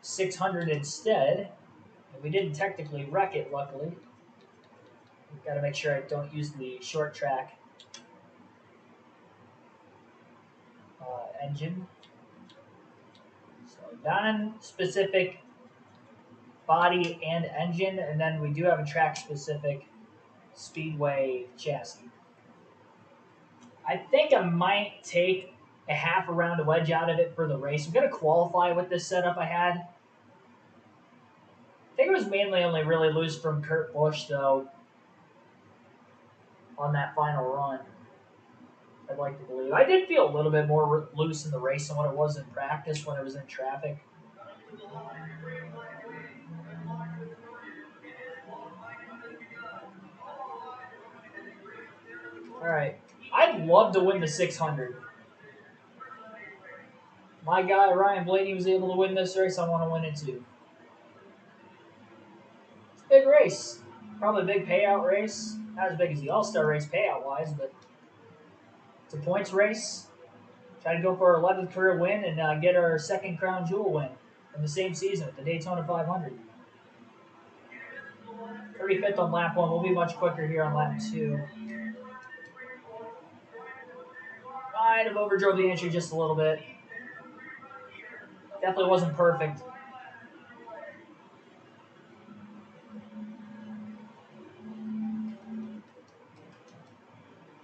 600 instead. And we didn't technically wreck it, luckily. We've got to make sure I don't use the short track engine. So non-specific body and engine, and then we do have a track-specific speedway chassis. I think I might take a half a round wedge out of it for the race. I'm going to qualify with this setup I had. I think it was mainly only really loose from Kurt Busch, though, on that final run. I'd like to believe. I did feel a little bit more loose in the race than what it was in practice when it was in traffic. All right. I'd love to win the 600. My guy, Ryan Blaney, was able to win this race. I want to win it too. It's a big race. Probably a big payout race. Not as big as the All-Star race payout-wise, but it's a points race. Try to go for our 11th career win and get our second crown jewel win in the same season at the Daytona 500. 35th on lap 1. We'll be much quicker here on lap 2. Might have overdrove the entry just a little bit. Definitely wasn't perfect.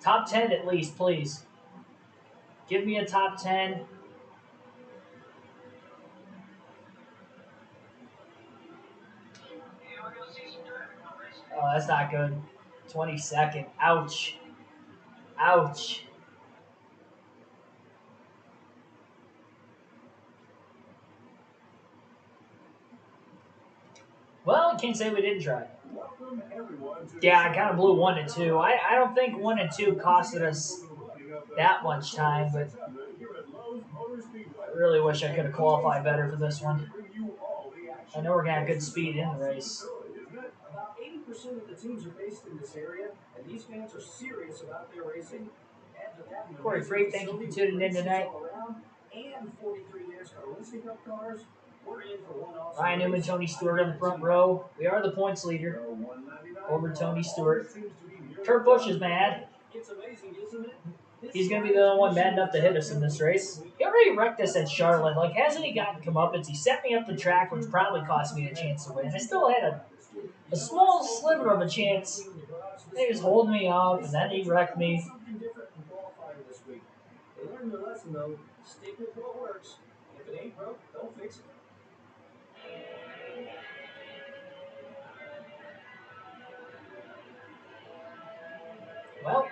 Top 10 at least, please. Give me a top 10. Oh, that's not good. 22nd. Ouch. Ouch. Well, I can't say we didn't try. Yeah, I kind of blew 1 and 2. I don't think 1 and 2 costed us that much time, but I really wish I could have qualified better for this one. I know we're going to have good speed in the race. About 80% of the teams are based in this area, and these fans are serious about their racing. Corey Freight, thank you for tuning in tonight. And 43 NASCAR Racing Cup cars. We're in for one awesome Ryan Newman, Tony Stewart on the front row. We are the points leader over Tony Stewart. Kurt Busch is mad. It's amazing, isn't it? He's going to be the only one mad enough to hit us in this race. He already wrecked us at Charlotte. Like, hasn't he gotten comeuppance? He set me up the track, which probably cost me a chance to win. I still had a small sliver of a chance. He was holding me up, and then he wrecked me. Something different in qualifying this week. They learned their lesson, though. Stick with what works. If it ain't broke, don't fix it. Well,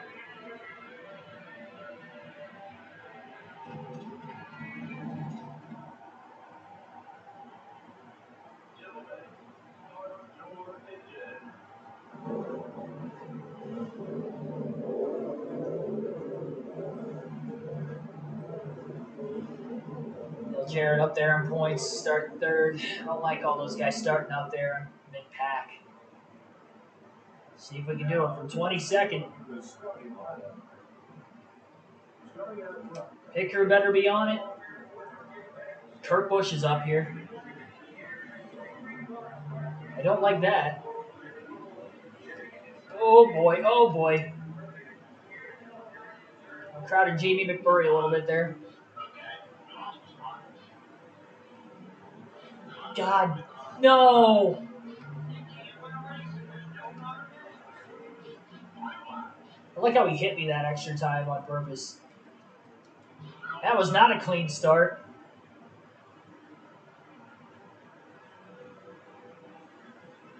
Jared up there in points, starting 3rd. I don't like all those guys starting out there mid-pack. See if we can do it from 22nd. The starting lineup. Starting out front. Pit crew better be on it. Kurt Busch is up here. I don't like that. Oh boy, oh boy. I crowded Jamie McMurray a little bit there. God, no! I like how he hit me that extra time on purpose. That was not a clean start.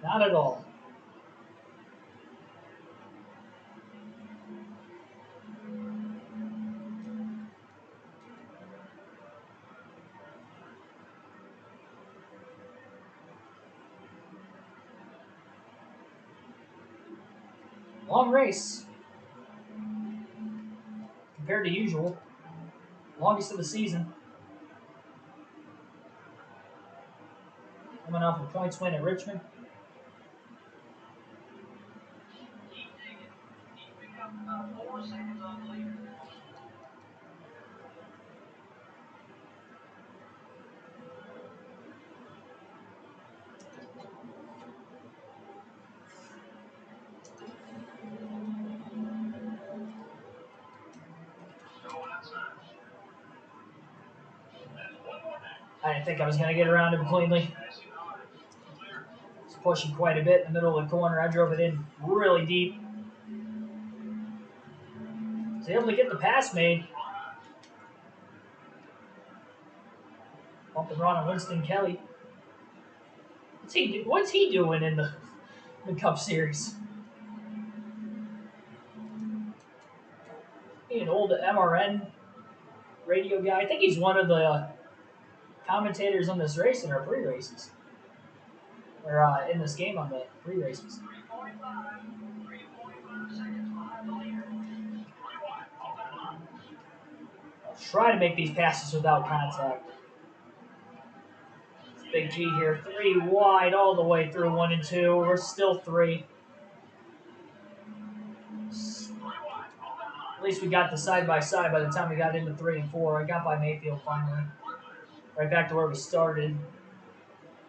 Not at all. Long race. Compared to usual. Longest of the season. Coming off a points win at Richmond. I didn't think I was going to get around him cleanly. He's pushing quite a bit in the middle of the corner. I drove it in really deep. Was able to get the pass made. Bump and run on Winston Kelly. What's he doing in the Cup Series? He an old MRN radio guy. I think he's one of the commentators on this race in our pre-races. Or in this game on the pre-races. I'll try to make these passes without contact. It's Big G here. 3 wide all the way through 1 and 2. We're still 3. At least we got the side-by-side by the time we got into 3 and 4. I got by Mayfield finally. Right back to where we started.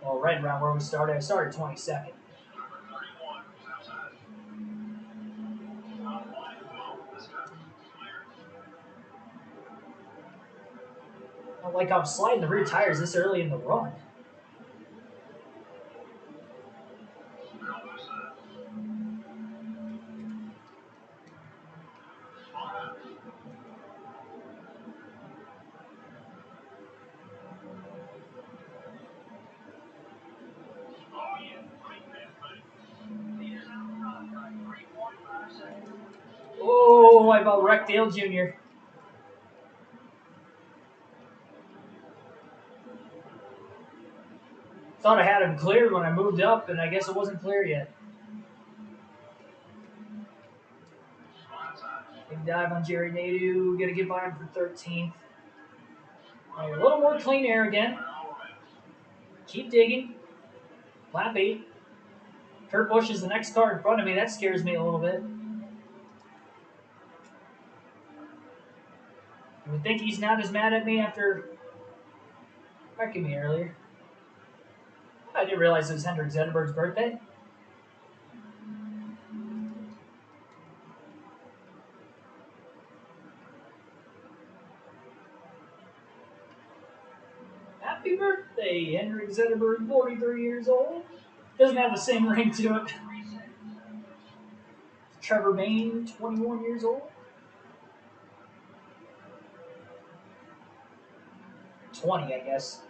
Well, right around where we started. I started 22nd. I don't like how I'm sliding the rear tires this early in the run. Oh, I about wrecked Dale Jr. Thought I had him cleared when I moved up, and I guess it wasn't clear yet. Big dive on Jerry Nadeau. Gonna get by him for 13th. Right, a little more clean air again. Keep digging. Lap 8. Kurt Busch is the next car in front of me. That scares me a little bit. You would think he's not as mad at me after wrecking me earlier. I didn't realize it was Hendrik Zetterberg's birthday. Happy birthday, Hendrik Zetterberg, 43 years old. Doesn't have the same ring to it. Trevor Bain, 21 years old. 20, I guess.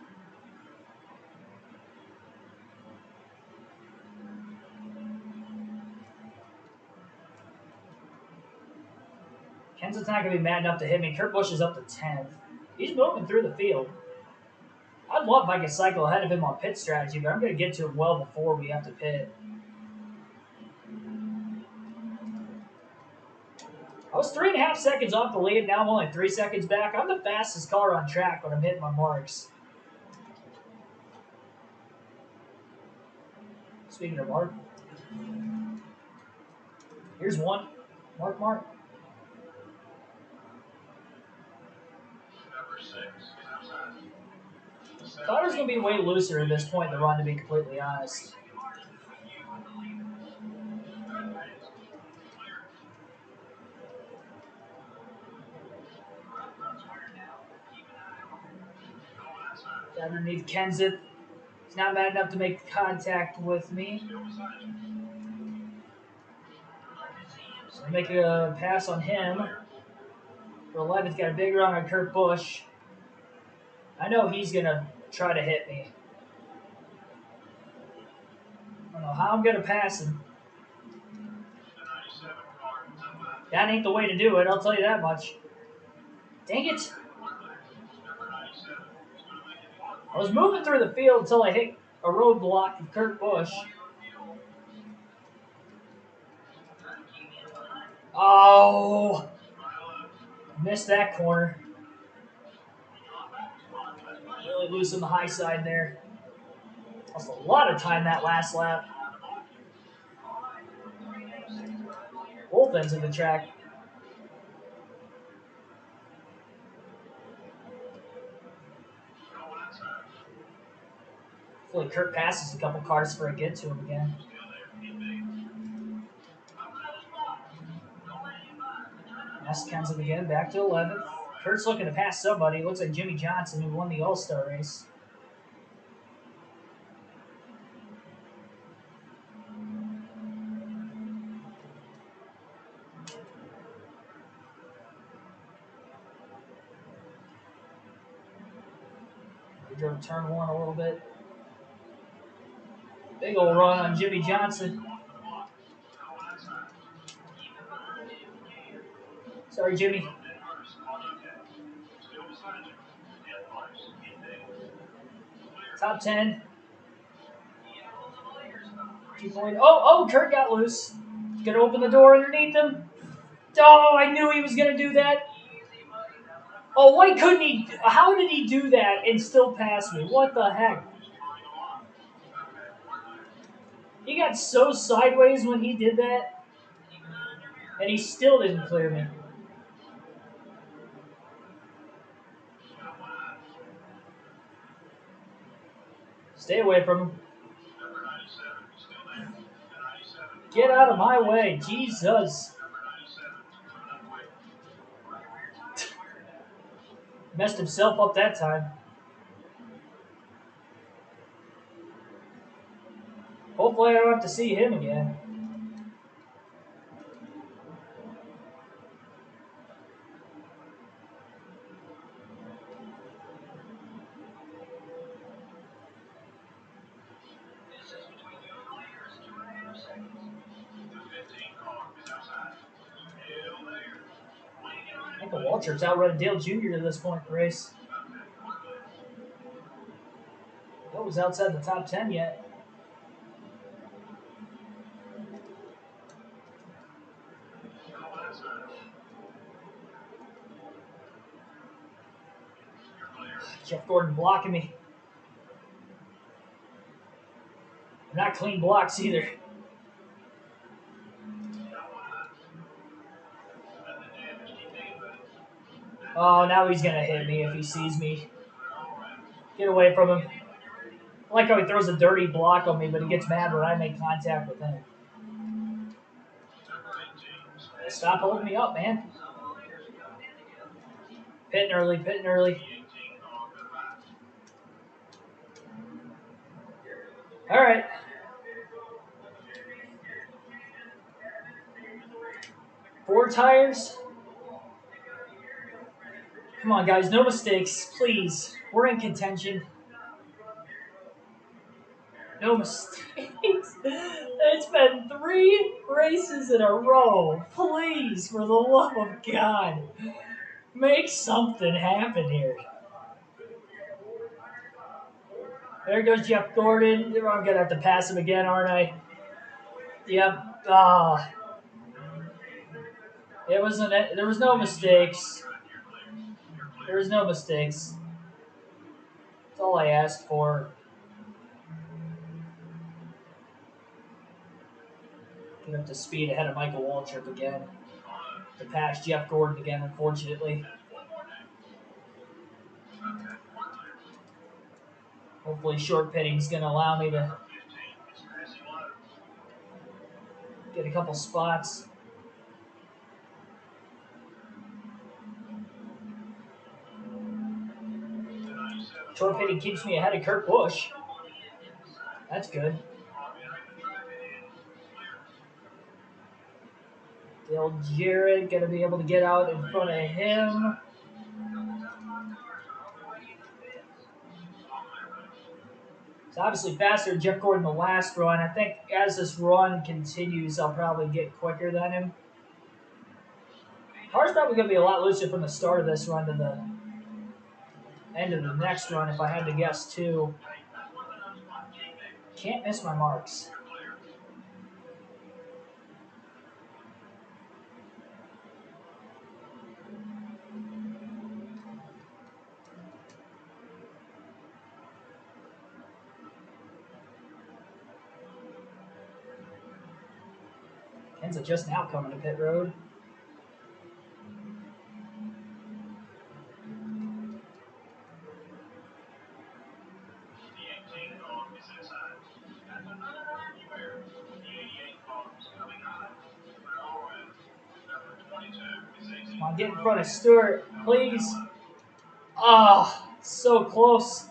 Kenseth's not going to be mad enough to hit me. Kurt Busch is up to 10th. He's moving through the field. I'd love if I could cycle ahead of him on pit strategy, but I'm going to get to him well before we have to pit. I was 3.5 seconds off the lead. Now I'm only 3 seconds back. I'm the fastest car on track when I'm hitting my marks. Speaking of mark, here's one. Mark. Thought it was going to be way looser at this point in the run, to be completely honest. Underneath Kenseth. He's not bad enough to make contact with me. So I make a pass on him. For 11th, got a big run on Kurt Busch. I know he's going to try to hit me. I don't know how I'm going to pass him. That ain't the way to do it, I'll tell you that much. Dang it. I was moving through the field until I hit a roadblock of Kurt Busch. Oh, missed that corner. Really loose on the high side there. Lost a lot of time that last lap. Both ends of the track. Hopefully Kurt passes a couple cars before I get to him again. That's Kenseth again, back to 11th. Kurt's looking to pass somebody. It looks like Jimmy Johnson, who won the All-Star race. We drove turn one a little bit. Big old run on Jimmy Johnson. Sorry, Jimmy. Top 10. 2 Oh, Kurt got loose. Gonna open the door underneath him. Oh, I knew he was gonna do that. Oh, why couldn't he? How did he do that and still pass me? What the heck? He got so sideways when he did that, and he still didn't clear me. Stay away from him. Get out of my way, Jesus. Messed himself up that time. Hopefully I don't have to see him again. Michael Waltrip's outrunning Dale Jr. to this point in the race. That was outside the top 10 yet. Jeff Gordon blocking me. Not clean blocks either. Oh, now he's going to hit me if he sees me. Get away from him. I like how he throws a dirty block on me, but he gets mad when I make contact with him. Stop holding me up, man. Pitting early. All right. Four tires. Come on, guys. No mistakes, please. We're in contention. No mistakes. It's been 3 races in a row. Please, for the love of God, make something happen here. There goes Jeff Gordon. I'm going to have to pass him again, aren't I? Yep. There was no mistakes. There was no mistakes. That's all I asked for. Get up to speed ahead of Michael Waltrip again. to pass Jeff Gordon again, unfortunately. Hopefully short pitting is going to allow me to get a couple spots. Short pitting keeps me ahead of Kurt Busch. That's good. Dale Jarrett going to be able to get out in front of him. It's obviously faster than Jeff Gordon the last run. I think as this run continues, I'll probably get quicker than him. Car's probably going to be a lot looser from the start of this run to the end of the next run, if I had to guess, too. Can't miss my marks. Ken's just now coming to pit road. Come on, get in front of Stewart, please. Ah, oh, so close.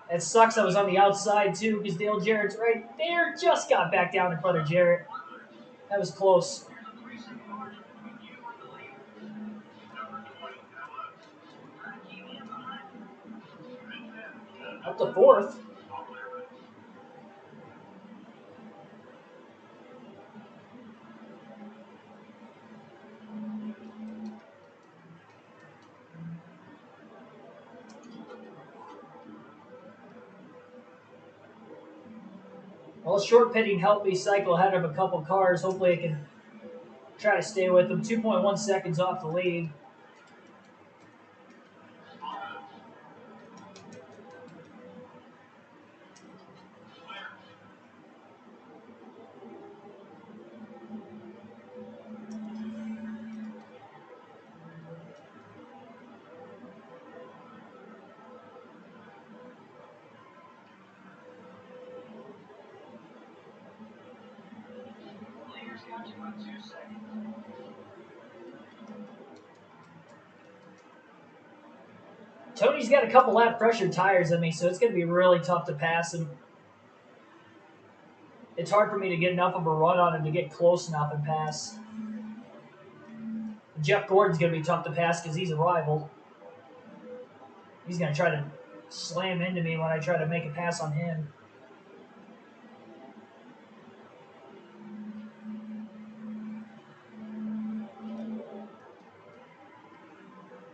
It sucks I was on the outside, too, because Dale Jarrett's right there. Just got back down in front of Jarrett. That was close. Up to fourth. Well, short pitting helped me cycle ahead of a couple cars. Hopefully I can try to stay with them. 2.1 seconds off the lead. Tony's got a couple lap pressure tires on me, so it's going to be really tough to pass him. It's hard for me to get enough of a run on him to get close enough and pass. Jeff Gordon's going to be tough to pass because he's a rival. He's going to try to slam into me when I try to make a pass on him.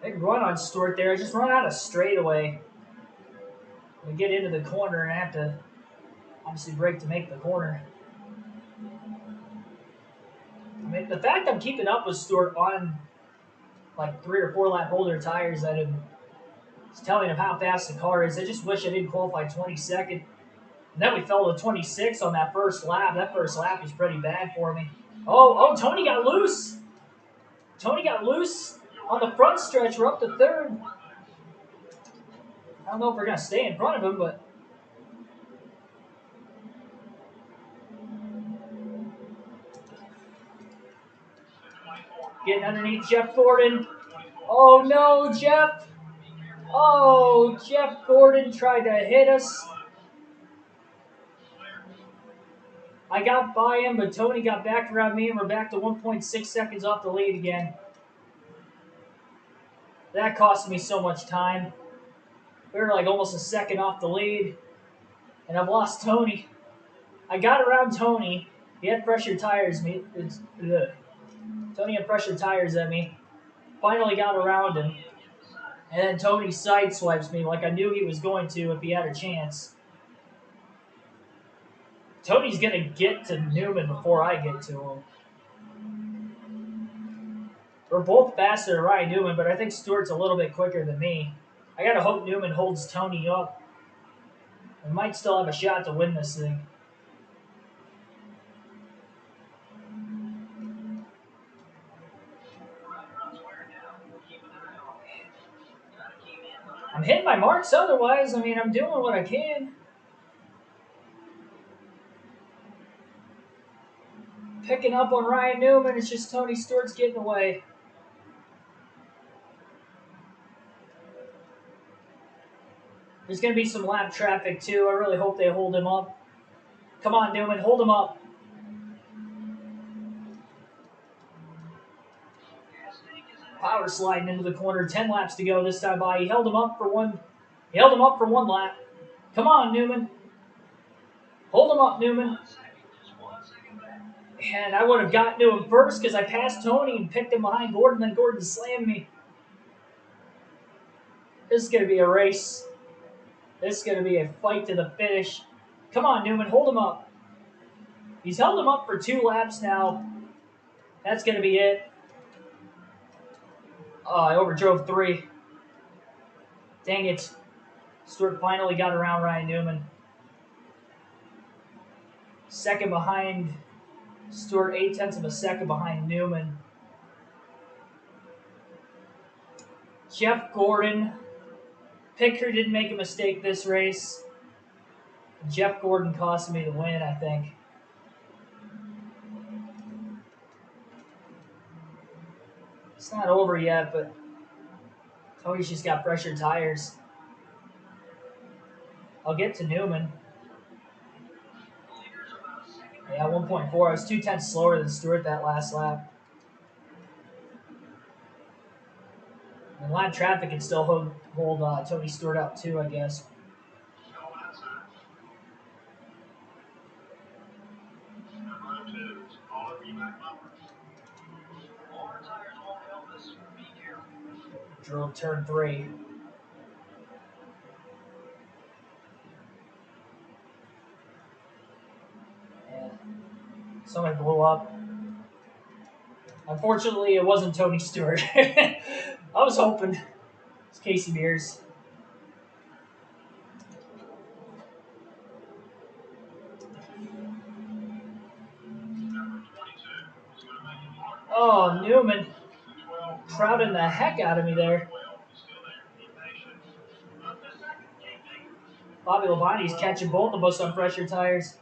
Big run on Stewart there. I just run out of straightaway. We get into the corner and I have to obviously brake to make the corner. I mean, the fact I'm keeping up with Stewart on like 3 or 4 lap holder tires that is telling him how fast the car is. I just wish I didn't qualify 22nd. And then we fell to 26 on that first lap. That first lap was pretty bad for me. Oh, Tony got loose. Tony got loose on the front stretch. We're up to third. I don't know if we're going to stay in front of him, but getting underneath Jeff Gordon. Oh, no, Jeff. Oh, Jeff Gordon tried to hit us. I got by him, but Tony got back around me, and we're back to 1.6 seconds off the lead again. That cost me so much time. We were like almost a second off the lead, and I've lost Tony. I got around Tony. He had pressure tires. Tony had pressure tires at me. Finally got around him. And then Tony sideswipes me like I knew he was going to if he had a chance. Tony's going to get to Newman before I get to him. We're both faster than Ryan Newman, but I think Stewart's a little bit quicker than me. I got to hope Newman holds Tony up. We might still have a shot to win this thing. I'm hitting my marks otherwise. I mean, I'm doing what I can. Picking up on Ryan Newman. It's just Tony Stewart's getting away. There's going to be some lap traffic, too. I really hope they hold him up. Come on, Newman. Hold him up. Power sliding into the corner. 10 laps to go this time by. He held him up for one. He held him up for one lap. Come on, Newman. Hold him up, Newman. And I would have gotten to him first because I passed Tony and picked him behind Gordon. Then Gordon slammed me. This is going to be a race. This is going to be a fight to the finish. Come on, Newman. Hold him up. He's held him up for 2 laps now. That's going to be it. Oh, I overdrove 3. Dang it. Stewart finally got around Ryan Newman. Second behind Stewart, 0.8 of a second behind Newman. Jeff Gordon. Picker didn't make a mistake this race. Jeff Gordon cost me the win, I think. It's not over yet, but Tony's just got pressure tires. I'll get to Newman. Yeah, 1.4. I was 0.2 slower than Stewart that last lap. And lap traffic can still hold Tony Stewart up too, I guess. Drove turn 3. And somebody blew up. Unfortunately, it wasn't Tony Stewart. I was hoping. It's Casey Mears. Oh, Newman. Crowding the heck out of me there. Bobby Labonte's catching both of us on pressure tires.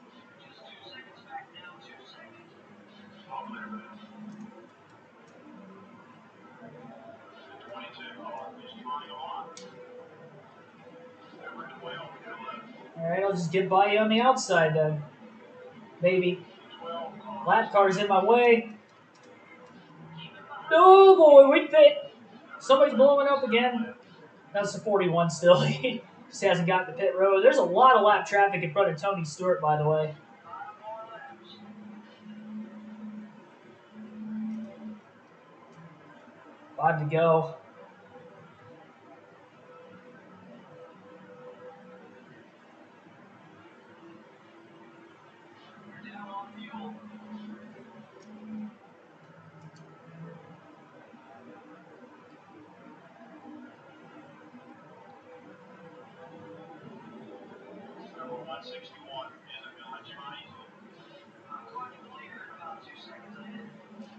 All right, I'll just get by you on the outside then. Maybe. Lap car's in my way. No, boy, we fit. Somebody's blowing up again. That's the 41 still. He just hasn't gotten to pit road. There's a lot of lap traffic in front of Tony Stewart, by the way. Five to go.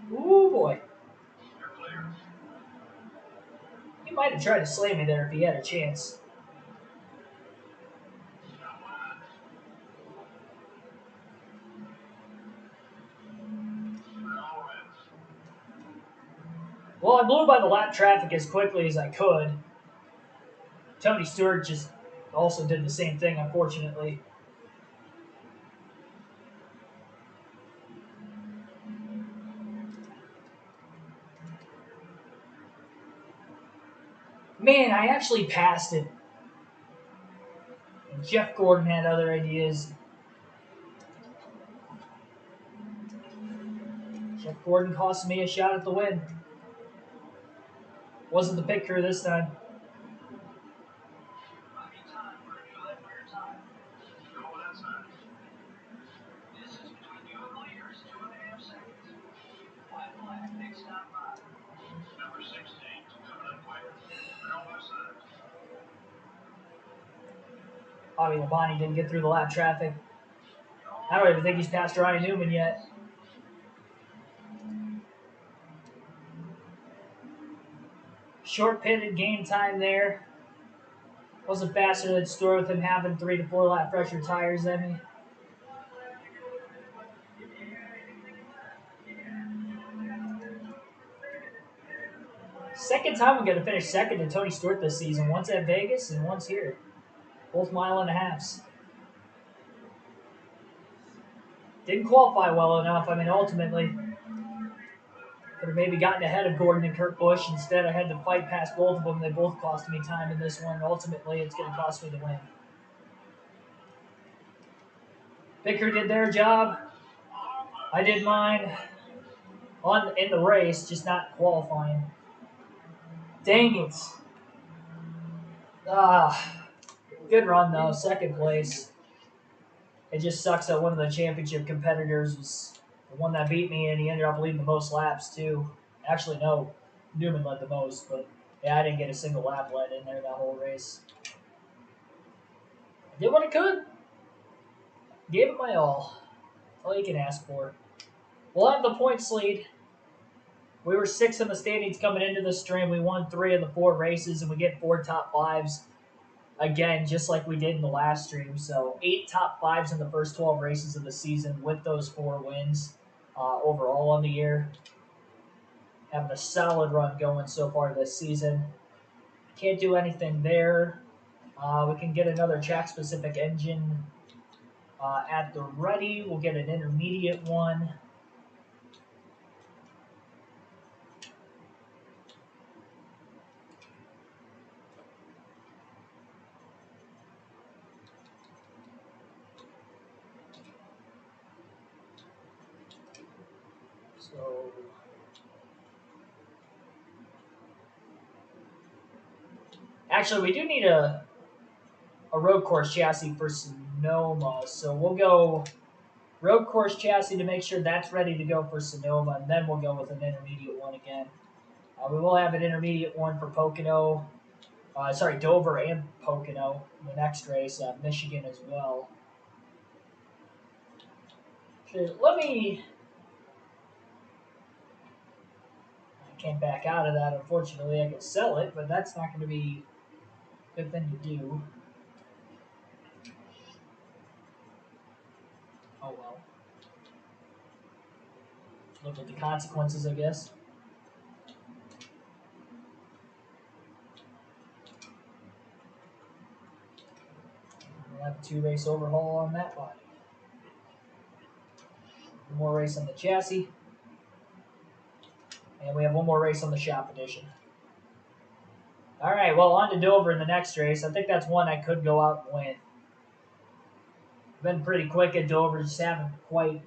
Ooh, boy. He might have tried to slam me there if he had a chance. Well, I blew by the lap traffic as quickly as I could. Tony Stewart just also did the same thing, unfortunately. Man, I actually passed it. And Jeff Gordon had other ideas. Jeff Gordon cost me a shot at the win. Wasn't the pit crew this time. Bobby Labonte didn't get through the lap traffic. I don't even think he's passed Ryan Newman yet. Short pitted game time there. Wasn't faster than Stewart with him having 3 to 4 lap fresher tires than me. Second time I'm going to finish second to Tony Stewart this season. Once at Vegas and once here. Both mile-and-a-halves. Didn't qualify well enough. I mean, ultimately, could have maybe gotten ahead of Gordon and Kurt Busch. Instead, I had to fight past both of them. They both cost me time in this one. Ultimately, it's going to cost me the win. Bicker did their job. I did mine in the race, just not qualifying. Dang it. Good run, though. Second place. It just sucks that one of the championship competitors was the one that beat me, and he ended up leading the most laps, too. Actually, no. Newman led the most, but yeah, I didn't get a single lap led in there that whole race. I did what I could. Gave it my all. All you can ask for. We'll have the points lead. We were 6th in the standings coming into the stream. We won 3 of the 4 races, and we get 4 top 5s. Again, just like we did in the last stream. So 8 top 5s in the first 12 races of the season with those 4 wins overall on the year. Having a solid run going so far this season. Can't do anything there. We can get another track-specific engine at the ready. We'll get an intermediate one. So actually, we do need a road course chassis for Sonoma. So we'll go road course chassis to make sure that's ready to go for Sonoma, and then we'll go with an intermediate one again. We will have an intermediate one for Pocono. Dover and Pocono in the next race. Michigan as well. Let me... I can't back out of that, unfortunately. I could sell it, but that's not going to be a good thing to do. Oh well. Look at the consequences, I guess. We'll have a 2-race overhaul on that body. One more race on the chassis. And we have one more race on the shop edition. All right, well, on to Dover in the next race. I think that's one I could go out and win. I've been pretty quick at Dover, just haven't quite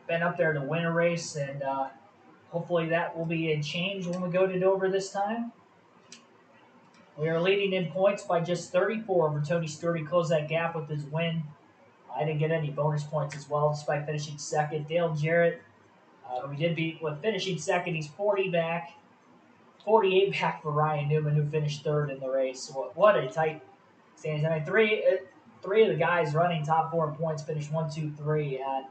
been up there to win a race, and hopefully that will be a change when we go to Dover this time. We are leading in points by just 34 over Tony Stewart. He closed that gap with his win. I didn't get any bonus points as well, despite finishing second. Dale Jarrett, who we did beat with finishing second, he's 40 back. 48 back for Ryan Newman, who finished third in the race. What a tight standings. I mean, three of the guys running top 4 in points finished 1, 2, 3 at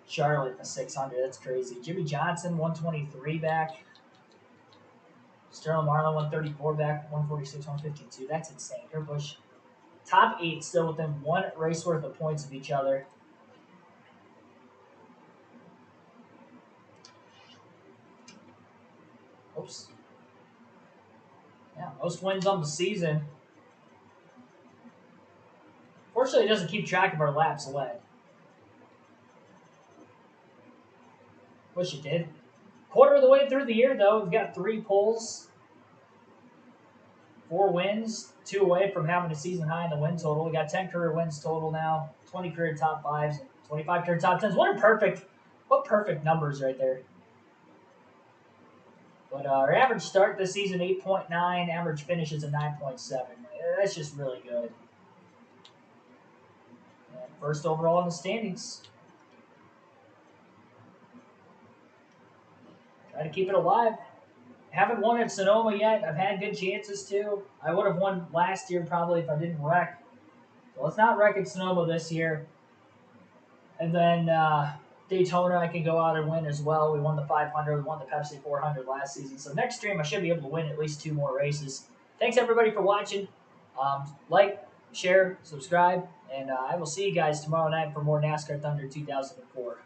Charlotte in the 600. That's crazy. Jimmy Johnson, 123 back. Sterling Marlin, 134 back. 146, 152. That's insane. Kurt Busch, top 8 still within 1 race worth of points of each other. Oops. Yeah, most wins on the season. Fortunately, it doesn't keep track of our laps led. Wish it did. Quarter of the way through the year, though, we've got 3 poles, 4 wins, 2 away from having a season high in the win total. We got 10 career wins total now, 20 career top 5s, 25 career top 10s. What perfect numbers right there. But our average start this season, 8.9. Average finish is a 9.7. That's just really good. And first overall in the standings. Try to keep it alive. Haven't won at Sonoma yet. I've had good chances to. I would have won last year probably if I didn't wreck. So let's not wreck at Sonoma this year. And then Daytona, I can go out and win as well. We won the 500. We won the Pepsi 400 last season. So next stream, I should be able to win at least 2 more races. Thanks, everybody, for watching. Like, share, subscribe, and I will see you guys tomorrow night for more NASCAR Thunder 2004.